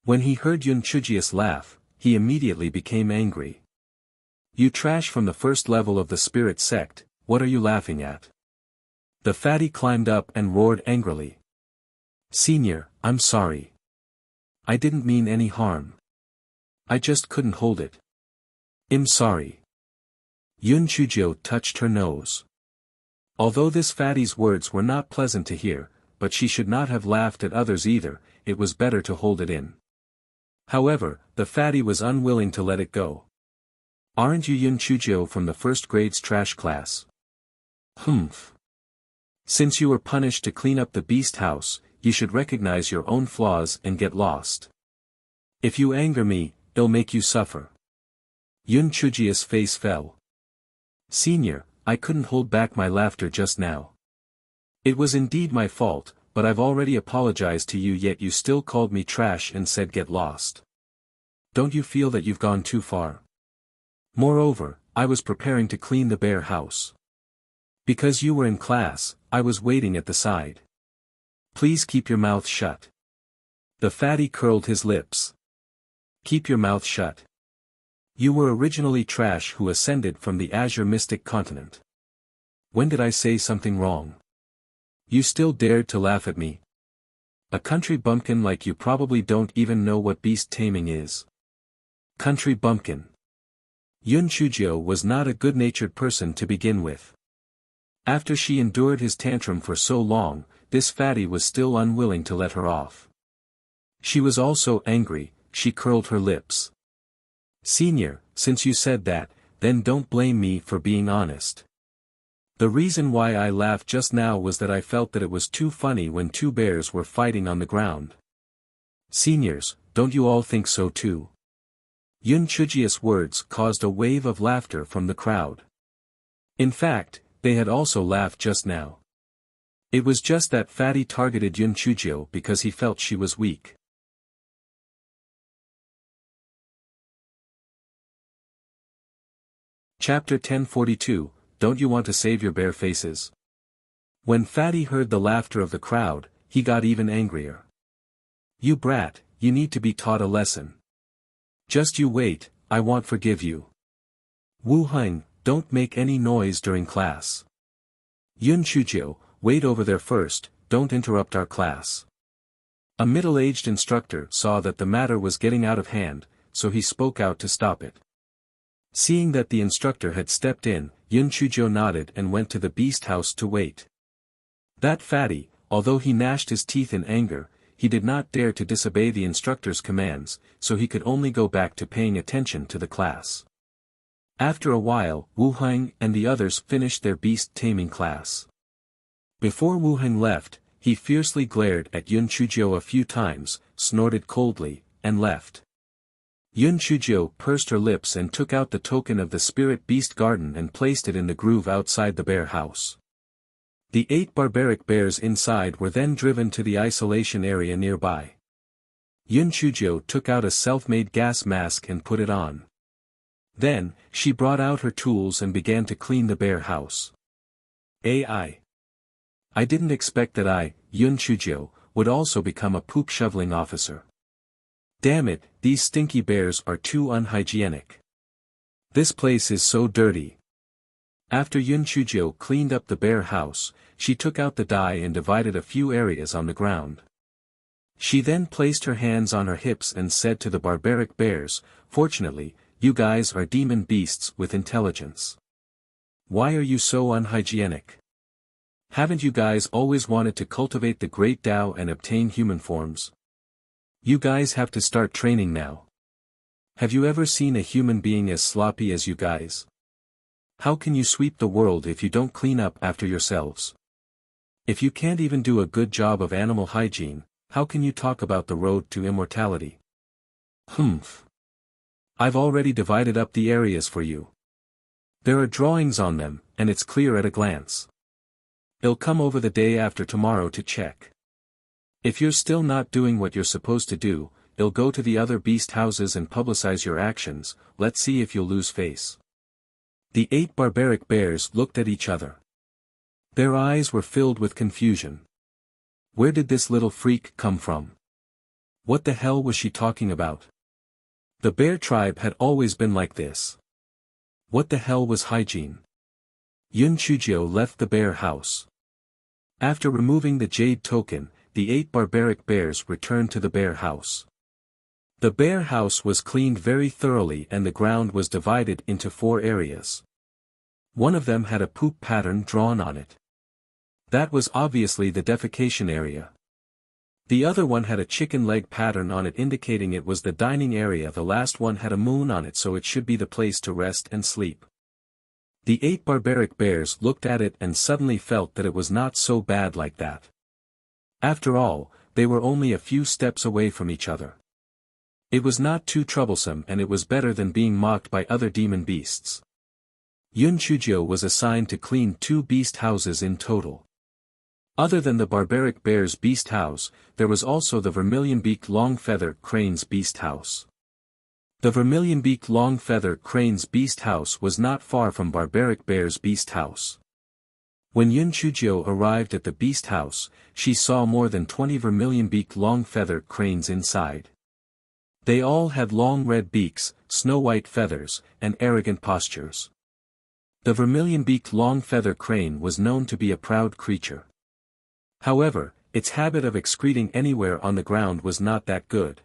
Speaker 1: When he heard Yun Chujio's laugh, he immediately became angry. You trash from the first level of the spirit sect, what are you laughing at? The fatty climbed up and roared angrily. Senior, I'm sorry. I didn't mean any harm. I just couldn't hold it. I'm sorry. Yun Chujio touched her nose. Although this fatty's words were not pleasant to hear, but she should not have laughed at others either, it was better to hold it in. However, the fatty was unwilling to let it go. Aren't you Yun Chujio from the first grade's trash class? Humph. Since you were punished to clean up the beast house, you should recognize your own flaws and get lost. If you anger me, it'll make you suffer. Yun Chujio's face fell. Senior, I couldn't hold back my laughter just now. It was indeed my fault, but I've already apologized to you, yet you still called me trash and said get lost. Don't you feel that you've gone too far? Moreover, I was preparing to clean the bear house. Because you were in class, I was waiting at the side. Please keep your mouth shut. The fatty curled his lips. Keep your mouth shut. You were originally trash who ascended from the Azure Mystic Continent. When did I say something wrong? You still dared to laugh at me? A country bumpkin like you probably don't even know what beast taming is. Country bumpkin. Yun Chujio was not a good-natured person to begin with. After she endured his tantrum for so long, this fatty was still unwilling to let her off. She was also angry, she curled her lips. Senior, since you said that, then don't blame me for being honest. The reason why I laughed just now was that I felt that it was too funny when 2 bears were fighting on the ground. Seniors, don't you all think so too? Yun Chujio's words caused a wave of laughter from the crowd. In fact, they had also laughed just now. It was just that fatty targeted Yun Chujio because he felt she was weak. Chapter 1042, Don't You Want to Save Your Bare Faces? When Fatty heard the laughter of the crowd, he got even angrier. You brat, you need to be taught a lesson. Just you wait, I won't forgive you. Wu Heng, don't make any noise during class. Yun Chujiu, wait over there first, don't interrupt our class. A middle-aged instructor saw that the matter was getting out of hand, so he spoke out to stop it. Seeing that the instructor had stepped in, Yun Chujiu nodded and went to the beast house to wait. That fatty, although he gnashed his teeth in anger, he did not dare to disobey the instructor's commands, so he could only go back to paying attention to the class. After a while, Wu Heng and the others finished their beast-taming class. Before Wu Heng left, he fiercely glared at Yun Chujiu a few times, snorted coldly, and left. Yun Chujiu pursed her lips and took out the token of the spirit beast garden and placed it in the groove outside the bear house. The 8 barbaric bears inside were then driven to the isolation area nearby. Yun Chujiu took out a self-made gas mask and put it on. Then, she brought out her tools and began to clean the bear house. I didn't expect that I, Yun Chujiu, would also become a poop-shoveling officer. Damn it, these stinky bears are too unhygienic. This place is so dirty. After Yun Chujiu cleaned up the bear house, she took out the die and divided a few areas on the ground. She then placed her hands on her hips and said to the barbaric bears, "Fortunately, you guys are demon beasts with intelligence. Why are you so unhygienic? Haven't you guys always wanted to cultivate the great Tao and obtain human forms? You guys have to start training now. Have you ever seen a human being as sloppy as you guys? How can you sweep the world if you don't clean up after yourselves? If you can't even do a good job of animal hygiene, how can you talk about the road to immortality?" "Humph. I've already divided up the areas for you. There are drawings on them, and it's clear at a glance. I'll come over the day after tomorrow to check. If you're still not doing what you're supposed to do, I'll go to the other beast houses and publicize your actions. Let's see if you'll lose face." The 8 barbaric bears looked at each other. Their eyes were filled with confusion. Where did this little freak come from? What the hell was she talking about? The bear tribe had always been like this. What the hell was hygiene? Yun Chujiu left the bear house. After removing the jade token, the 8 barbaric bears returned to the bear house. The bear house was cleaned very thoroughly and the ground was divided into 4 areas. One of them had a poop pattern drawn on it. That was obviously the defecation area. The other one had a chicken leg pattern on it indicating it was the dining area. The last one had a moon on it, so it should be the place to rest and sleep. The 8 barbaric bears looked at it and suddenly felt that it was not so bad like that. After all, they were only a few steps away from each other. It was not too troublesome and it was better than being mocked by other demon beasts. Yun Chujiu was assigned to clean 2 beast houses in total. Other than the barbaric bear's beast house, there was also the vermilion-beaked long-feather crane's beast house. The vermilion-beaked long-feather crane's beast house was not far from barbaric bear's beast house. When Yun Chujiu arrived at the beast house, she saw more than 20 vermilion-beaked long-feather cranes inside. They all had long red beaks, snow-white feathers, and arrogant postures. The vermilion-beaked long-feather crane was known to be a proud creature. However, its habit of excreting anywhere on the ground was not that good.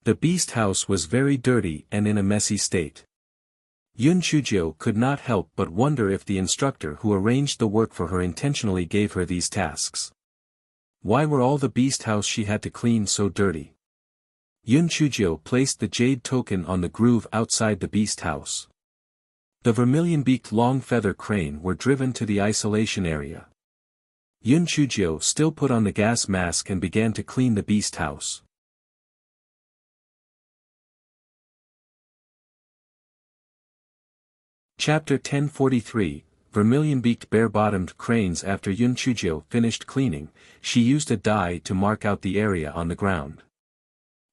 Speaker 1: The beast house was very dirty and in a messy state. Yun Chujiu could not help but wonder if the instructor who arranged the work for her intentionally gave her these tasks. Why were all the beast house she had to clean so dirty? Yun Chujiu placed the jade token on the groove outside the beast house. The vermilion-beaked long-feather crane were driven to the isolation area. Yun Chujiu still put on the gas mask and began to clean the beast house. Chapter 1043, Vermilion-beaked bare-bottomed cranes. After Yun Chujiu finished cleaning, she used a die to mark out the area on the ground.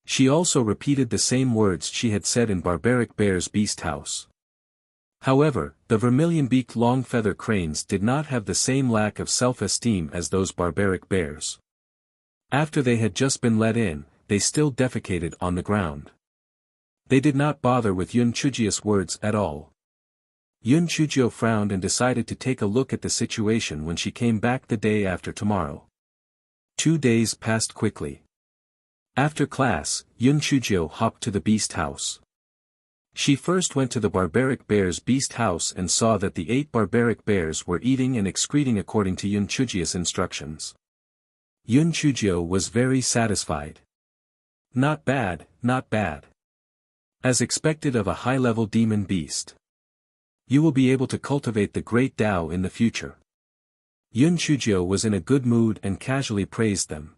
Speaker 1: She also repeated the same words she had said in Barbaric Bear's beast house. However, the vermilion-beaked long-feather cranes did not have the same lack of self-esteem as those barbaric bears. After they had just been let in, they still defecated on the ground. They did not bother with Yun Chujio's words at all. Yun Chujio frowned and decided to take a look at the situation when she came back the day after tomorrow. 2 days passed quickly. After class, Yun Chujio hopped to the beast house. She first went to the barbaric bear's beast house and saw that the 8 barbaric bears were eating and excreting according to Yun Chujio's instructions. Yun Chujio was very satisfied. Not bad, not bad. As expected of a high-level demon beast. You will be able to cultivate the great Tao in the future. Yun Chujio was in a good mood and casually praised them.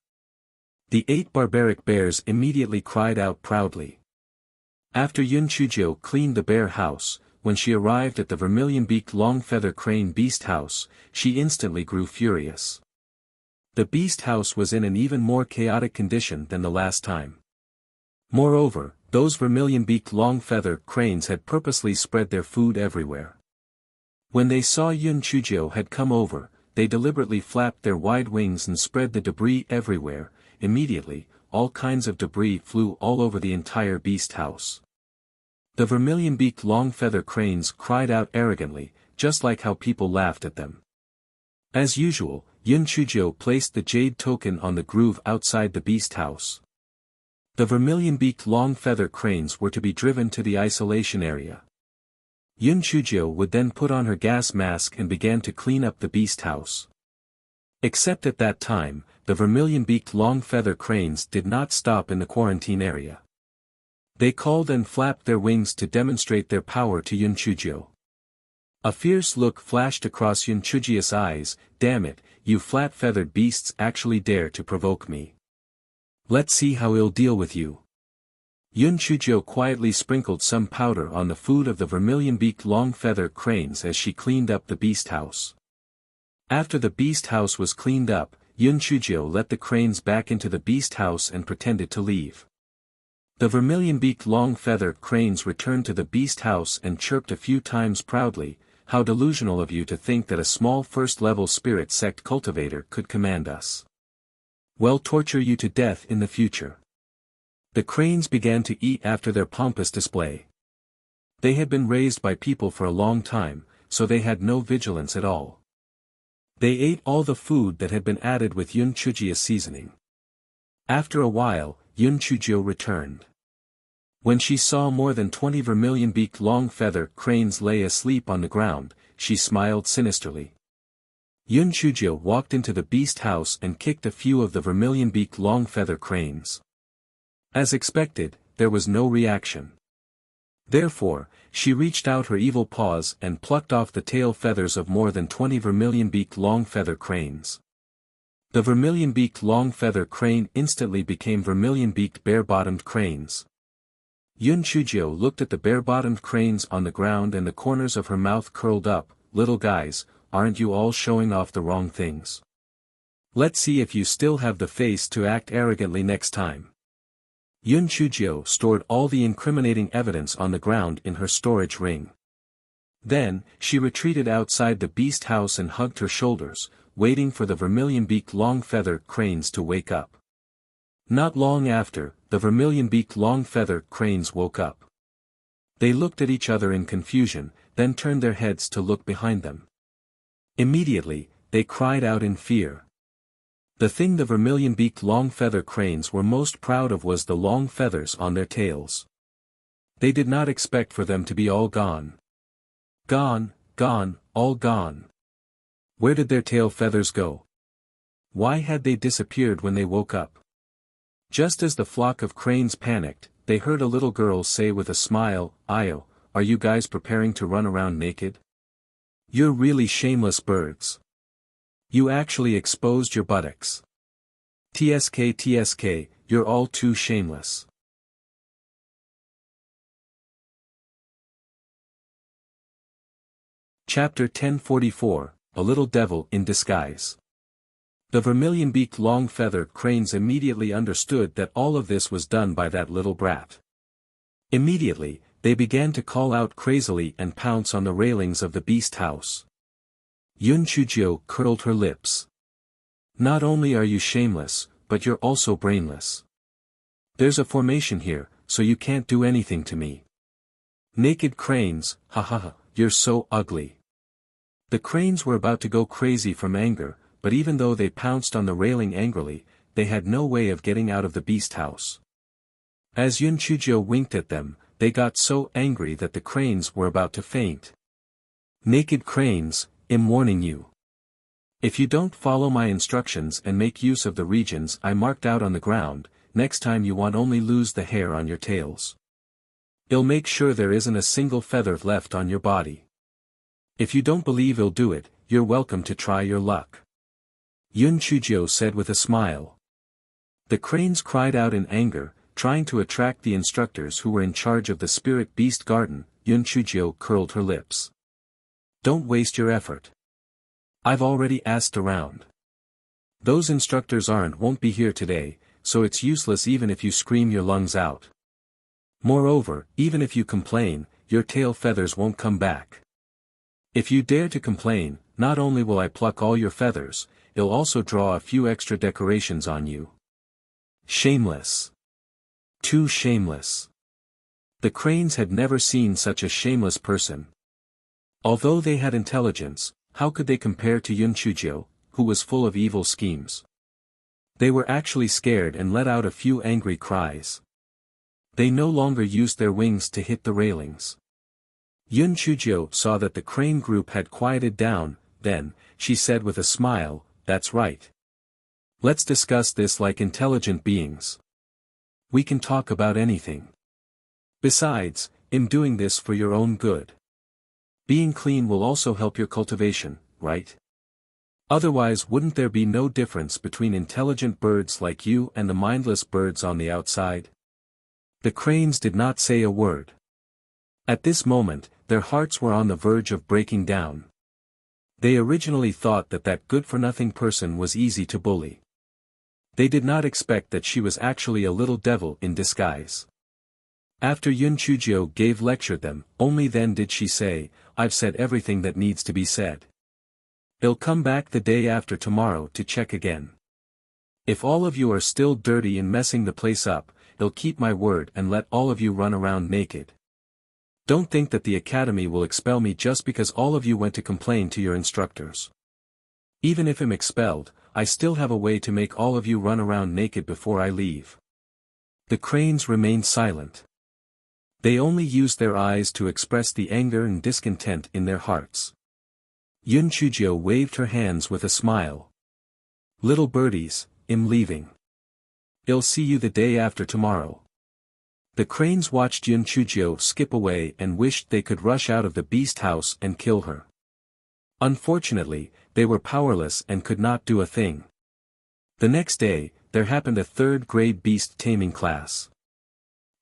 Speaker 1: The 8 barbaric bears immediately cried out proudly. After Yun Chujio cleaned the bear house, when she arrived at the vermilion-beaked long-feather crane beast house, she instantly grew furious. The beast house was in an even more chaotic condition than the last time. Moreover, those vermilion-beaked long-feather cranes had purposely spread their food everywhere. When they saw Yun Chujio had come over, they deliberately flapped their wide wings and spread the debris everywhere. Immediately, all kinds of debris flew all over the entire beast house. The vermilion-beaked long-feather cranes cried out arrogantly, just like how people laughed at them. As usual, Yun Chujio placed the jade token on the groove outside the beast house. The vermilion-beaked long-feather cranes were to be driven to the isolation area. Yun Chujio would then put on her gas mask and began to clean up the beast house. Except at that time, the vermilion-beaked long-feather cranes did not stop in the quarantine area. They called and flapped their wings to demonstrate their power to Yun Chujio. A fierce look flashed across Yun Chujio's eyes. Damn it, you flat-feathered beasts actually dare to provoke me. Let's see how I'll deal with you. Yun Chujio quietly sprinkled some powder on the food of the vermilion-beaked long-feather cranes as she cleaned up the beast house. After the beast house was cleaned up, Yun Chujio let the cranes back into the beast house and pretended to leave. The vermilion-beaked long-feather cranes returned to the beast house and chirped a few times proudly. How delusional of you to think that a small first-level spirit sect cultivator could command us. We'll torture you to death in the future. The cranes began to eat after their pompous display. They had been raised by people for a long time, so they had no vigilance at all. They ate all the food that had been added with Yun Chujio's seasoning. After a while, Yun Chujio returned. When she saw more than 20 vermilion-beaked long-feather cranes lay asleep on the ground, she smiled sinisterly. Yun Chujio walked into the beast house and kicked a few of the vermilion-beaked long-feather cranes. As expected, there was no reaction. Therefore, she reached out her evil paws and plucked off the tail feathers of more than 20 vermilion-beaked long-feather cranes. The vermilion-beaked long-feather crane instantly became vermilion-beaked bare-bottomed cranes. Yun Chujio looked at the bare-bottomed cranes on the ground and the corners of her mouth curled up. Little guys, aren't you all showing off the wrong things? Let's see if you still have the face to act arrogantly next time. Yun Chujio stored all the incriminating evidence on the ground in her storage ring. Then, she retreated outside the beast house and hugged her shoulders, waiting for the vermilion-beaked long-feather cranes to wake up. Not long after, the vermilion-beaked long-feather cranes woke up. They looked at each other in confusion, then turned their heads to look behind them. Immediately, they cried out in fear. The thing the vermilion-beaked long-feather cranes were most proud of was the long feathers on their tails. They did not expect for them to be all gone. Gone, gone, all gone. Where did their tail feathers go? Why had they disappeared when they woke up? Just as the flock of cranes panicked, they heard a little girl say with a smile, "Io, are you guys preparing to run around naked? You're really shameless birds. You actually exposed your buttocks. TSK TSK, you're all too shameless." Chapter 1044, A Little Devil in Disguise. The vermilion-beaked long-feather cranes immediately understood that all of this was done by that little brat. Immediately, they began to call out crazily and pounce on the railings of the beast house. Yun Chujio curled her lips. Not only are you shameless, but you're also brainless. There's a formation here, so you can't do anything to me. Naked cranes, ha ha ha, you're so ugly. The cranes were about to go crazy from anger, but even though they pounced on the railing angrily, they had no way of getting out of the beast house. As Yun Chujio winked at them, they got so angry that the cranes were about to faint. Naked cranes, I'm warning you. If you don't follow my instructions and make use of the regions I marked out on the ground, next time you won't only lose the hair on your tails. I'll make sure there isn't a single feather left on your body. If you don't believe I'll do it, you're welcome to try your luck. Yun Chujio said with a smile. The cranes cried out in anger, trying to attract the instructors who were in charge of the spirit beast garden. Yun Chujio curled her lips. Don't waste your effort. I've already asked around. Those instructors won't be here today, so it's useless even if you scream your lungs out. Moreover, even if you complain, your tail feathers won't come back. If you dare to complain, not only will I pluck all your feathers, I'll also draw a few extra decorations on you. Shameless. Too shameless. The cranes had never seen such a shameless person. Although they had intelligence, how could they compare to Yun Chujio, who was full of evil schemes? They were actually scared and let out a few angry cries. They no longer used their wings to hit the railings. Yun Chujio saw that the crane group had quieted down, then, she said with a smile, that's right. Let's discuss this like intelligent beings. We can talk about anything. Besides, I'm doing this for your own good. Being clean will also help your cultivation, right? Otherwise wouldn't there be no difference between intelligent birds like you and the mindless birds on the outside? The cranes did not say a word. At this moment, their hearts were on the verge of breaking down. They originally thought that good-for-nothing person was easy to bully. They did not expect that she was actually a little devil in disguise. After Yun Chujio lectured them, only then did she say, I've said everything that needs to be said. I'll come back the day after tomorrow to check again. If all of you are still dirty and messing the place up, I'll keep my word and let all of you run around naked. Don't think that the academy will expel me just because all of you went to complain to your instructors. Even if I'm expelled, I still have a way to make all of you run around naked before I leave. The cranes remained silent. They only used their eyes to express the anger and discontent in their hearts. Yun Chujio waved her hands with a smile. Little birdies, I'm leaving. I'll see you the day after tomorrow. The cranes watched Yun Chujio skip away and wished they could rush out of the beast house and kill her. Unfortunately, they were powerless and could not do a thing. The next day, there happened a third-grade beast taming class.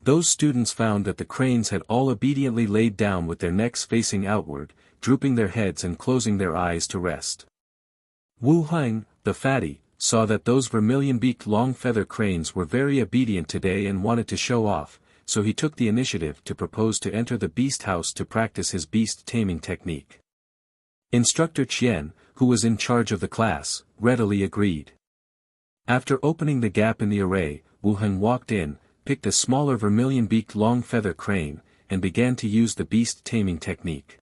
Speaker 1: Those students found that the cranes had all obediently laid down with their necks facing outward, drooping their heads and closing their eyes to rest. Wu Heng, the fatty, saw that those vermilion-beaked long feather cranes were very obedient today and wanted to show off, so he took the initiative to propose to enter the beast house to practice his beast taming technique. Instructor Qian, who was in charge of the class, readily agreed. After opening the gap in the array, Wu Heng walked in, picked a smaller vermilion-beaked long feather crane, and began to use the beast taming technique.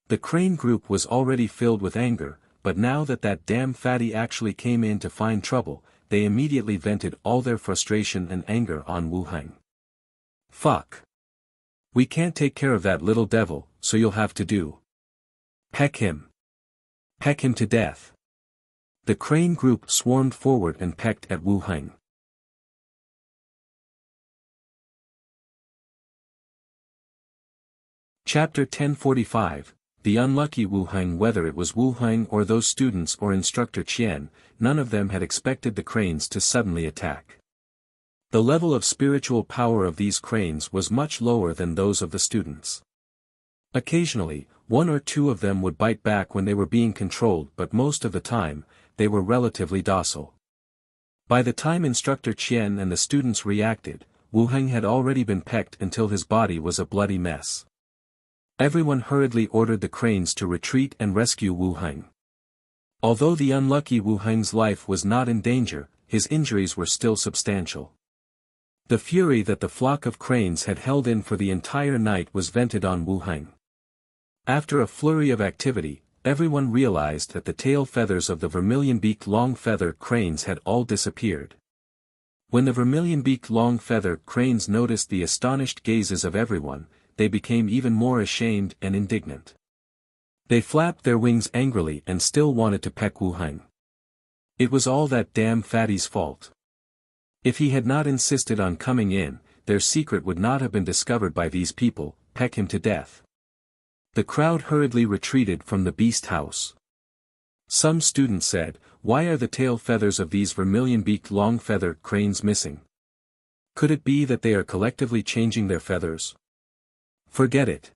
Speaker 1: The crane group was already filled with anger, but now that damn fatty actually came in to find trouble, they immediately vented all their frustration and anger on Wu Heng. Fuck. We can't take care of that little devil, so you'll have to do. Peck him. Peck him to death. The crane group swarmed forward and pecked at Wu Heng. Chapter 1045, The Unlucky Wu Heng. Whether it was Wu Heng or those students or Instructor Qian, none of them had expected the cranes to suddenly attack. The level of spiritual power of these cranes was much lower than those of the students. Occasionally, one or two of them would bite back when they were being controlled, but most of the time, they were relatively docile. By the time Instructor Qian and the students reacted, Wu Heng had already been pecked until his body was a bloody mess. Everyone hurriedly ordered the cranes to retreat and rescue Wu Heng. Although the unlucky Wu Heng's life was not in danger, his injuries were still substantial. The fury that the flock of cranes had held in for the entire night was vented on Wu Heng. After a flurry of activity, everyone realized that the tail feathers of the vermilion-beaked long-feather cranes had all disappeared. When the vermilion-beaked long-feather cranes noticed the astonished gazes of everyone, they became even more ashamed and indignant. They flapped their wings angrily and still wanted to peck Wu Heng. It was all that damn fatty's fault. If he had not insisted on coming in, their secret would not have been discovered by these people. Peck him to death. The crowd hurriedly retreated from the beast house. Some students said, "Why are the tail feathers of these vermilion-beaked long-feather cranes missing? Could it be that they are collectively changing their feathers?" Forget it.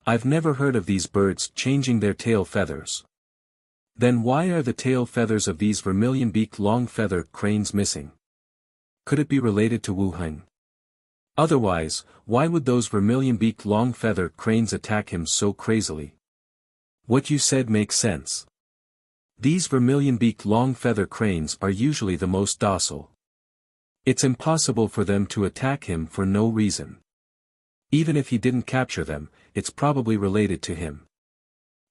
Speaker 1: I've never heard of these birds changing their tail feathers. Then why are the tail feathers of these vermilion-beaked long-feather cranes missing? Could it be related to Wu Heng? Otherwise, why would those vermilion-beaked long-feather cranes attack him so crazily? What you said makes sense. These vermilion-beaked long-feather cranes are usually the most docile. It's impossible for them to attack him for no reason. Even if he didn't capture them, it's probably related to him.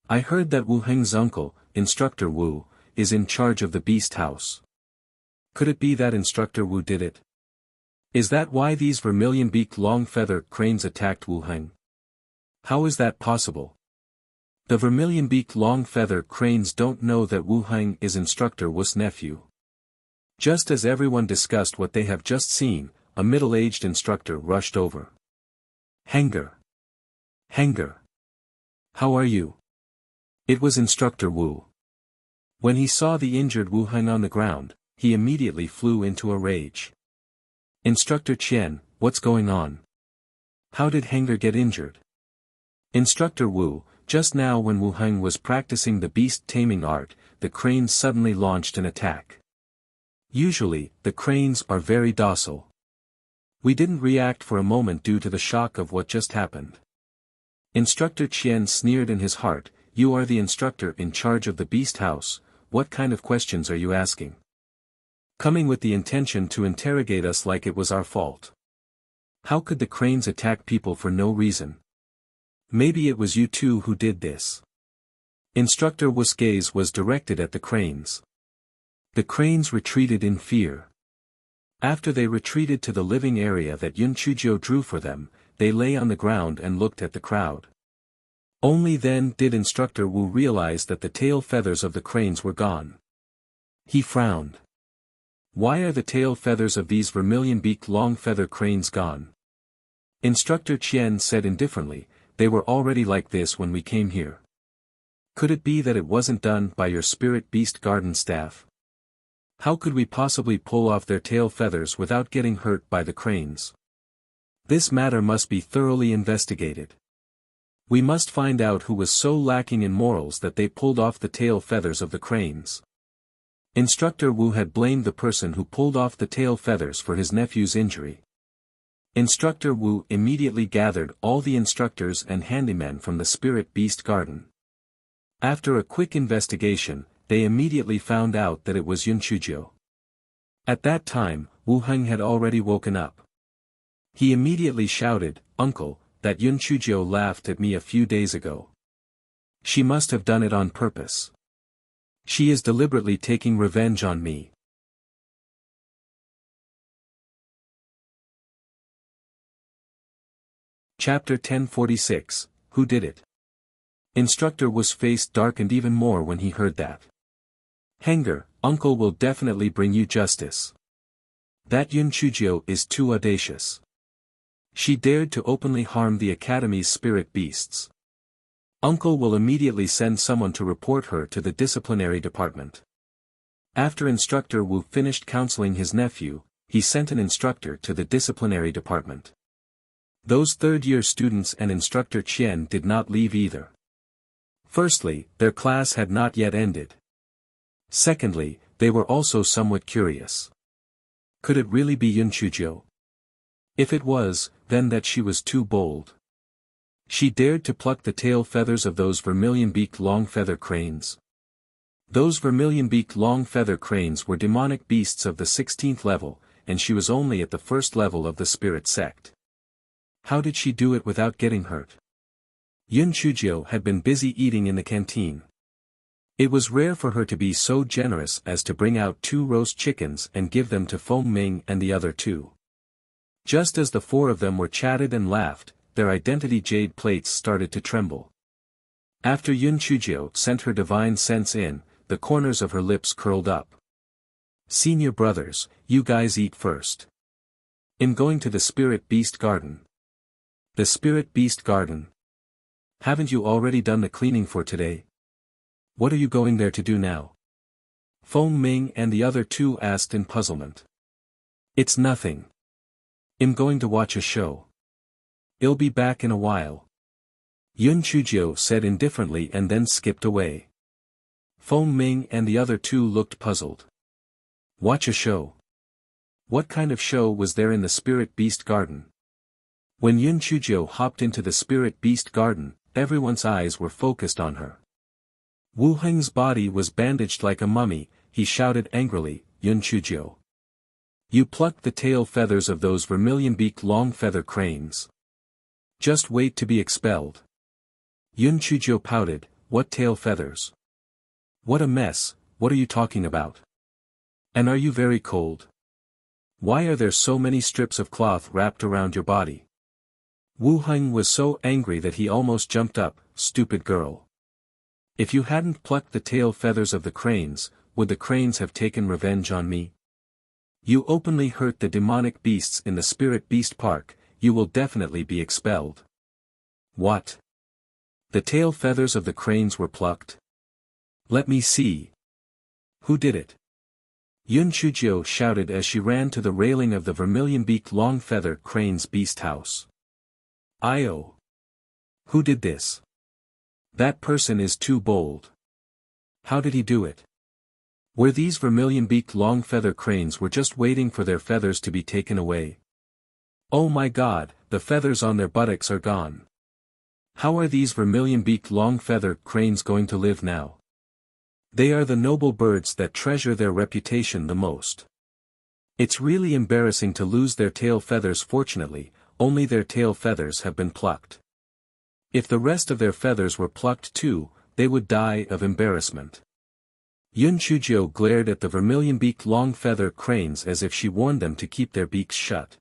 Speaker 1: I heard that Wu Heng's uncle, Instructor Wu, is in charge of the beast house. Could it be that Instructor Wu did it? Is that why these vermilion-beaked long-feather cranes attacked Wu Heng? How is that possible? The vermilion-beaked long-feather cranes don't know that Wu Heng is Instructor Wu's nephew. Just as everyone discussed what they have just seen, a middle-aged instructor rushed over. Henger. Henger. How are you? It was Instructor Wu. When he saw the injured Wu Heng on the ground, he immediately flew into a rage. Instructor Qian, what's going on? How did Henger get injured? Instructor Wu, just now when Wu Heng was practicing the beast taming art, the cranes suddenly launched an attack. Usually, the cranes are very docile. We didn't react for a moment due to the shock of what just happened. Instructor Qian sneered in his heart, "You are the instructor in charge of the beast house, what kind of questions are you asking? Coming with the intention to interrogate us like it was our fault. How could the cranes attack people for no reason? Maybe it was you two who did this." Instructor Wu's gaze was directed at the cranes. The cranes retreated in fear. After they retreated to the living area that Yun Chuzhou drew for them, they lay on the ground and looked at the crowd. Only then did Instructor Wu realize that the tail feathers of the cranes were gone. He frowned. Why are the tail feathers of these vermilion-beaked long-feather cranes gone? Instructor Qian said indifferently, "They were already like this when we came here. Could it be that it wasn't done by your spirit beast garden staff? How could we possibly pull off their tail feathers without getting hurt by the cranes? This matter must be thoroughly investigated. We must find out who was so lacking in morals that they pulled off the tail feathers of the cranes." Instructor Wu had blamed the person who pulled off the tail feathers for his nephew's injury. Instructor Wu immediately gathered all the instructors and handymen from the spirit beast garden. After a quick investigation, they immediately found out that it was Yun Chuzhou. At that time, Wu Heng had already woken up. He immediately shouted, "Uncle, that Yun Chuzhou laughed at me a few days ago. She must have done it on purpose. She is deliberately taking revenge on me." Chapter 1046, Who Did It? Instructor Wu's face darkened even more when he heard that. "Henger, Uncle will definitely bring you justice. That Yun Chuzhou is too audacious. She dared to openly harm the Academy's spirit beasts. Uncle will immediately send someone to report her to the disciplinary department." After Instructor Wu finished counseling his nephew, he sent an instructor to the disciplinary department. Those third-year students and Instructor Qian did not leave either. Firstly, their class had not yet ended. Secondly, they were also somewhat curious. Could it really be Yun Chuzhou? If it was, then that she was too bold. She dared to pluck the tail feathers of those vermilion-beaked long-feather cranes. Those vermilion-beaked long-feather cranes were demonic beasts of the 16th level, and she was only at the first level of the spirit sect. How did she do it without getting hurt? Yun Chujio had been busy eating in the canteen. It was rare for her to be so generous as to bring out 2 roast chickens and give them to Feng Ming and the other 2. Just as the 4 of them were chatted and laughed, their identity jade plates started to tremble. After Yun Chujio sent her divine sense in, the corners of her lips curled up. Senior brothers, you guys eat first. I'm going to the Spirit Beast Garden. The Spirit Beast Garden? Haven't you already done the cleaning for today? What are you going there to do now? Feng Ming and the other 2 asked in puzzlement. It's nothing. I'm going to watch a show. I'll be back in a while. Yun Chujio said indifferently and then skipped away. Feng Ming and the other 2 looked puzzled. Watch a show? What kind of show was there in the Spirit Beast Garden? When Yun Chujio hopped into the Spirit Beast Garden, everyone's eyes were focused on her. Wu Heng's body was bandaged like a mummy. He shouted angrily, Yun Chujio. You plucked the tail feathers of those vermilion-beaked long-feather cranes. Just wait to be expelled. Yun Chujio pouted, what tail feathers? What a mess, what are you talking about? And are you very cold? Why are there so many strips of cloth wrapped around your body? Wu Heng was so angry that he almost jumped up, stupid girl. If you hadn't plucked the tail feathers of the cranes, would the cranes have taken revenge on me? You openly hurt the demonic beasts in the Spirit Beast Park, you will definitely be expelled. What? The tail feathers of the cranes were plucked? Let me see. Who did it? Yun Chujio shouted as she ran to the railing of the vermilion-beaked long-feather crane's beast house. Io! Who did this? That person is too bold. How did he do it? Were these vermilion-beaked long-feather cranes were just waiting for their feathers to be taken away? Oh my God, the feathers on their buttocks are gone. How are these vermilion-beaked long-feather cranes going to live now? They are the noble birds that treasure their reputation the most. It's really embarrassing to lose their tail feathers. Fortunately, only their tail feathers have been plucked. If the rest of their feathers were plucked too, they would die of embarrassment. Yun Chujio glared at the vermilion-beaked long-feather cranes as if she warned them to keep their beaks shut.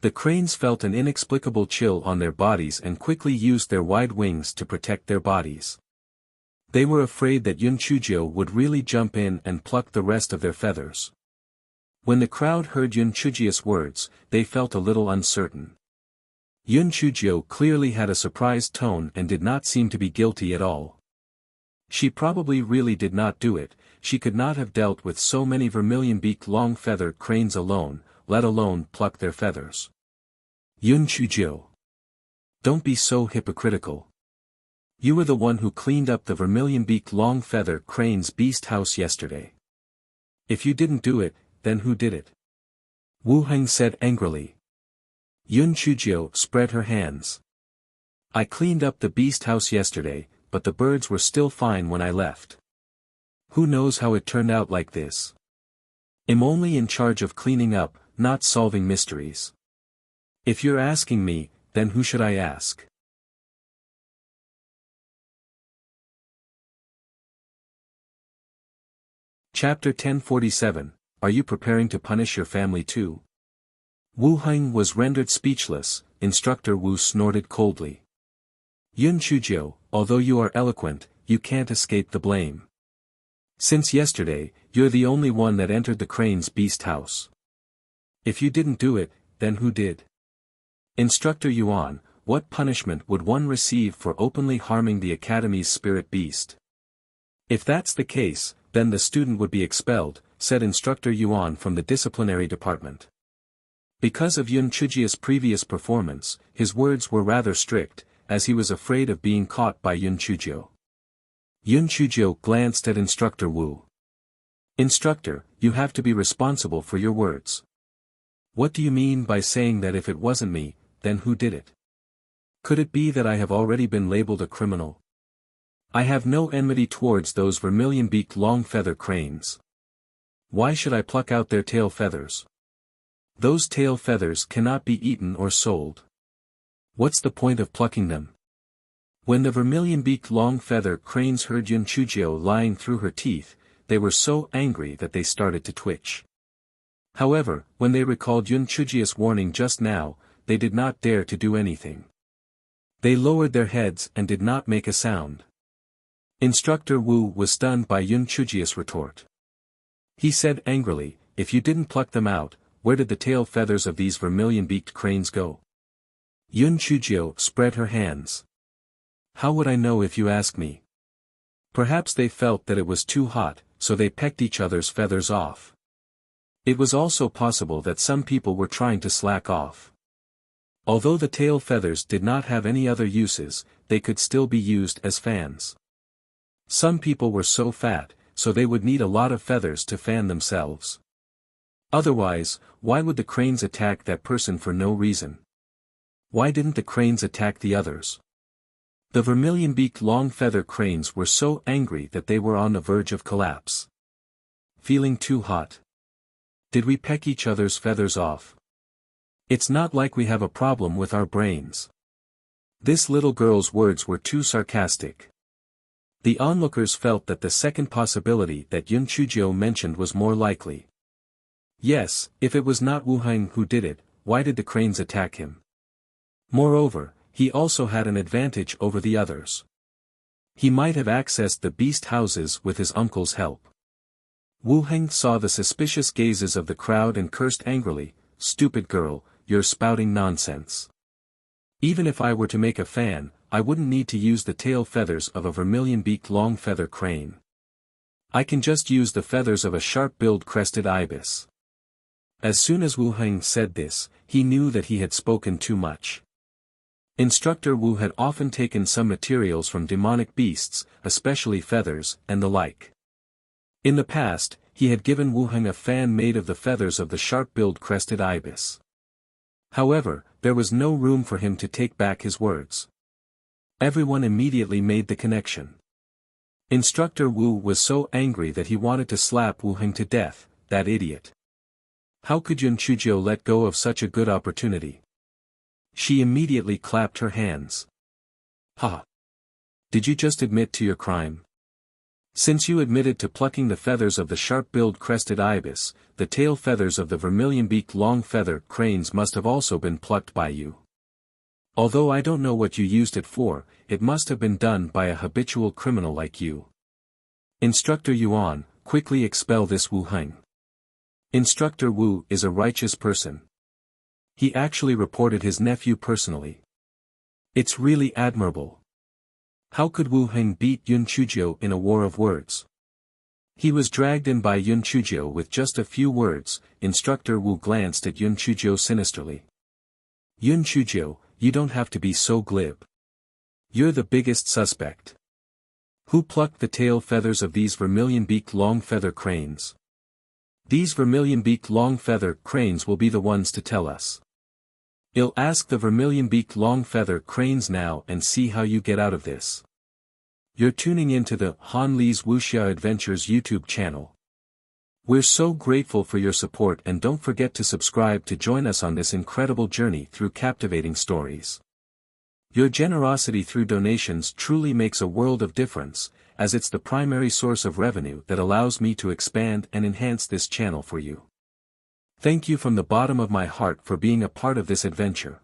Speaker 1: The cranes felt an inexplicable chill on their bodies and quickly used their wide wings to protect their bodies. They were afraid that Yun Chujio would really jump in and pluck the rest of their feathers. When the crowd heard Yun Chujio's words, they felt a little uncertain. Yun Chujio clearly had a surprised tone and did not seem to be guilty at all. She probably really did not do it. She could not have dealt with so many vermilion-beaked long-feather cranes alone, let alone pluck their feathers. Yun Chujio. Don't be so hypocritical. You were the one who cleaned up the vermilion-beaked long-feather crane's beast house yesterday. If you didn't do it, then who did it? Wu Heng said angrily. Yun Chujio spread her hands. I cleaned up the beast house yesterday, but the birds were still fine when I left. Who knows how it turned out like this? I'm only in charge of cleaning up, not solving mysteries. If you're asking me, then who should I ask? Chapter 1047, Are you preparing to punish your family too? Wu Heng was rendered speechless. Instructor Wu snorted coldly. Yun Chujio, although you are eloquent, you can't escape the blame. Since yesterday, you're the only one that entered the crane's beast house. If you didn't do it, then who did? Instructor Yuan, what punishment would one receive for openly harming the Academy's spirit beast? If that's the case, then the student would be expelled, said Instructor Yuan from the disciplinary department. Because of Yun Chujio's previous performance, his words were rather strict, as he was afraid of being caught by Yun Chujio. Yun Chujio glanced at Instructor Wu. Instructor, you have to be responsible for your words. What do you mean by saying that if it wasn't me, then who did it? Could it be that I have already been labeled a criminal? I have no enmity towards those vermilion-beaked long-feather cranes. Why should I pluck out their tail feathers? Those tail feathers cannot be eaten or sold. What's the point of plucking them? When the vermilion-beaked long feather cranes heard Yun Chujio lying through her teeth, they were so angry that they started to twitch. However, when they recalled Yun Chujio's warning just now, they did not dare to do anything. They lowered their heads and did not make a sound. Instructor Wu was stunned by Yun Chujio's retort. He said angrily, "If you didn't pluck them out, where did the tail feathers of these vermilion-beaked cranes go?" Yun Chujio spread her hands. "How would I know if you ask me? Perhaps they felt that it was too hot, so they pecked each other's feathers off. It was also possible that some people were trying to slack off. Although the tail feathers did not have any other uses, they could still be used as fans. Some people were so fat, so they would need a lot of feathers to fan themselves. Otherwise, why would the cranes attack that person for no reason? Why didn't the cranes attack the others?" The vermilion-beaked long feather cranes were so angry that they were on the verge of collapse. "Feeling too hot? Did we peck each other's feathers off? It's not like we have a problem with our brains." This little girl's words were too sarcastic. The onlookers felt that the second possibility that Yun Chujio mentioned was more likely. Yes, if it was not Wu Heng who did it, why did the cranes attack him? Moreover, he also had an advantage over the others. He might have accessed the beast houses with his uncle's help. Wu Heng saw the suspicious gazes of the crowd and cursed angrily, "Stupid girl, you're spouting nonsense. Even if I were to make a fan, I wouldn't need to use the tail feathers of a vermilion-beaked long feather crane. I can just use the feathers of a sharp-billed crested ibis." As soon as Wu Heng said this, he knew that he had spoken too much. Instructor Wu had often taken some materials from demonic beasts, especially feathers, and the like. In the past, he had given Wu Heng a fan made of the feathers of the sharp-billed crested ibis. However, there was no room for him to take back his words. Everyone immediately made the connection. Instructor Wu was so angry that he wanted to slap Wu Heng to death, that idiot. How could Yun Chujio let go of such a good opportunity? She immediately clapped her hands. "Ha! Did you just admit to your crime? Since you admitted to plucking the feathers of the sharp-billed crested ibis, the tail feathers of the vermilion-beaked long feather cranes must have also been plucked by you. Although I don't know what you used it for, it must have been done by a habitual criminal like you. Instructor Yuan, quickly expel this Wu Heng. Instructor Wu is a righteous person. He actually reported his nephew personally. It's really admirable. How could Wu Heng beat Yun Chujio in a war of words? He was dragged in by Yun Chujio with just a few words." Instructor Wu glanced at Yun Chujio sinisterly. "Yun Chujio, you don't have to be so glib. You're the biggest suspect. Who plucked the tail feathers of these vermilion-beaked long feather cranes? These vermilion-beaked long feather cranes will be the ones to tell us. I'll ask the vermilion-beaked long feather cranes now and see how you get out of this." You're tuning into the Han Li's Wuxia Adventures YouTube channel. We're so grateful for your support, and don't forget to subscribe to join us on this incredible journey through captivating stories. Your generosity through donations truly makes a world of difference, as it's the primary source of revenue that allows me to expand and enhance this channel for you. Thank you from the bottom of my heart for being a part of this adventure.